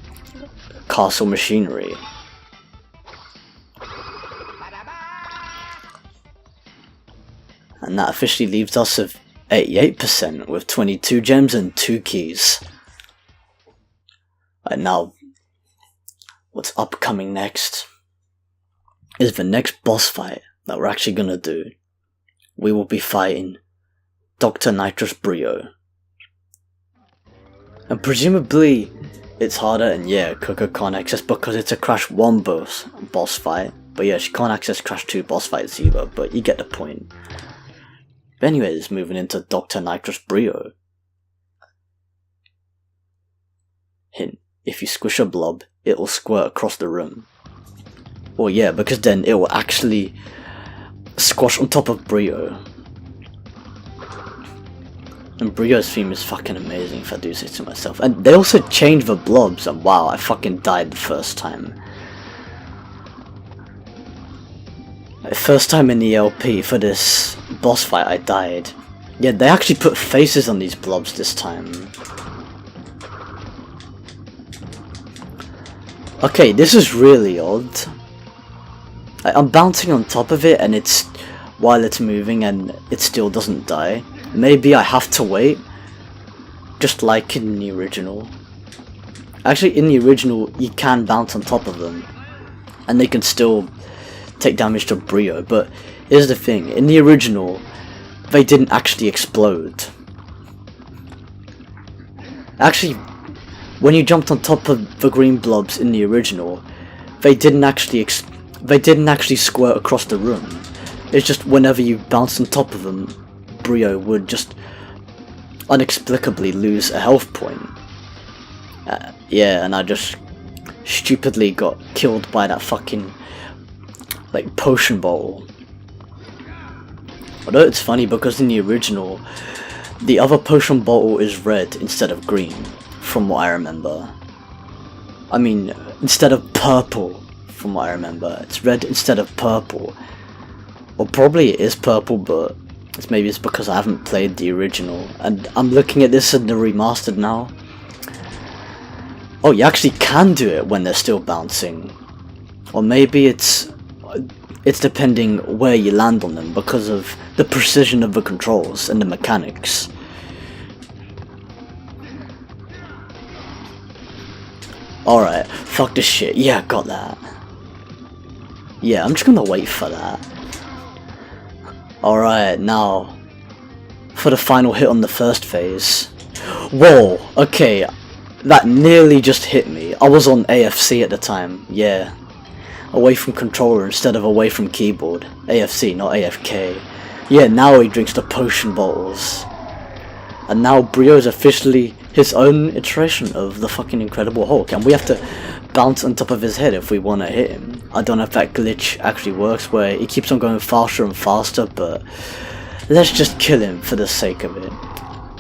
castle machinery. And that officially leaves us with 88% with 22 gems and 2 keys. And now, what's upcoming next is the next boss fight that we're actually gonna do. We will be fighting Dr. Nitrous Brio. And presumably it's harder, and yeah, Coco can't access because it's a Crash 1 boss fight. But yeah, she can't access Crash 2 boss fights either, but you get the point. But anyways, moving into Dr. Nitrous Brio. Hint, if you squish a blob, it will squirt across the room. Well yeah, because then it will actually squash on top of Brio. And Brio's theme is fucking amazing, if I do say so myself. And they also changed the blobs, and wow, I fucking died the first time. First time in the LP for this boss fight I died. Yeah, they actually put faces on these blobs this time. Okay, this is really odd. I'm bouncing on top of it and it's while it's moving and it still doesn't die. Maybe I have to wait, just like in the original. Actually, in the original you can bounce on top of them and they can still take damage to Brio, but here's the thing, in the original they didn't actually explode. Actually, when you jumped on top of the green blobs in the original, they didn't actually squirt across the room. It's just whenever you bounced on top of them, Brio would just inexplicably lose a health point. Yeah, and I just stupidly got killed by that fucking like potion bottle. Although it's funny because in the original, the other potion bottle is red instead of green, from what I remember. I mean, instead of purple, from what I remember. It's red instead of purple. Or probably it is purple, but maybe it's because I haven't played the original. And I'm looking at this in the remastered now. Oh, you actually can do it when they're still bouncing. Or maybe it's depending where you land on them because of the precision of the controls and the mechanics. Alright, fuck this shit. Yeah, got that. Yeah, I'm just gonna wait for that. Alright, now for the final hit on the first phase. Whoa, okay. That nearly just hit me. I was on AFC at the time, yeah. Away from controller instead of away from keyboard. AFC, not AFK. Yeah, now he drinks the potion bottles. And now Brio is officially his own iteration of the fucking Incredible Hulk, and we have to bounce on top of his head if we want to hit him. I don't know if that glitch actually works where he keeps on going faster and faster, but let's just kill him for the sake of it.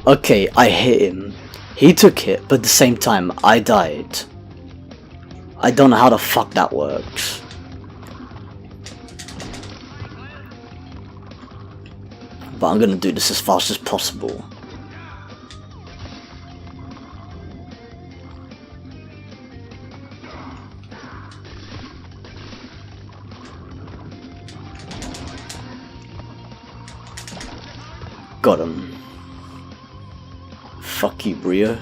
Okay, I hit him. He took hit, but at the same time, I died. I don't know how the fuck that works. But I'm gonna do this as fast as possible. Got him. Fuck you, Brio.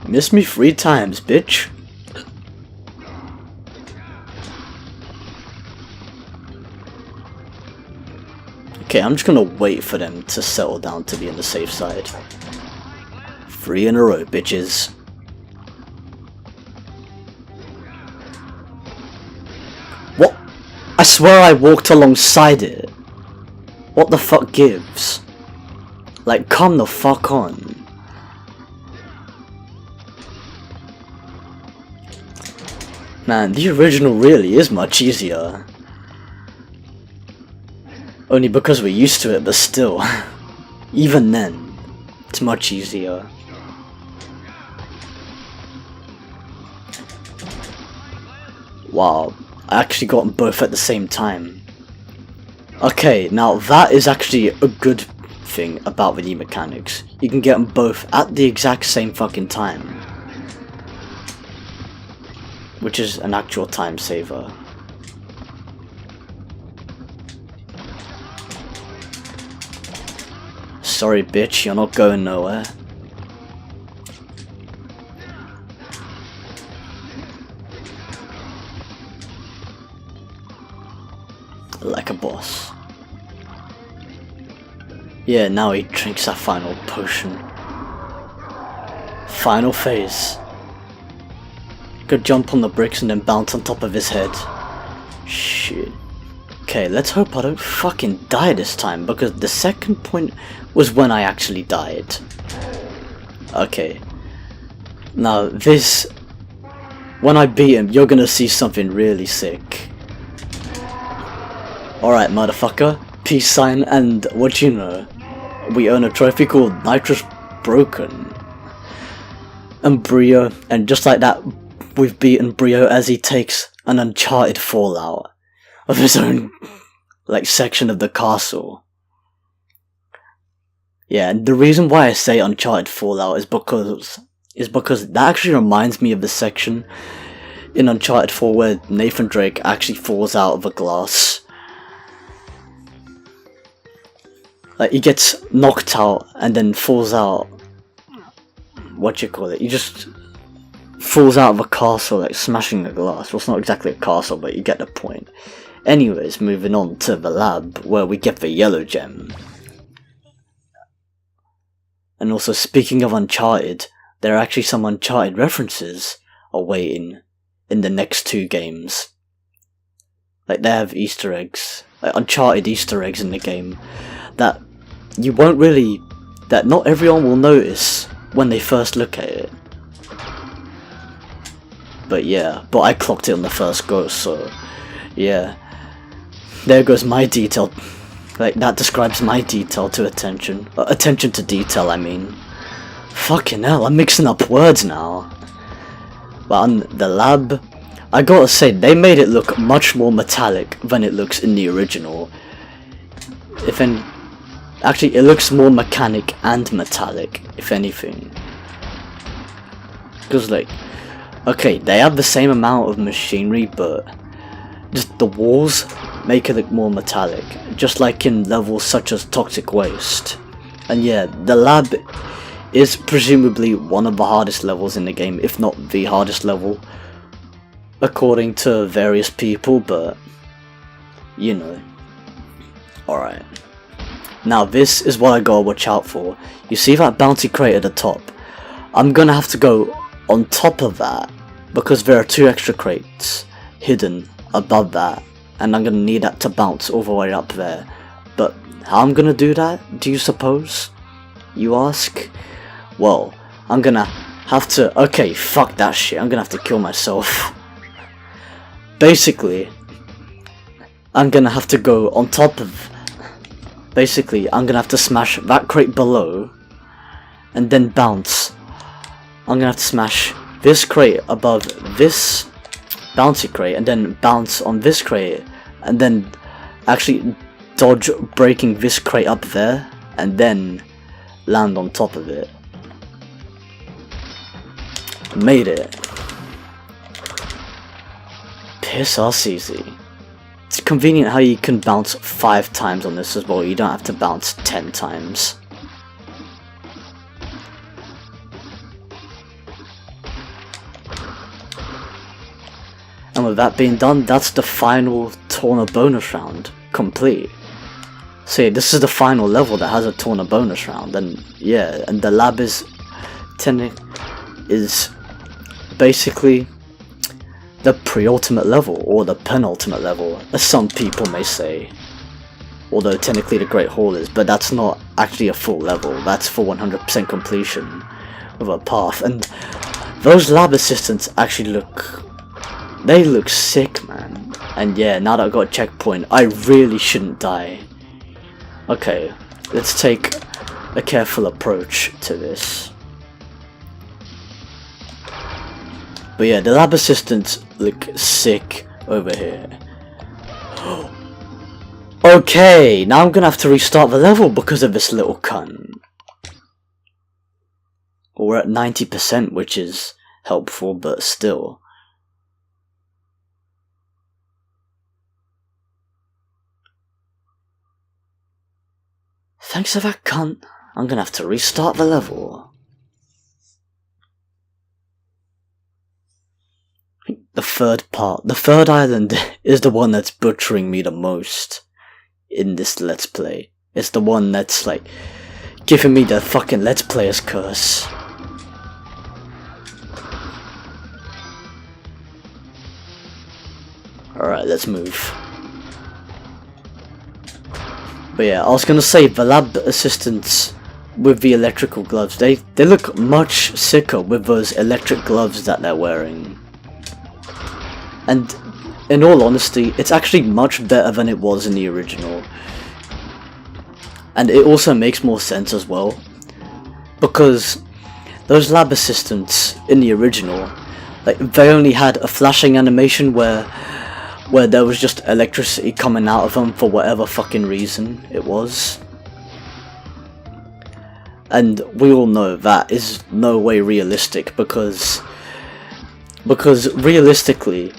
Missed me 3 times, bitch. Okay, I'm just gonna wait for them to settle down to be on the safe side. 3 in a row, bitches. What? I swear I walked alongside it. What the fuck gives? Like, come the fuck on. Man, the original really is much easier. Only because we're used to it, but still. Even then, it's much easier. Wow, I actually got them both at the same time. Okay, now that is actually a good thing about the new mechanics. You can get them both at the exact same fucking time. Which is an actual time saver. Sorry bitch, you're not going nowhere. Like a boss. Yeah, now he drinks that final potion. Final phase. Could jump on the bricks and then bounce on top of his head. Shit. Okay, let's hope I don't fucking die this time, because the second point was when I actually died. Okay. Now this... when I beat him, you're gonna see something really sick. Alright, motherfucker. Peace sign, and what you know? We earn a trophy called Nitrous Broken. And Brio, and just like that, we've beaten Brio as he takes an uncharted fallout of his own, like, section of the castle. Yeah, and the reason why I say uncharted fallout is because that actually reminds me of the section in Uncharted 4 where Nathan Drake actually falls out of a glass. Like, he gets knocked out and then falls out. What you call it? He just falls out of a castle, like smashing a glass. Well, it's not exactly a castle, but you get the point. Anyways, moving on to the lab where we get the yellow gem. And also, speaking of Uncharted, there are actually some Uncharted references awaiting in the next 2 games. Like, they have Easter eggs, like Uncharted Easter eggs in the game that you won't really, that not everyone will notice when they first look at it. But yeah, but I clocked it on the first go, so yeah. There goes my detail. Like, that describes my detail to attention. Attention to detail, I mean. Fucking hell, I'm mixing up words now. But on the lab, I gotta say, they made it look much more metallic than it looks in the original. Actually, it looks more mechanic and metallic, if anything. Because, like, okay, they have the same amount of machinery, but just the walls make it look more metallic, just like in levels such as Toxic Waste. And yeah, the lab is presumably one of the hardest levels in the game, if not the hardest level, according to various people, but, you know. Alright. Now this is what I gotta watch out for. You see that bouncy crate at the top? I'm gonna have to go on top of that because there are 2 extra crates hidden above that, and I'm gonna need that to bounce all the way up there. But how I'm gonna do that, do you suppose? You ask? Well, I'm gonna have to... Okay, fuck that shit, I'm gonna have to kill myself. Basically, I'm gonna have to go on top of... Basically, I'm gonna have to smash that crate below, and then bounce. I'm gonna have to smash this crate above this bouncy crate, and then bounce on this crate, and then actually dodge breaking this crate up there, and then land on top of it. Made it. Piss us easy. It's convenient how you can bounce 5 times on this as well, you don't have to bounce 10 times. And with that being done, that's the final Torna bonus round complete. So yeah, this is the final level that has a Torna bonus round, and yeah, and the lab is basically the pre-ultimate level, or the penultimate level, as some people may say. Although technically the Great Hall is, but that's not actually a full level, that's for 100% completion of a path. And those lab assistants actually look sick, man. And yeah, now that I've got a checkpoint, I really shouldn't die. Okay, let's take a careful approach to this. But yeah, the lab assistants look sick over here. Okay, now I'm gonna have to restart the level because of this little cunt. We're at 90%, which is helpful, but still. Thanks to that cunt, I'm gonna have to restart the level. The third island is the one that's butchering me the most in this Let's Play. It's the one that's like giving me the fucking Let's Player's curse. Alright, let's move. But yeah, I was gonna say, the lab assistants with the electrical gloves, they look much sicker with those electric gloves that they're wearing. And in all honesty, it's actually much better than it was in the original. And it also makes more sense as well, because those lab assistants in the original, like, they only had a flashing animation where there was just electricity coming out of them for whatever fucking reason it was. And we all know that is no way realistic, because realistically,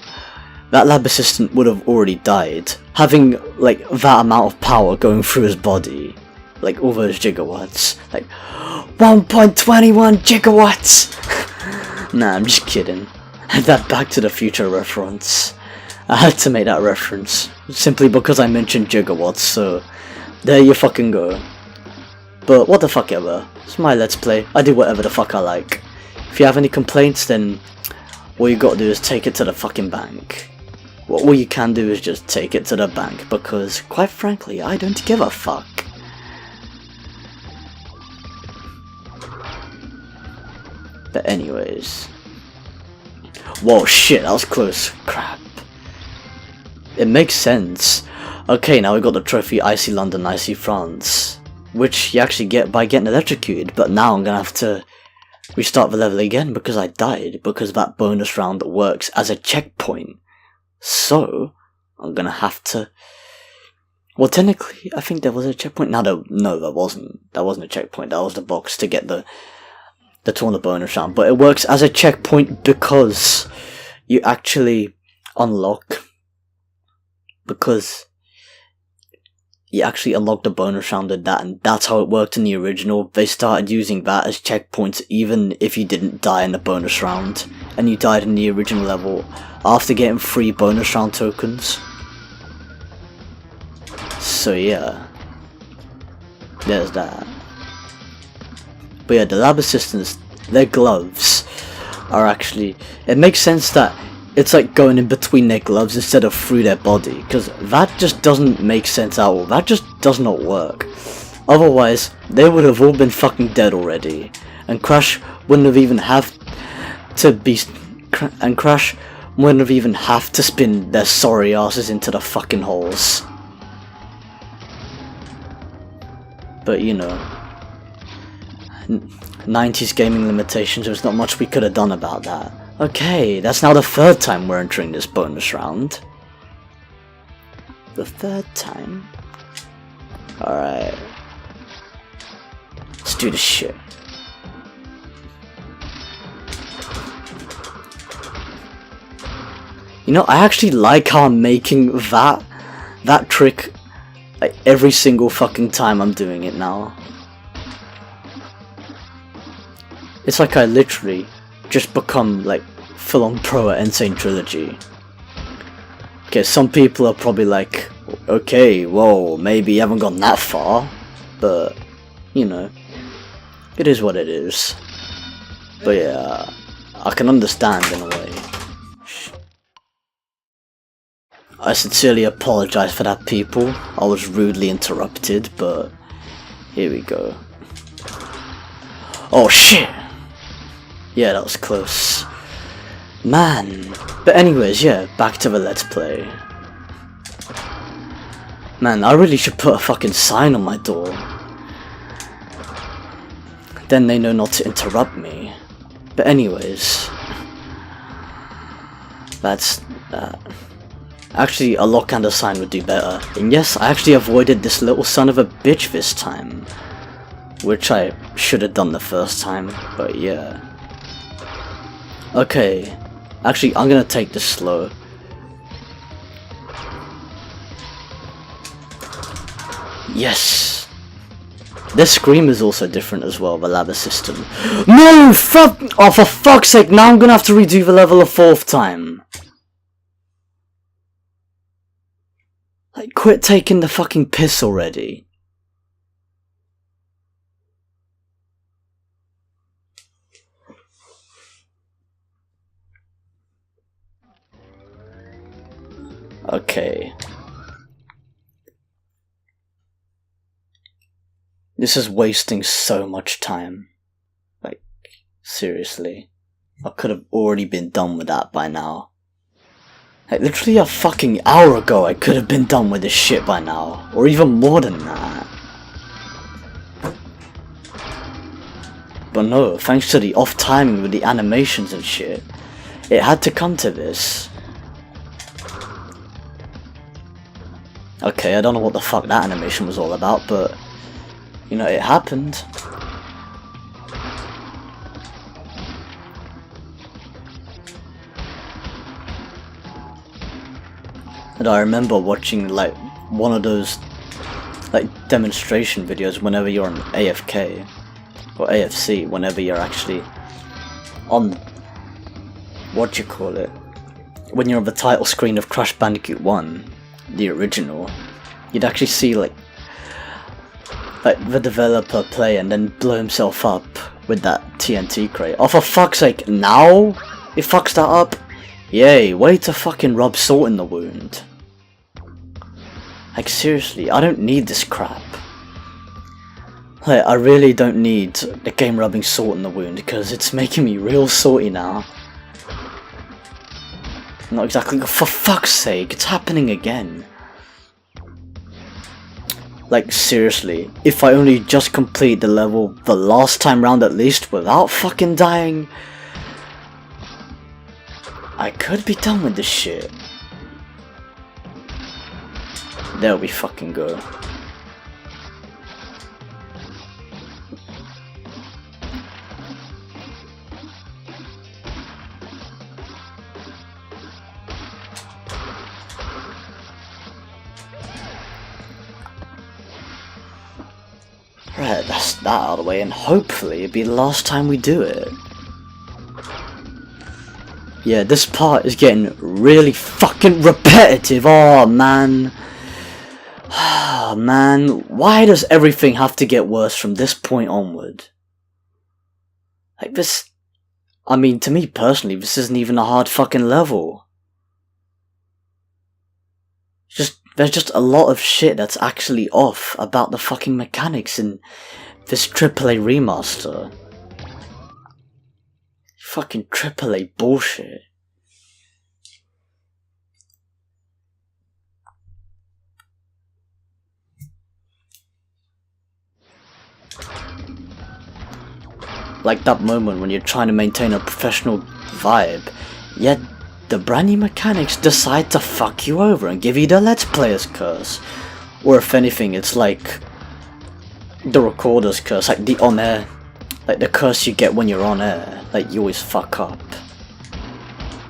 that lab assistant would have already died, having like that amount of power going through his body, like all those gigawatts, like 1.21 gigawatts. Nah, I'm just kidding. That Back to the Future reference. I had to make that reference simply because I mentioned gigawatts, so there you fucking go. But what the fuck ever, it's my Let's Play, I do whatever the fuck I like. If you have any complaints, then all you gotta do is take it to the fucking bank. All you can do is just take it to the bank, because quite frankly, I don't give a fuck. But anyways. Whoa, shit, that was close. Crap. It makes sense. Okay, now we got the trophy Icy London, Icy France, which you actually get by getting electrocuted, but now I'm gonna have to restart the level again because I died, because that bonus round works as a checkpoint. So, I'm gonna have to... Well, technically, I think there was a checkpoint. No, there wasn't. That wasn't a checkpoint, that was the box to get the Torna bonus round. But it works as a checkpoint because you actually unlock... Because you actually unlock the bonus round with that, and that's how it worked in the original. They started using that as checkpoints even if you didn't die in the bonus round, and you died in the original level after getting 3 bonus round tokens. So yeah. there's that. But yeah, the lab assistants, their gloves are actually, it makes sense that it's like going in between their gloves instead of through their body, because that just doesn't make sense at all. That just does not work. Otherwise, they would have all been fucking dead already, and Crash wouldn't have even have to spin their sorry asses into the fucking holes. But you know, 90s gaming limitations, there's not much we could have done about that. Okay, that's now the third time we're entering this bonus round. The third time? Alright. Let's do this shit. You know, I actually like how I'm making that trick like, every single fucking time I'm doing it now. It's like I literally just become like full-on pro at Insane Trilogy. Okay, some people are probably like, okay, whoa, maybe you haven't gone that far, but you know, it is what it is. But yeah, I can understand in a way. I sincerely apologize for that, people. I was rudely interrupted, but here we go. Oh shit! Yeah, that was close. Man. But anyways, yeah, back to the Let's Play. Man, I really should put a fucking sign on my door. Then they know not to interrupt me. But anyways. That's that. Actually, a lock and a sign would do better. And yes, I actually avoided this little son of a bitch this time. Which I should have done the first time, but yeah. Okay, actually I'm gonna take this slow. Yes! This scream is also different as well, the ladder system. No! Fuck! Oh, for fuck's sake, now I'm gonna have to redo the level a fourth time. Like, quit taking the fucking piss already. Okay. This is wasting so much time. Like, seriously. I could have already been done with that by now. Like, literally a fucking hour ago I could have been done with this shit by now. Or even more than that. But no, thanks to the off timing with the animations and shit, it had to come to this. Okay, I don't know what the fuck that animation was all about, but you know, it happened. And I remember watching like one of those like demonstration videos whenever you're on AFK or AFC, whenever you're actually on what you call it, when you're on the title screen of Crash Bandicoot 1, the original, you'd actually see like the developer play and then blow himself up with that TNT crate. Oh, for fuck's sake, now it fucks that up? Yay, way to fucking rub salt in the wound. Like, seriously, I don't need this crap. Like, I really don't need the game rubbing salt in the wound, because it's making me real salty now. Not exactly, for fuck's sake, it's happening again. Like, seriously, if I only just complete the level the last time round at least without fucking dying, I could be done with this shit. There we fucking go. Right, that's that out of the way, and hopefully it'll be the last time we do it. Yeah, this part is getting really fucking repetitive. Oh man. Ah, man, why does everything have to get worse from this point onward? Like this, I mean, to me personally, this isn't even a hard fucking level. There's just a lot of shit that's actually off about the fucking mechanics in this AAA remaster. Fucking AAA bullshit. Like that moment when you're trying to maintain a professional vibe, yet the brand new mechanics decide to fuck you over and give you the Let's Player's curse. Or if anything, it's like the recorder's curse, like the on-air, like the curse you get when you're on air, like you always fuck up.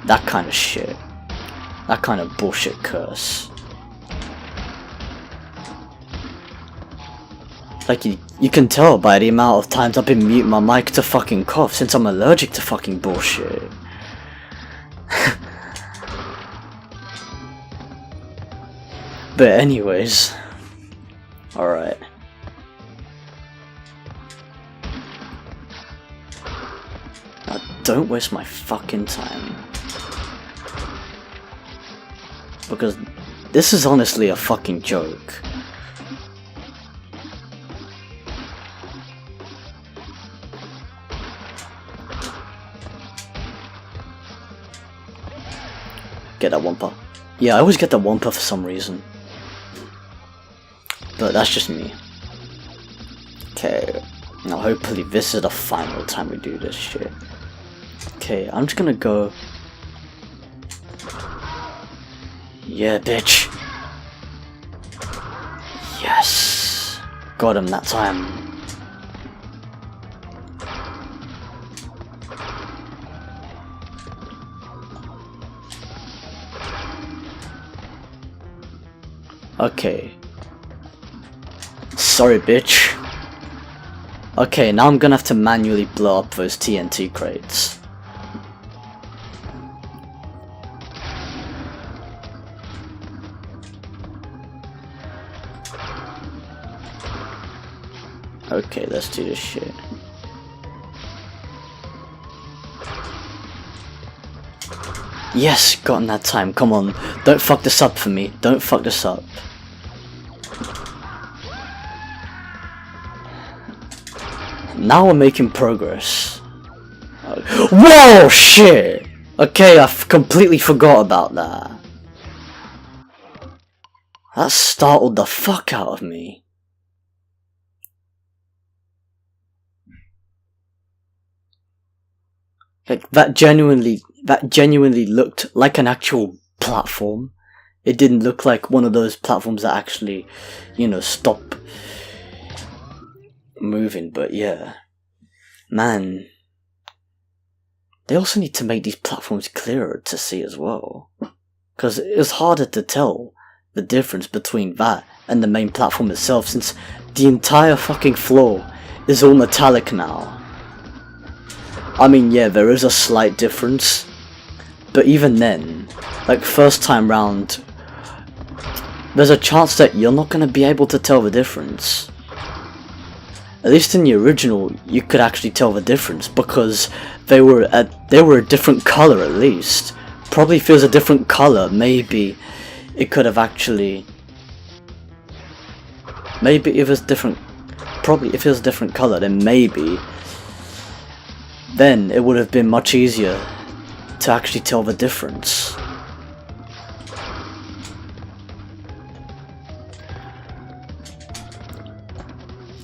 That kind of shit. That kind of bullshit curse. Like you can tell by the amount of times I've been muting my mic to fucking cough since I'm allergic to fucking bullshit. But anyways, alright. Now don't waste my fucking time. Because this is honestly a fucking joke. Get that Wumpa. Yeah, I always get the Wumpa for some reason. But that's just me. Okay, now hopefully this is the final time we do this shit. Okay, I'm just gonna go... Yeah, bitch. Yes. Got him that time. Okay. Sorry, bitch. Okay, now I'm gonna have to manually blow up those TNT crates. Okay, let's do this shit. Yes, got in that time, come on. Don't fuck this up for me. Don't fuck this up. Now we're making progress. Whoa, shit! Okay, I completely forgot about that. That startled the fuck out of me. Like, that genuinely looked like an actual platform. It didn't look like one of those platforms that actually, you know, stop moving, but yeah. Man. They also need to make these platforms clearer to see as well. Because it's harder to tell the difference between that and the main platform itself, since the entire fucking floor is all metallic now. I mean, yeah, there is a slight difference, but even then, like first time round, there's a chance that you're not going to be able to tell the difference. At least in the original, you could actually tell the difference because they were a different color at least. Probably if it was a different color, maybe it could have actually. Maybe if it was different. Probably if it was a different color, then maybe. Then it would have been much easier to actually tell the difference.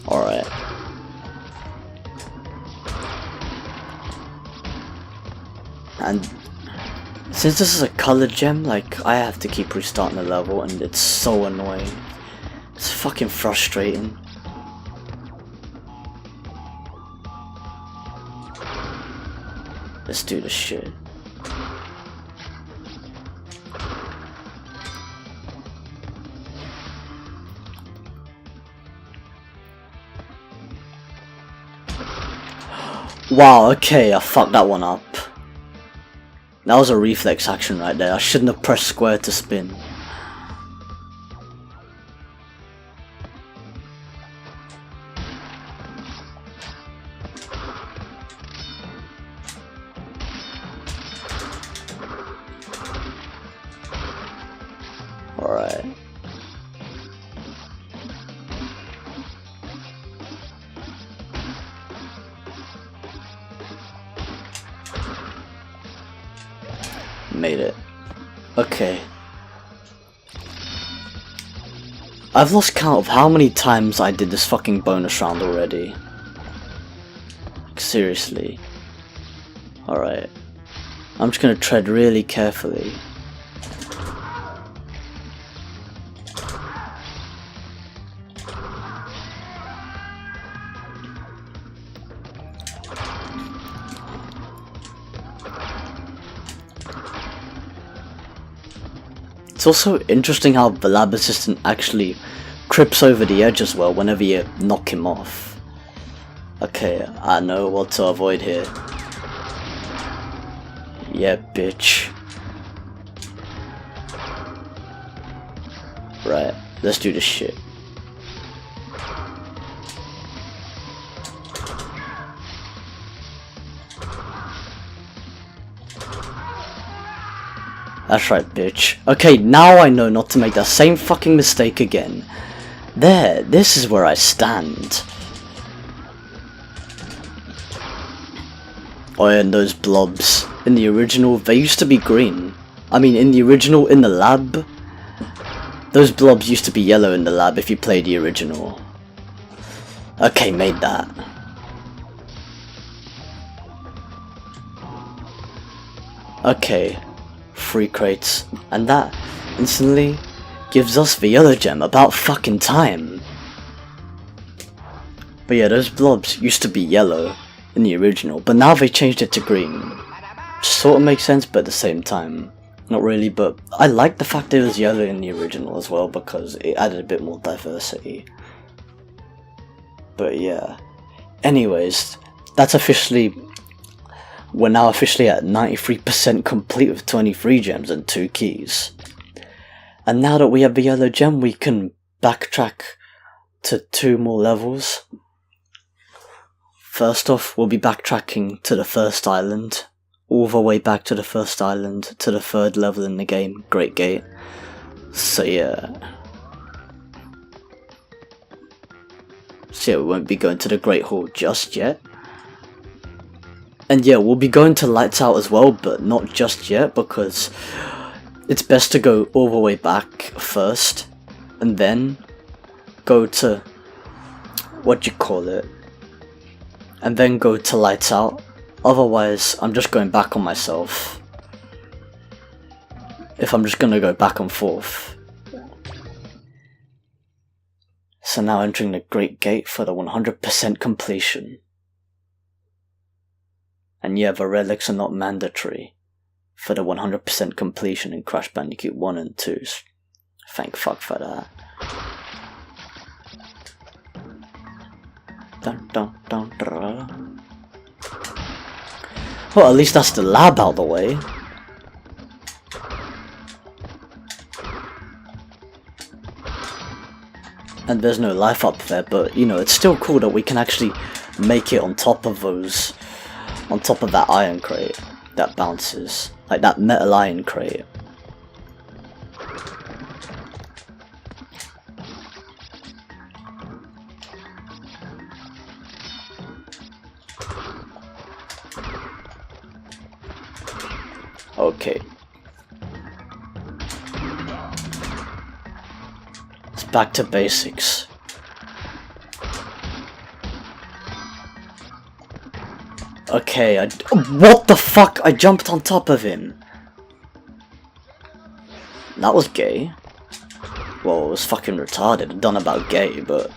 Alright. And since this is a colored gem, like, I have to keep restarting the level and it's so annoying. It's fucking frustrating. Let's do this shit. Wow, okay, I fucked that one up. That was a reflex action right there. I shouldn't have pressed square to spin. Made it. Okay. I've lost count of how many times I did this fucking bonus round already. Seriously. Alright. I'm just gonna tread really carefully. It's also interesting how the lab assistant actually trips over the edge as well whenever you knock him off. Okay, I know what to avoid here. Yeah, bitch. Right, let's do this shit. That's right, bitch. Okay, now I know not to make that same fucking mistake again. There, this is where I stand. Oh yeah, and those blobs. In the original, they used to be green. I mean, in the original, in the lab, those blobs used to be yellow in the lab if you played the original. Okay, made that. Okay. 3 crates, and that instantly gives us the yellow gem about fucking time. But yeah, those blobs used to be yellow in the original, but now they changed it to green. Sort of makes sense, but at the same time, not really. But I like the fact that it was yellow in the original as well, because it added a bit more diversity. But yeah, anyways, that's officially... We're now officially at 93% complete with 23 gems and 2 keys. And now that we have the yellow gem, we can backtrack to 2 more levels. First off, we'll be backtracking to the first island. All the way back to the first island, to the 3rd level in the game, Great Gate. So yeah. So yeah, we won't be going to the Great Hall just yet. And yeah, we'll be going to Lights Out as well, but not just yet, because it's best to go all the way back first, and then go to, what do you call it, and then go to Lights Out. Otherwise, I'm just going back on myself, if I'm just gonna go back and forth. So now entering the Great Gate for the 100% completion. And yeah, the relics are not mandatory for the 100% completion in Crash Bandicoot 1 and 2. Thank fuck for that. Dun, dun, dun, dun. Well, at least that's the lab out of the way. And there's no life up there, but you know, it's still cool that we can actually make it on top of those... on top of that iron crate that bounces, like that metal iron crate. Okay. It's back to basics. Okay, what the fuck? I jumped on top of him. That was gay. Well, it was fucking retarded. I don't know about gay, but...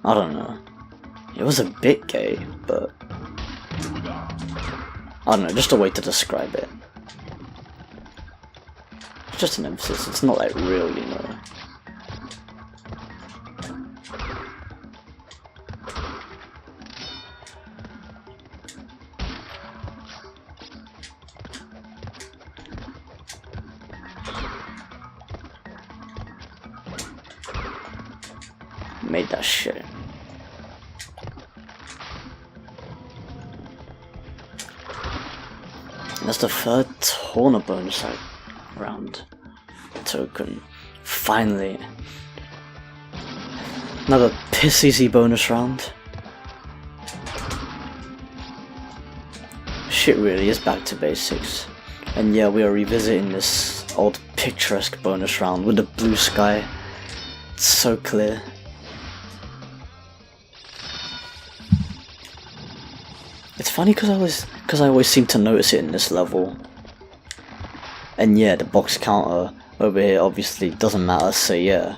I don't know. It was a bit gay, but... I don't know, just a way to describe it. It's just an emphasis, it's not like real, you know. Made that shit. That's the 3rd Horner bonus round token. Finally. Another piss easy bonus round. Shit really is back to basics. And yeah, we are revisiting this old picturesque bonus round with the blue sky. It's so clear. It's funny because I always seem to notice it in this level. And yeah, the box counter over here obviously doesn't matter, so yeah.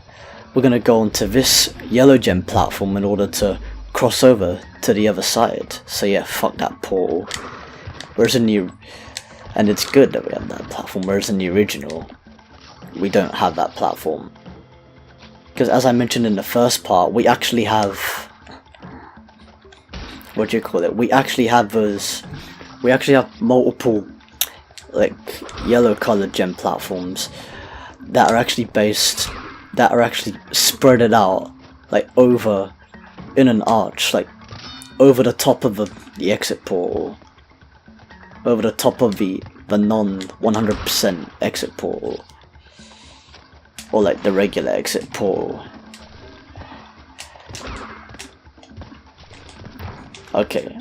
We're gonna go onto this yellow gem platform in order to cross over to the other side. So yeah, fuck that portal. Whereas in the... And it's good that we have that platform, whereas in the original, we don't have that platform. Because as I mentioned in the first part, we actually have... What do you call it? We actually have those... We actually have multiple, like, yellow coloured gem platforms that are actually based... That are actually spreaded out, like, over... In an arch, like, over the top of the exit portal. Over the top of the non 100% exit portal, or like the regular exit portal. Okay,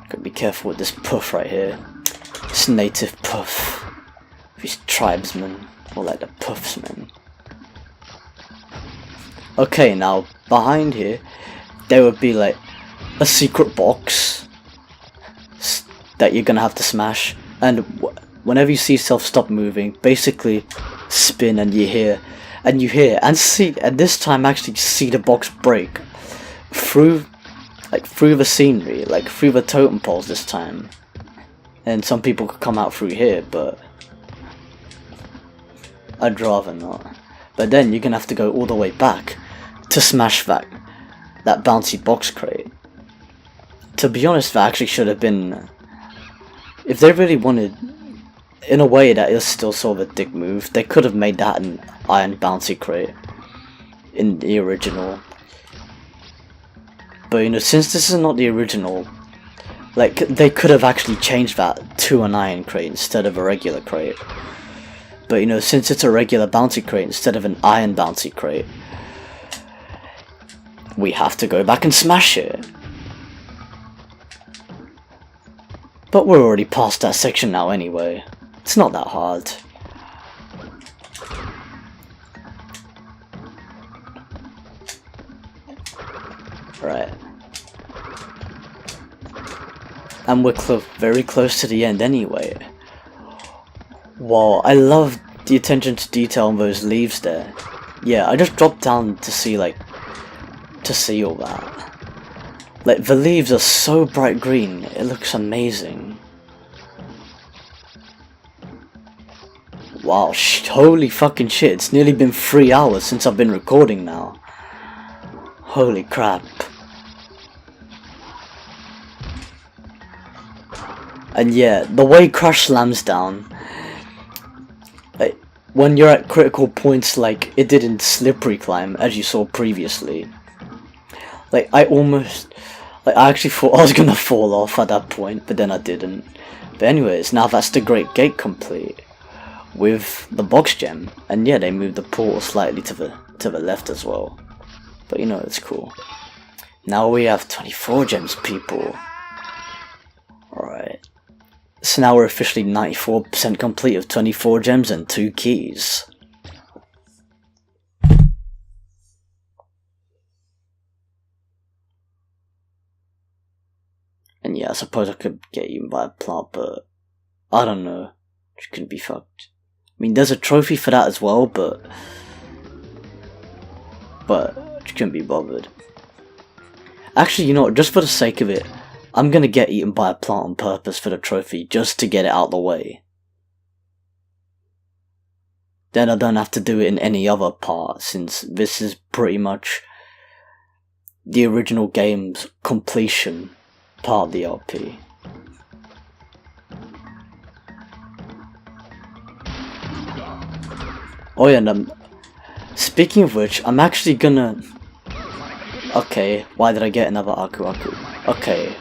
gotta be careful with this puff right here. This native puff, these tribesmen, or like the puffsmen. Okay, now behind here, there would be like a secret box that you're gonna have to smash, and whenever you see yourself stop moving, basically spin and you hear and see, and this time actually see the box break through the scenery, like through the totem poles this time. And some people could come out through here, but I'd rather not. But then you're gonna have to go all the way back to smash that bouncy box crate. To be honest, that actually should have been... If they really wanted, in a way that is still sort of a dick move, they could have made that an iron bouncy crate in the original. But you know, since this is not the original, like, they could have actually changed that to an iron crate instead of a regular crate. But you know, since it's a regular bouncy crate instead of an iron bouncy crate, we have to go back and smash it. But we're already past that section now anyway. It's not that hard. Right. And we're very close to the end anyway. Wow, I love the attention to detail on those leaves there. Yeah, I just dropped down to see all that. Like, the leaves are so bright green, it looks amazing. Wow, holy fucking shit, it's nearly been 3 hours since I've been recording now. Holy crap. And yeah, the way Crash slams down, like, when you're at critical points like it did in Slippery Climb, as you saw previously, like, I actually thought I was gonna fall off at that point, but then I didn't. But anyways, now that's the Great Gate complete with the box gem, and yeah, they moved the portal slightly to the left as well. But you know, it's cool. Now we have 24 gems, people. Alright. So now we're officially 94% complete of 24 gems and 2 keys. And yeah, I suppose I could get eaten by a plant, but I don't know. It couldn't be fucked. I mean, there's a trophy for that as well, but it couldn't be bothered. Actually, you know what, just for the sake of it, I'm gonna get eaten by a plant on purpose for the trophy, just to get it out of the way. Then I don't have to do it in any other part, since this is pretty much the original game's completion part of the LP. Oh yeah, and speaking of which, I'm actually gonna... Okay, why did I get another Aku Aku? Okay.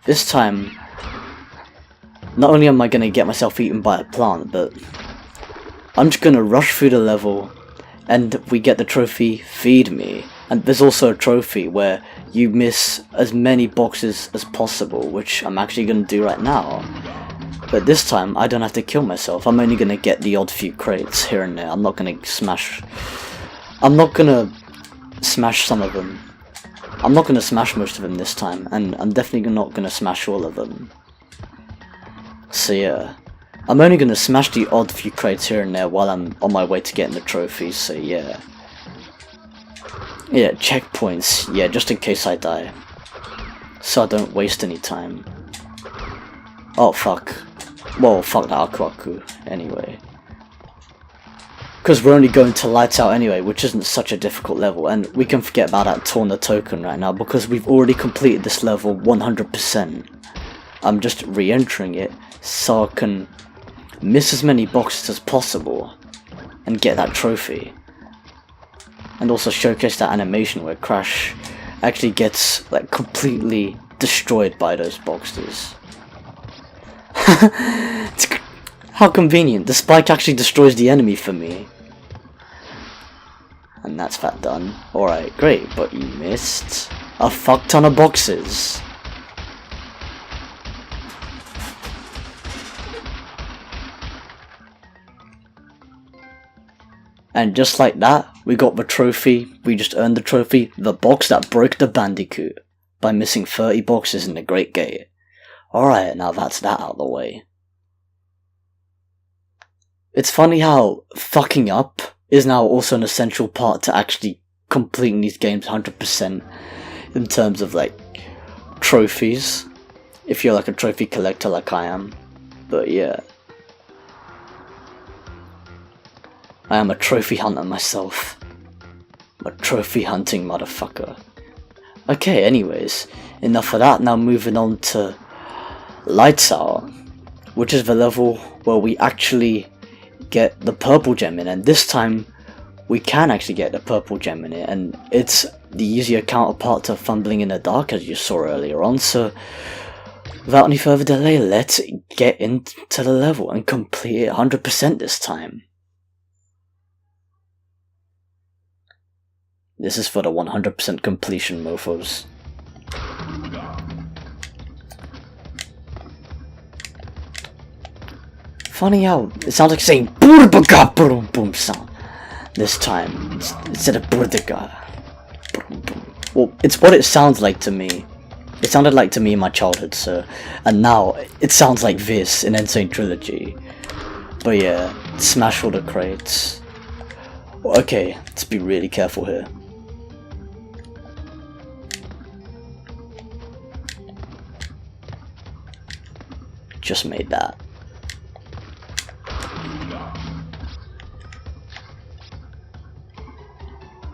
This time, not only am I gonna get myself eaten by a plant, but I'm just gonna rush through the level, and we get the trophy, Feed Me, And there's also a trophy where you miss as many boxes as possible, which I'm actually going to do right now. But this time, I don't have to kill myself. I'm only going to get the odd few crates here and there. I'm not going to smash... I'm not going to smash some of them. I'm not going to smash most of them this time, and I'm definitely not going to smash all of them. So yeah, I'm only going to smash the odd few crates here and there while I'm on my way to getting the trophies, so yeah. Yeah, checkpoints, yeah, just in case I die. So I don't waste any time. Oh fuck. Well, fuck that Akwaku, anyway. Because we're only going to Lights Out anyway, which isn't such a difficult level, and we can forget about that Torna token right now, because we've already completed this level 100%. I'm just re-entering it, so I can miss as many boxes as possible, and get that trophy. And also showcase that animation where Crash actually gets, like, completely destroyed by those boxes. How convenient, the spike actually destroys the enemy for me. And that's that done. Alright, great, but you missed a fuck ton of boxes. And just like that, we got the trophy, we just earned the trophy, the box that broke the Bandicoot, by missing 30 boxes in the Great Gate. Alright, now that's that out of the way. It's funny how fucking up is now also an essential part to actually completing these games 100% in terms of like trophies, if you're like a trophy collector like I am. But yeah, I am a trophy hunter myself. I'm a trophy hunting motherfucker. Okay, anyways, enough of that, now moving on to Lights Out, which is the level where we actually get the purple gem in, and this time we can actually get the purple gem in it, and it's the easier counterpart to Fumbling in the Dark, as you saw earlier on. So without any further delay, let's get into the level and complete it 100% this time. This is for the 100% completion mofos. Funny how it sounds like saying Burbaga boom boom sound this time instead of Burdaga. Well, it's what it sounds like to me. It sounded like to me in my childhood, so, and now it sounds like this in Insane Trilogy. But yeah, smash all the crates. Okay, let's be really careful here. Just made that.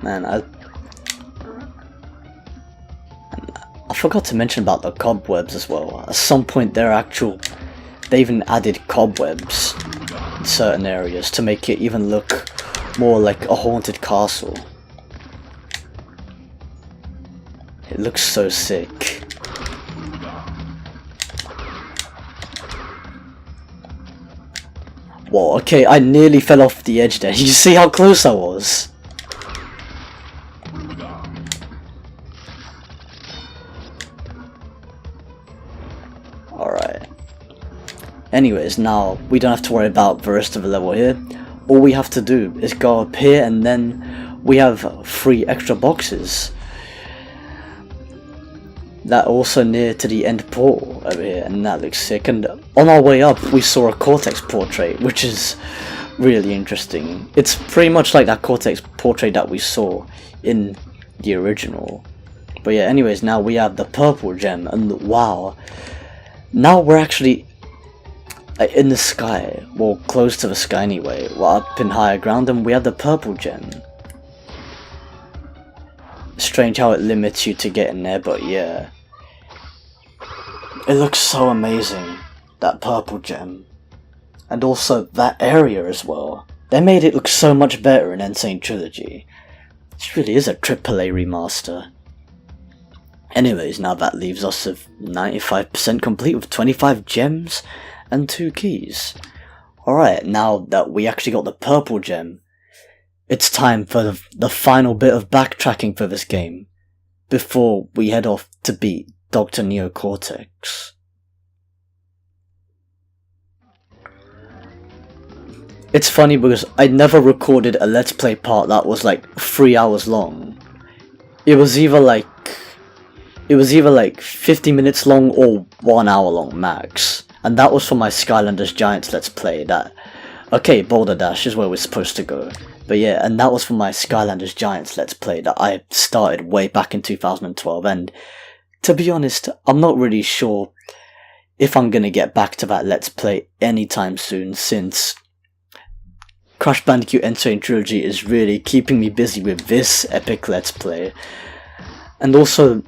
Man, I forgot to mention about the cobwebs as well. At some point they even added cobwebs in certain areas to make it even look more like a haunted castle. It looks so sick. Whoa, okay, I nearly fell off the edge there. You see how close I was? Alright. Anyways, now we don't have to worry about the rest of the level here. All we have to do is go up here, and then we have 3 extra boxes that are also near to the end portal over here, and that looks sick. And on our way up we saw a Cortex portrait, which is really interesting. It's pretty much like that Cortex portrait that we saw in the original. But yeah, anyways, now we have the purple gem, and wow, now we're actually in the sky, well, close to the sky anyway. We're up in higher ground, and we have the purple gem. Strange how it limits you to get in there, but yeah. It looks so amazing, that purple gem. And also that area as well. They made it look so much better in Insane Trilogy. This really is a AAA remaster. Anyways, now that leaves us with 95% complete with 25 gems and 2 keys. Alright, now that we actually got the purple gem, it's time for the final bit of backtracking for this game, before we head off to beat Dr. Neo Cortex. It's funny because I never recorded a Let's Play part that was like 3 hours long. It was either like 50 minutes long or 1 hour long max. And that was for my Skylanders Giants Let's Play that... Okay, Boulder Dash is where we're supposed to go. But yeah, and that was for my Skylanders Giants Let's Play that I started way back in 2012, and to be honest, I'm not really sure if I'm gonna get back to that Let's Play anytime soon, since Crash Bandicoot N. Trilogy is really keeping me busy with this epic Let's Play. And also,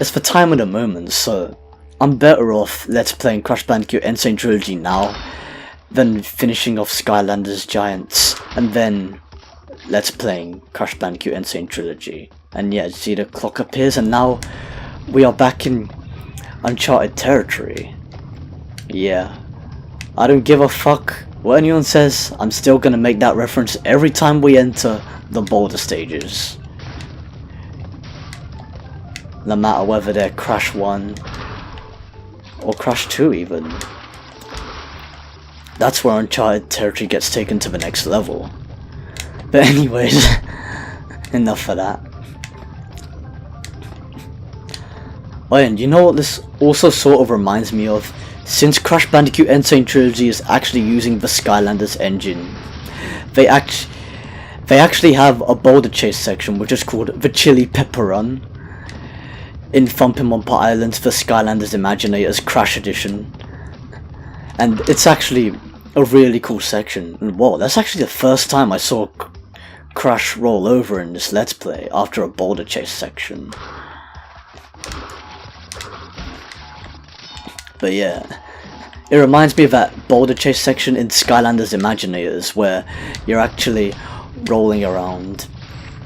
it's the time of the moment, so I'm better off Let's Playing Crash Bandicoot N. Trilogy now than finishing off Skylanders Giants, and then Let's Playing Crash Bandicoot N. Trilogy. And yeah, see the clock appears, and now we are back in uncharted territory. Yeah, I don't give a fuck what anyone says, I'm still gonna make that reference every time we enter the boulder stages. No matter whether they're Crash 1 or Crash 2 even. That's where Uncharted territory gets taken to the next level. But anyways, enough of that. Oh, and you know what this also sort of reminds me of? Since Crash Bandicoot N. Trilogy is actually using the Skylanders engine, they actually have a boulder chase section which is called the Chili Pepper Run in Thumping Island for Skylanders Imaginators Crash Edition. And it's actually a really cool section. And whoa, that's actually the first time I saw Crash roll over in this Let's Play after a boulder chase section. But yeah, it reminds me of that boulder chase section in Skylanders Imaginators where you're actually rolling around,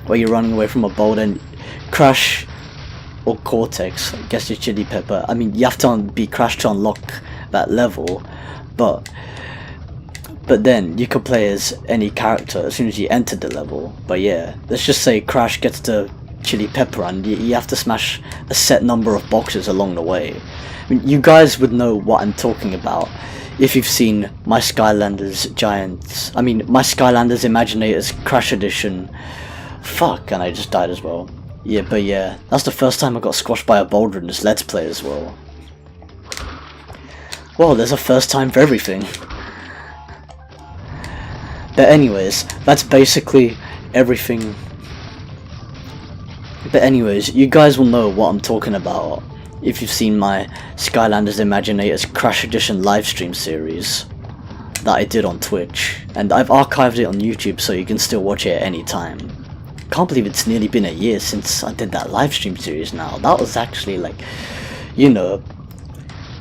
where you're running away from a boulder, and Crash or Cortex, I guess your Chili Pepper, I mean you have to be Crash to unlock that level, but then you could play as any character as soon as you enter the level. But yeah, let's just say Crash gets to Chili Pepper and you have to smash a set number of boxes along the way. I mean, you guys would know what I'm talking about if you've seen my Skylanders Imaginators Crash Edition. Fuck, and I just died as well. Yeah, but yeah, that's the first time I got squashed by a boulder in this Let's Play as well. Well, there's a first time for everything. But anyways, that's basically everything. But anyways, you guys will know what I'm talking about if you've seen my Skylanders Imaginators Crash Edition livestream series that I did on Twitch, and I've archived it on YouTube so you can still watch it at any time. Can't believe it's nearly been a year since I did that livestream series now. That was actually like, you know,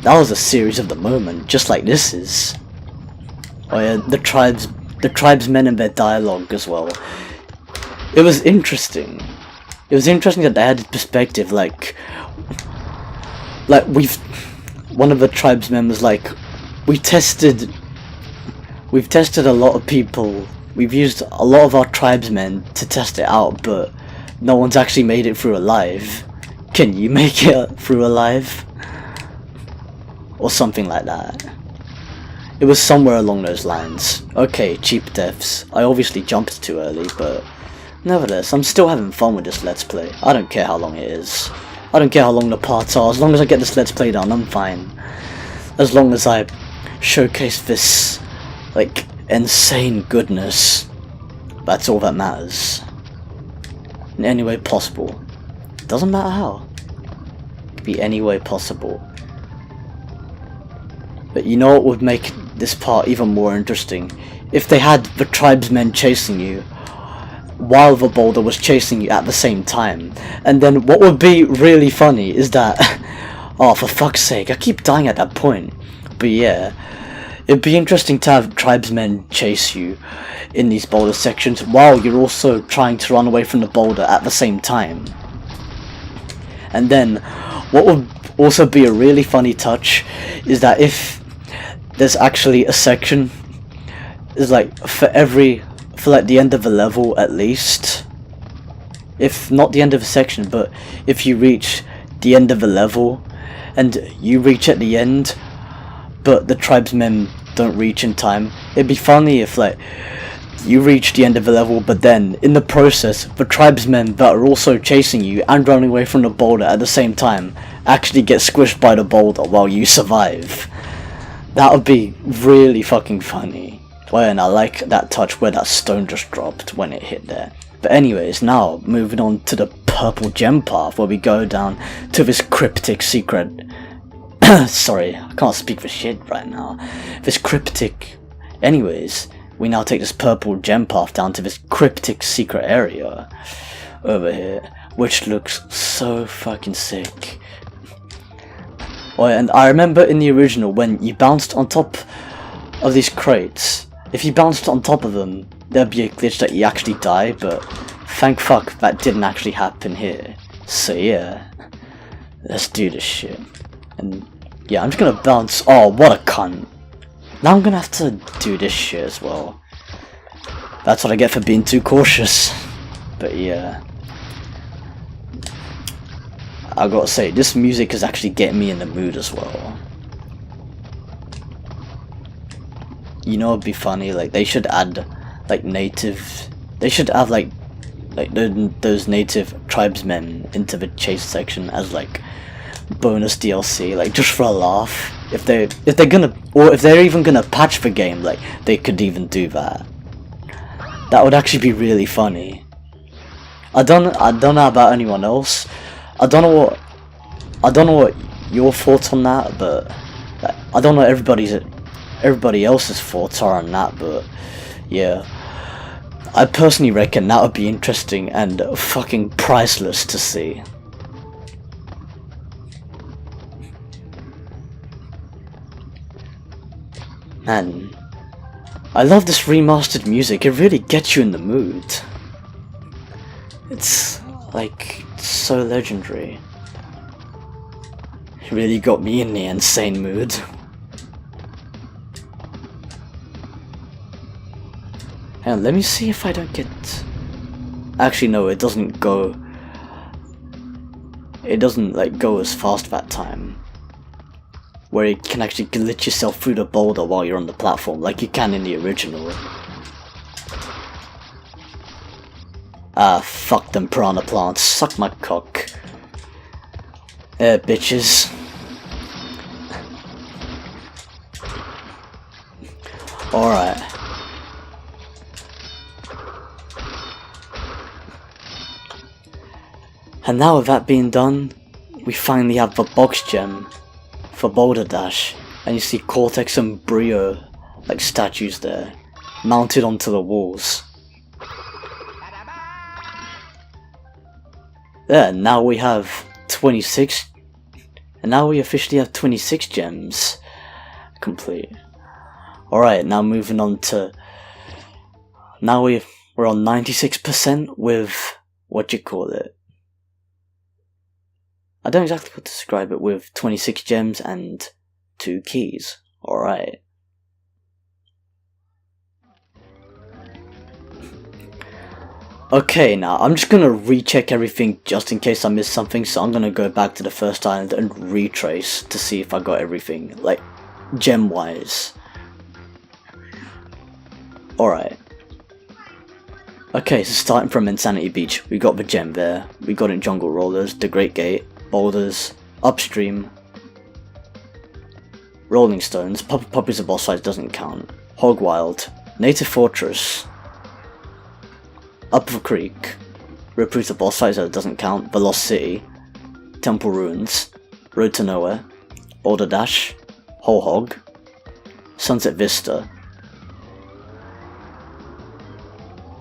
that was a series of the moment, just like this is. Oh yeah, the tribesmen and their dialogue as well. It was interesting. It was interesting that they had this perspective, like one of the tribesmen was like, we've tested a lot of people, we've used a lot of our tribesmen to test it out, but no one's actually made it through alive. Can you make it through alive? Or something like that. It was somewhere along those lines. Okay, cheap deaths. I obviously jumped too early, but nevertheless, I'm still having fun with this Let's Play. I don't care how long it is. I don't care how long the parts are. As long as I get this Let's Play done, I'm fine. As long as I showcase this, like, insane goodness. That's all that matters. In any way possible. Doesn't matter how. It could be any way possible. But you know what would make this part even more interesting? If they had the tribesmen chasing you while the boulder was chasing you at the same time. And then what would be really funny is that oh, for fuck's sake, I keep dying at that point. But yeah, it'd be interesting to have tribesmen chase you in these boulder sections while you're also trying to run away from the boulder at the same time. And then what would also be a really funny touch is that if there's actually a section is like for for like the end of a level at least. If not the end of a section, but if you reach the end of a level and you reach at the end but the tribesmen don't reach in time, it'd be funny if like you reach the end of a level but then in the process the tribesmen that are also chasing you and running away from the boulder at the same time actually get squished by the boulder while you survive. That would be really fucking funny. Well, and I like that touch where that stone just dropped when it hit there. But anyways, now moving on to the purple gem path where we go down to this cryptic secret. Sorry, I can't speak for shit right now. This cryptic. Anyways, we now take this purple gem path down to this cryptic secret area over here, which looks so fucking sick. Oh, and I remember in the original when you bounced on top of these crates, if you bounced on top of them, there'd be a glitch that you actually die, but thank fuck that didn't actually happen here. So yeah, let's do this shit. And yeah, I'm just gonna bounce. Oh, what a cunt. Now I'm gonna have to do this shit as well. That's what I get for being too cautious. But yeah, I gotta say, this music is actually getting me in the mood as well. You know, it'd be funny, like they should add like native, they should have like those native tribesmen into the chase section as like bonus DLC, like just for a laugh. If they're gonna, or if they're even gonna patch the game, like they could even do that. That would actually be really funny. I don't know about anyone else. I don't know what your thoughts on that, but I don't know everybody else's thoughts are on that, but yeah, I personally reckon that would be interesting and fucking priceless to see. Man, I love this remastered music, it really gets you in the mood. It's like so legendary. It really got me in the insane mood. Hang on, let me see if I don't get... Actually no, it doesn't go... It doesn't like go as fast that time. Where you can actually glitch yourself through the boulder while you're on the platform, like you can in the original. Ah, fuck them piranha plants, suck my cock. Bitches. Alright. And now with that being done, we finally have the box gem for Boulder Dash, and you see Cortex and Brio like statues there, mounted onto the walls. There, now we have 26, and now we officially have 26 gems complete. Alright, now moving on to, now we're on 96% with, what do you call it? I don't exactly what to describe it, with 26 gems and 2 keys. Alright. Okay, now I'm just gonna recheck everything just in case I missed something, so I'm gonna go back to the first island and retrace to see if I got everything, like, gem wise. Alright. Okay, so starting from Insanity Beach, we got the gem there, we got in Jungle Rollers, the Great Gate, Boulders, Upstream, Rolling Stones, Puppies of boss fights doesn't count, Hog Wild, Native Fortress, Up the Creek, Recruiter boss fights that doesn't count, The Lost City, Temple Ruins, Road to Nowhere, Boulder Dash, Whole Hog, Sunset Vista,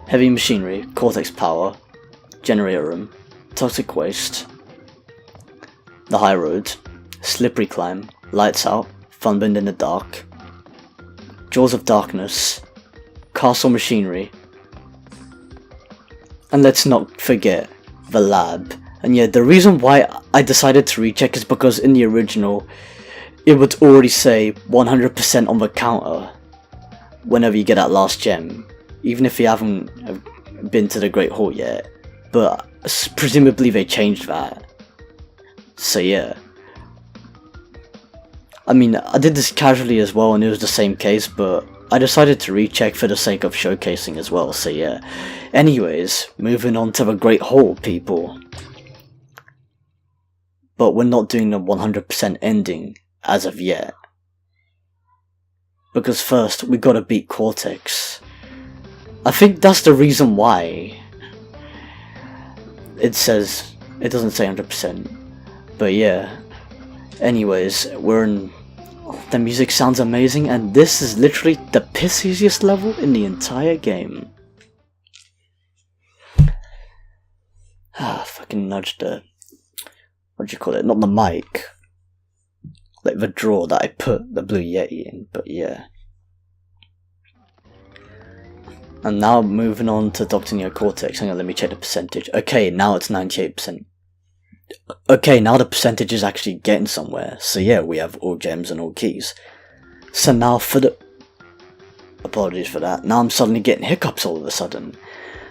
Heavy Machinery, Cortex Power, Generator Room, Toxic Waste, The High Road, Slippery Climb, Lights Out, Funbend in the Dark, Jaws of Darkness, Castle Machinery, and let's not forget the lab. And yeah, the reason why I decided to recheck is because in the original it would already say 100% on the counter whenever you get that last gem. even if you haven't been to the Great Hall yet, but presumably they changed that. So yeah. I mean, I did this casually as well and it was the same case, but I decided to recheck for the sake of showcasing as well, so yeah. Anyways, moving on to the Great Hall, people. But we're not doing the 100% ending as of yet. Because first, we gotta beat Cortex. I think that's the reason why it doesn't say 100%. But yeah. Anyways, we're in... The music sounds amazing, and this is literally the pissiest level in the entire game. Fucking nudged the... What do you call it? Not the mic. Like the drawer that I put the Blue Yeti in, but yeah. And now moving on to Dr. Neo Cortex. Hang on, let me check the percentage. Okay, now it's 98%. Okay, now the percentage is actually getting somewhere. So yeah, we have all gems and all keys. So now for the... Apologies for that. Now I'm suddenly getting hiccups all of a sudden.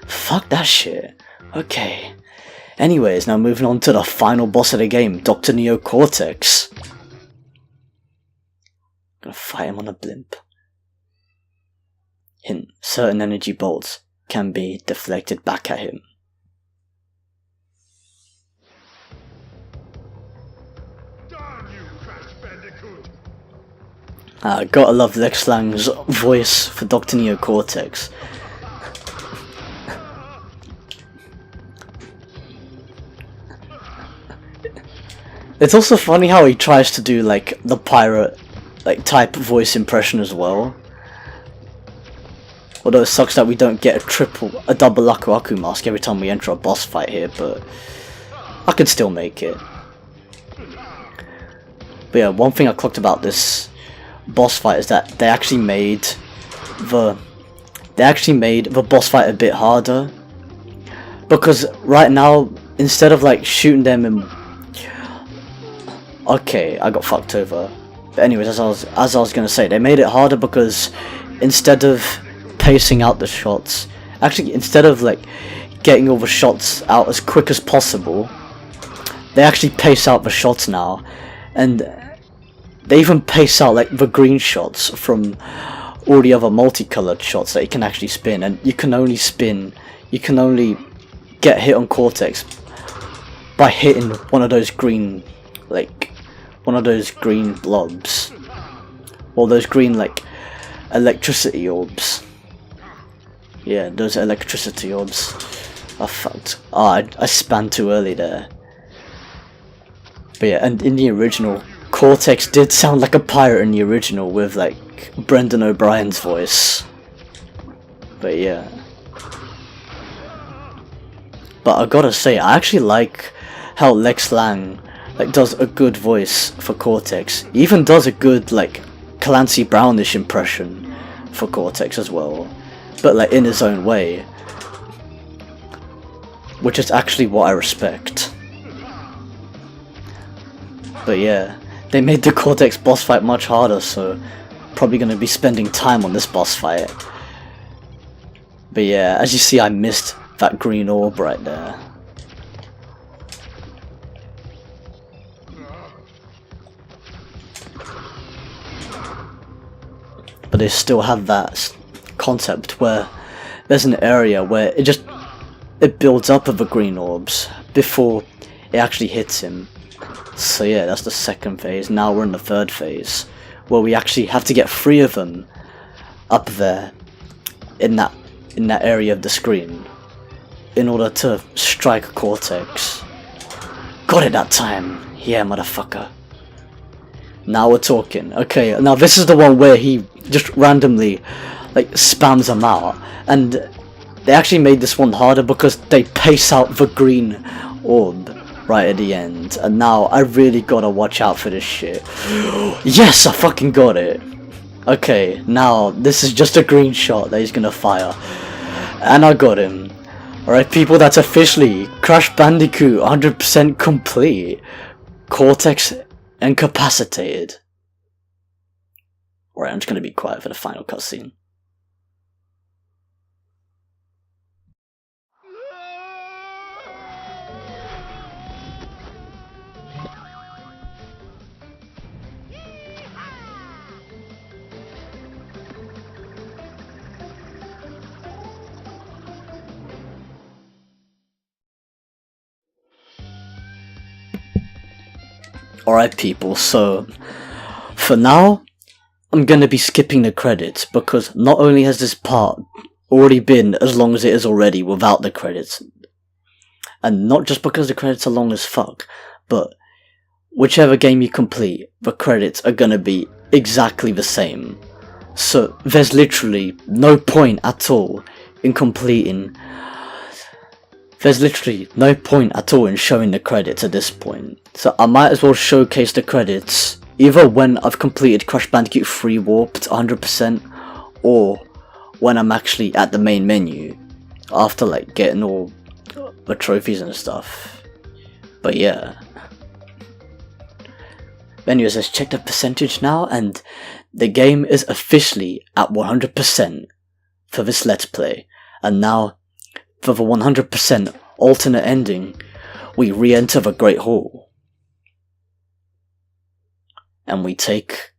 Fuck that shit. Okay. Anyways, now moving on to the final boss of the game, Dr. Neo Cortex. Gonna fight him on a blimp. Hint, certain energy bolts can be deflected back at him. Darn you, Crash Bandicoot! Gotta love Lex Lang's voice for Dr. Neo Cortex. It's also funny how he tries to do like the pirate type voice impression as well. Although it sucks that we don't get a double Aku Aku mask every time we enter a boss fight here, but I could still make it. But yeah, one thing I clocked about this boss fight is that they actually made the boss fight a bit harder. Because right now, instead of like shooting them in... Okay, I got fucked over. But anyways, as I was gonna say, they made it harder because instead of pacing out the shots, actually instead of like getting all the shots out as quick as possible, they actually pace out the shots now, and they even pace out like the green shots from all the other multicolored shots that you can actually spin, and you can only get hit on Cortex by hitting one of those green blobs, or those green electricity orbs. Yeah, those electricity orbs. I fucked. I spun too early there. But yeah, and in the original, Cortex did sound like a pirate in the original with like Brendan O'Brien's voice. But yeah. But I gotta say, I actually like how Lex Lang does a good voice for Cortex. He even does a good Clancy Brownish impression for Cortex as well, but in his own way, which is actually what I respect. But yeah, they made the Cortex boss fight much harder, so probably gonna be spending time on this boss fight. But yeah, as you see, I missed that green orb right there. But they still have that concept where there's an area where it builds up of the green orbs before it actually hits him. So yeah, that's the second phase. Now we're in the third phase, where we actually have to get 3 of them up there in that area of the screen in order to strike Cortex. Got it that time. Yeah, motherfucker. Now we're talking. Okay, now this is the one where he just randomly spams them out, and they actually made this one harder because they pace out the green orb right at the end, and now I really gotta watch out for this shit. Yes, I fucking got it. Okay, now this is just a green shot that he's gonna fire, and I got him. Alright people, that's officially Crash Bandicoot 100% complete. Cortex incapacitated. Alright, I'm just gonna be quiet for the final cutscene. Alright people, so for now, I'm gonna be skipping the credits because not only has this part already been as long as it is already without the credits, and not just because the credits are long as fuck, but whichever game you complete, the credits are gonna be exactly the same. So there's literally no point at all in completing. There's literally no point at all in showing the credits at this point. So I might as well showcase the credits either when I've completed Crash Bandicoot 3 Warped 100% or when I'm actually at the main menu after like getting all the trophies and stuff. But yeah. Anyways, let's check the percentage now, and the game is officially at 100% for this Let's Play. And now, for the 100% alternate ending, we re-enter the Great Hall. And we take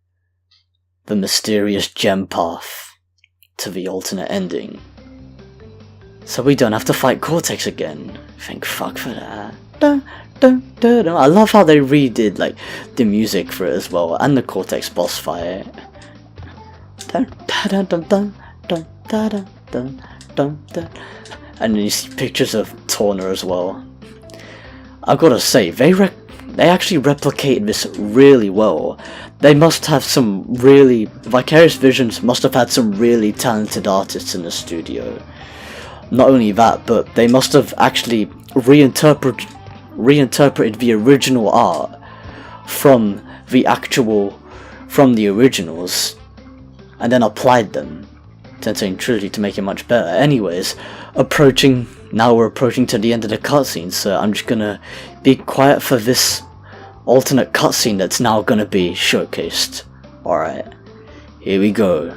the mysterious gem path to the alternate ending. So we don't have to fight Cortex again. Thank fuck for that. Dun, dun, dun, dun. I love how they redid like the music for it as well, and the Cortex boss fight. Dun, dun, dun, dun, dun, dun, dun, dun, dun. And then you see pictures of Torna as well. I've gotta say, they actually replicated this really well. They must have some really... Vicarious Visions must have had some really talented artists in the studio. Not only that, but they must have actually reinterpreted the original art from the originals, and then applied them to Sane Trilogy to make it much better. Anyways, now we're approaching to the end of the cutscene, so I'm just gonna be quiet for this alternate cutscene that's now gonna be showcased. Alright, here we go.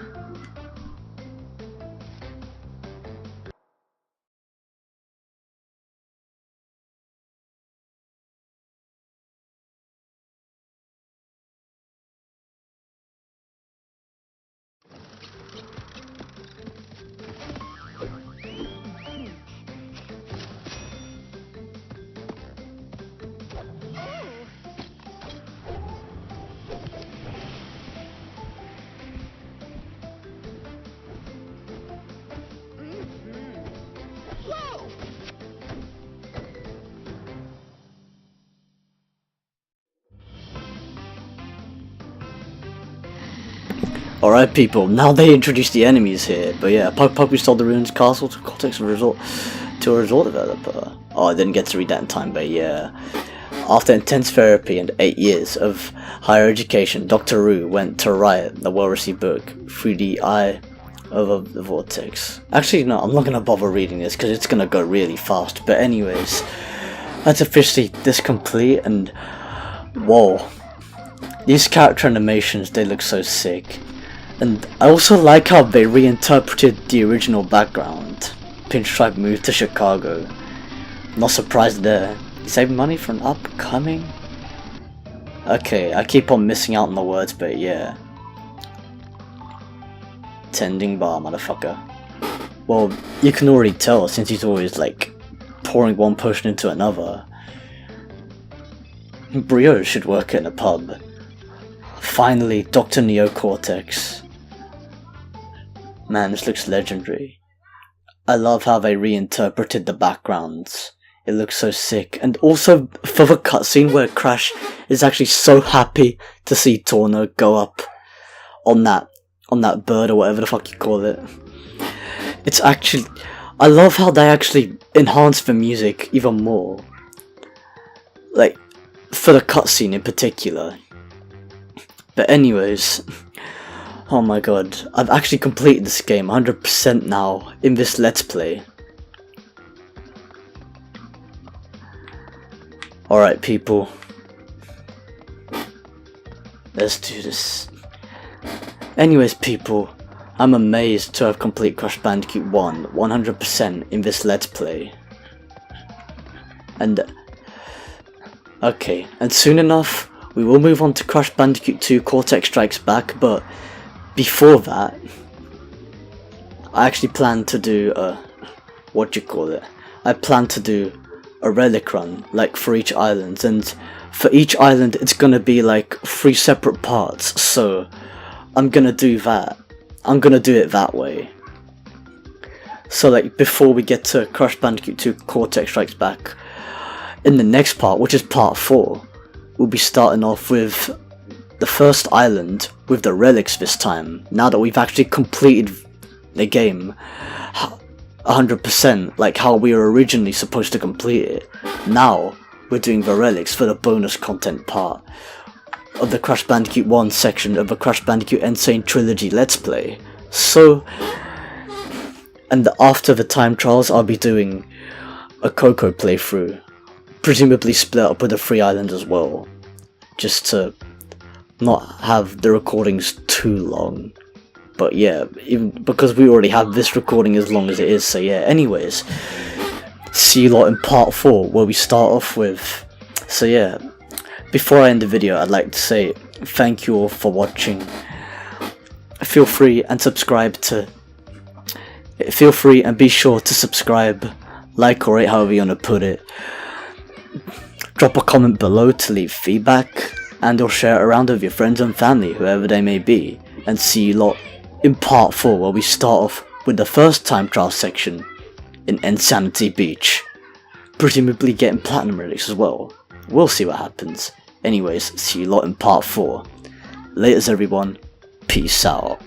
Alright people, now they introduce the enemies here, but yeah, Puck restored the ruins castle to Cortex resort developer. Oh, I didn't get to read that in time, but yeah. After intense therapy and 8 years of higher education, Dr. Roo went to write the well-received book, Through the Eye of the Vortex. Actually, no, I'm not gonna bother reading this because it's gonna go really fast, but anyways, that's officially this complete, and whoa. These character animations, they look so sick. And I also like how they reinterpreted the original background. Pinstripe moved to Chicago. Not surprised there. Save money for an upcoming? Okay, I keep on missing out on the words, but yeah. Tending bar, motherfucker. Well, you can already tell since he's always like pouring one potion into another. Brio should work in a pub. Finally, Dr. Neo Cortex. Man, this looks legendary. I love how they reinterpreted the backgrounds. It looks so sick. And also for the cutscene where Crash is actually so happy to see Torna go up on that bird or whatever the fuck you call it. It's actually... I love how they actually enhance the music even more. Like, for the cutscene in particular. But anyways, oh my god, I've actually completed this game 100% now in this Let's Play. Alright people, let's do this. Anyways people, I'm amazed to have completed Crash Bandicoot 1 100% in this Let's Play. And, okay, and soon enough, we will move on to Crash Bandicoot 2 Cortex Strikes Back, but before that, I actually plan to do I plan to do a relic run, like for each island, and for each island it's gonna be like 3 separate parts, so I'm gonna do that. I'm gonna do it that way. So like before we get to Crash Bandicoot 2 Cortex Strikes Back, in the next part, which is part 4, we'll be starting off with the first island with the relics this time, now that we've actually completed the game 100%, like how we were originally supposed to complete it. Now we're doing the relics for the bonus content part of the Crash Bandicoot 1 section of the Crash Bandicoot Insane Trilogy Let's Play. So, and after the time trials I'll be doing a Coco playthrough, presumably split up with the 3 islands as well, just to not have the recordings too long. But yeah, even because we already have this recording as long as it is, so yeah. Anyways, see you lot in part 4 where we start off with. So yeah, before I end the video, I'd like to say thank you all for watching. Feel free and be sure to subscribe, like or rate, however you want to put it. Drop a comment below to leave feedback, and or share it around with your friends and family, whoever they may be. And see you lot in part 4 where we start off with the first time trial section in Insanity Beach, presumably getting platinum relics as well. We'll see what happens. Anyways, see you lot in part 4. Laters everyone, peace out.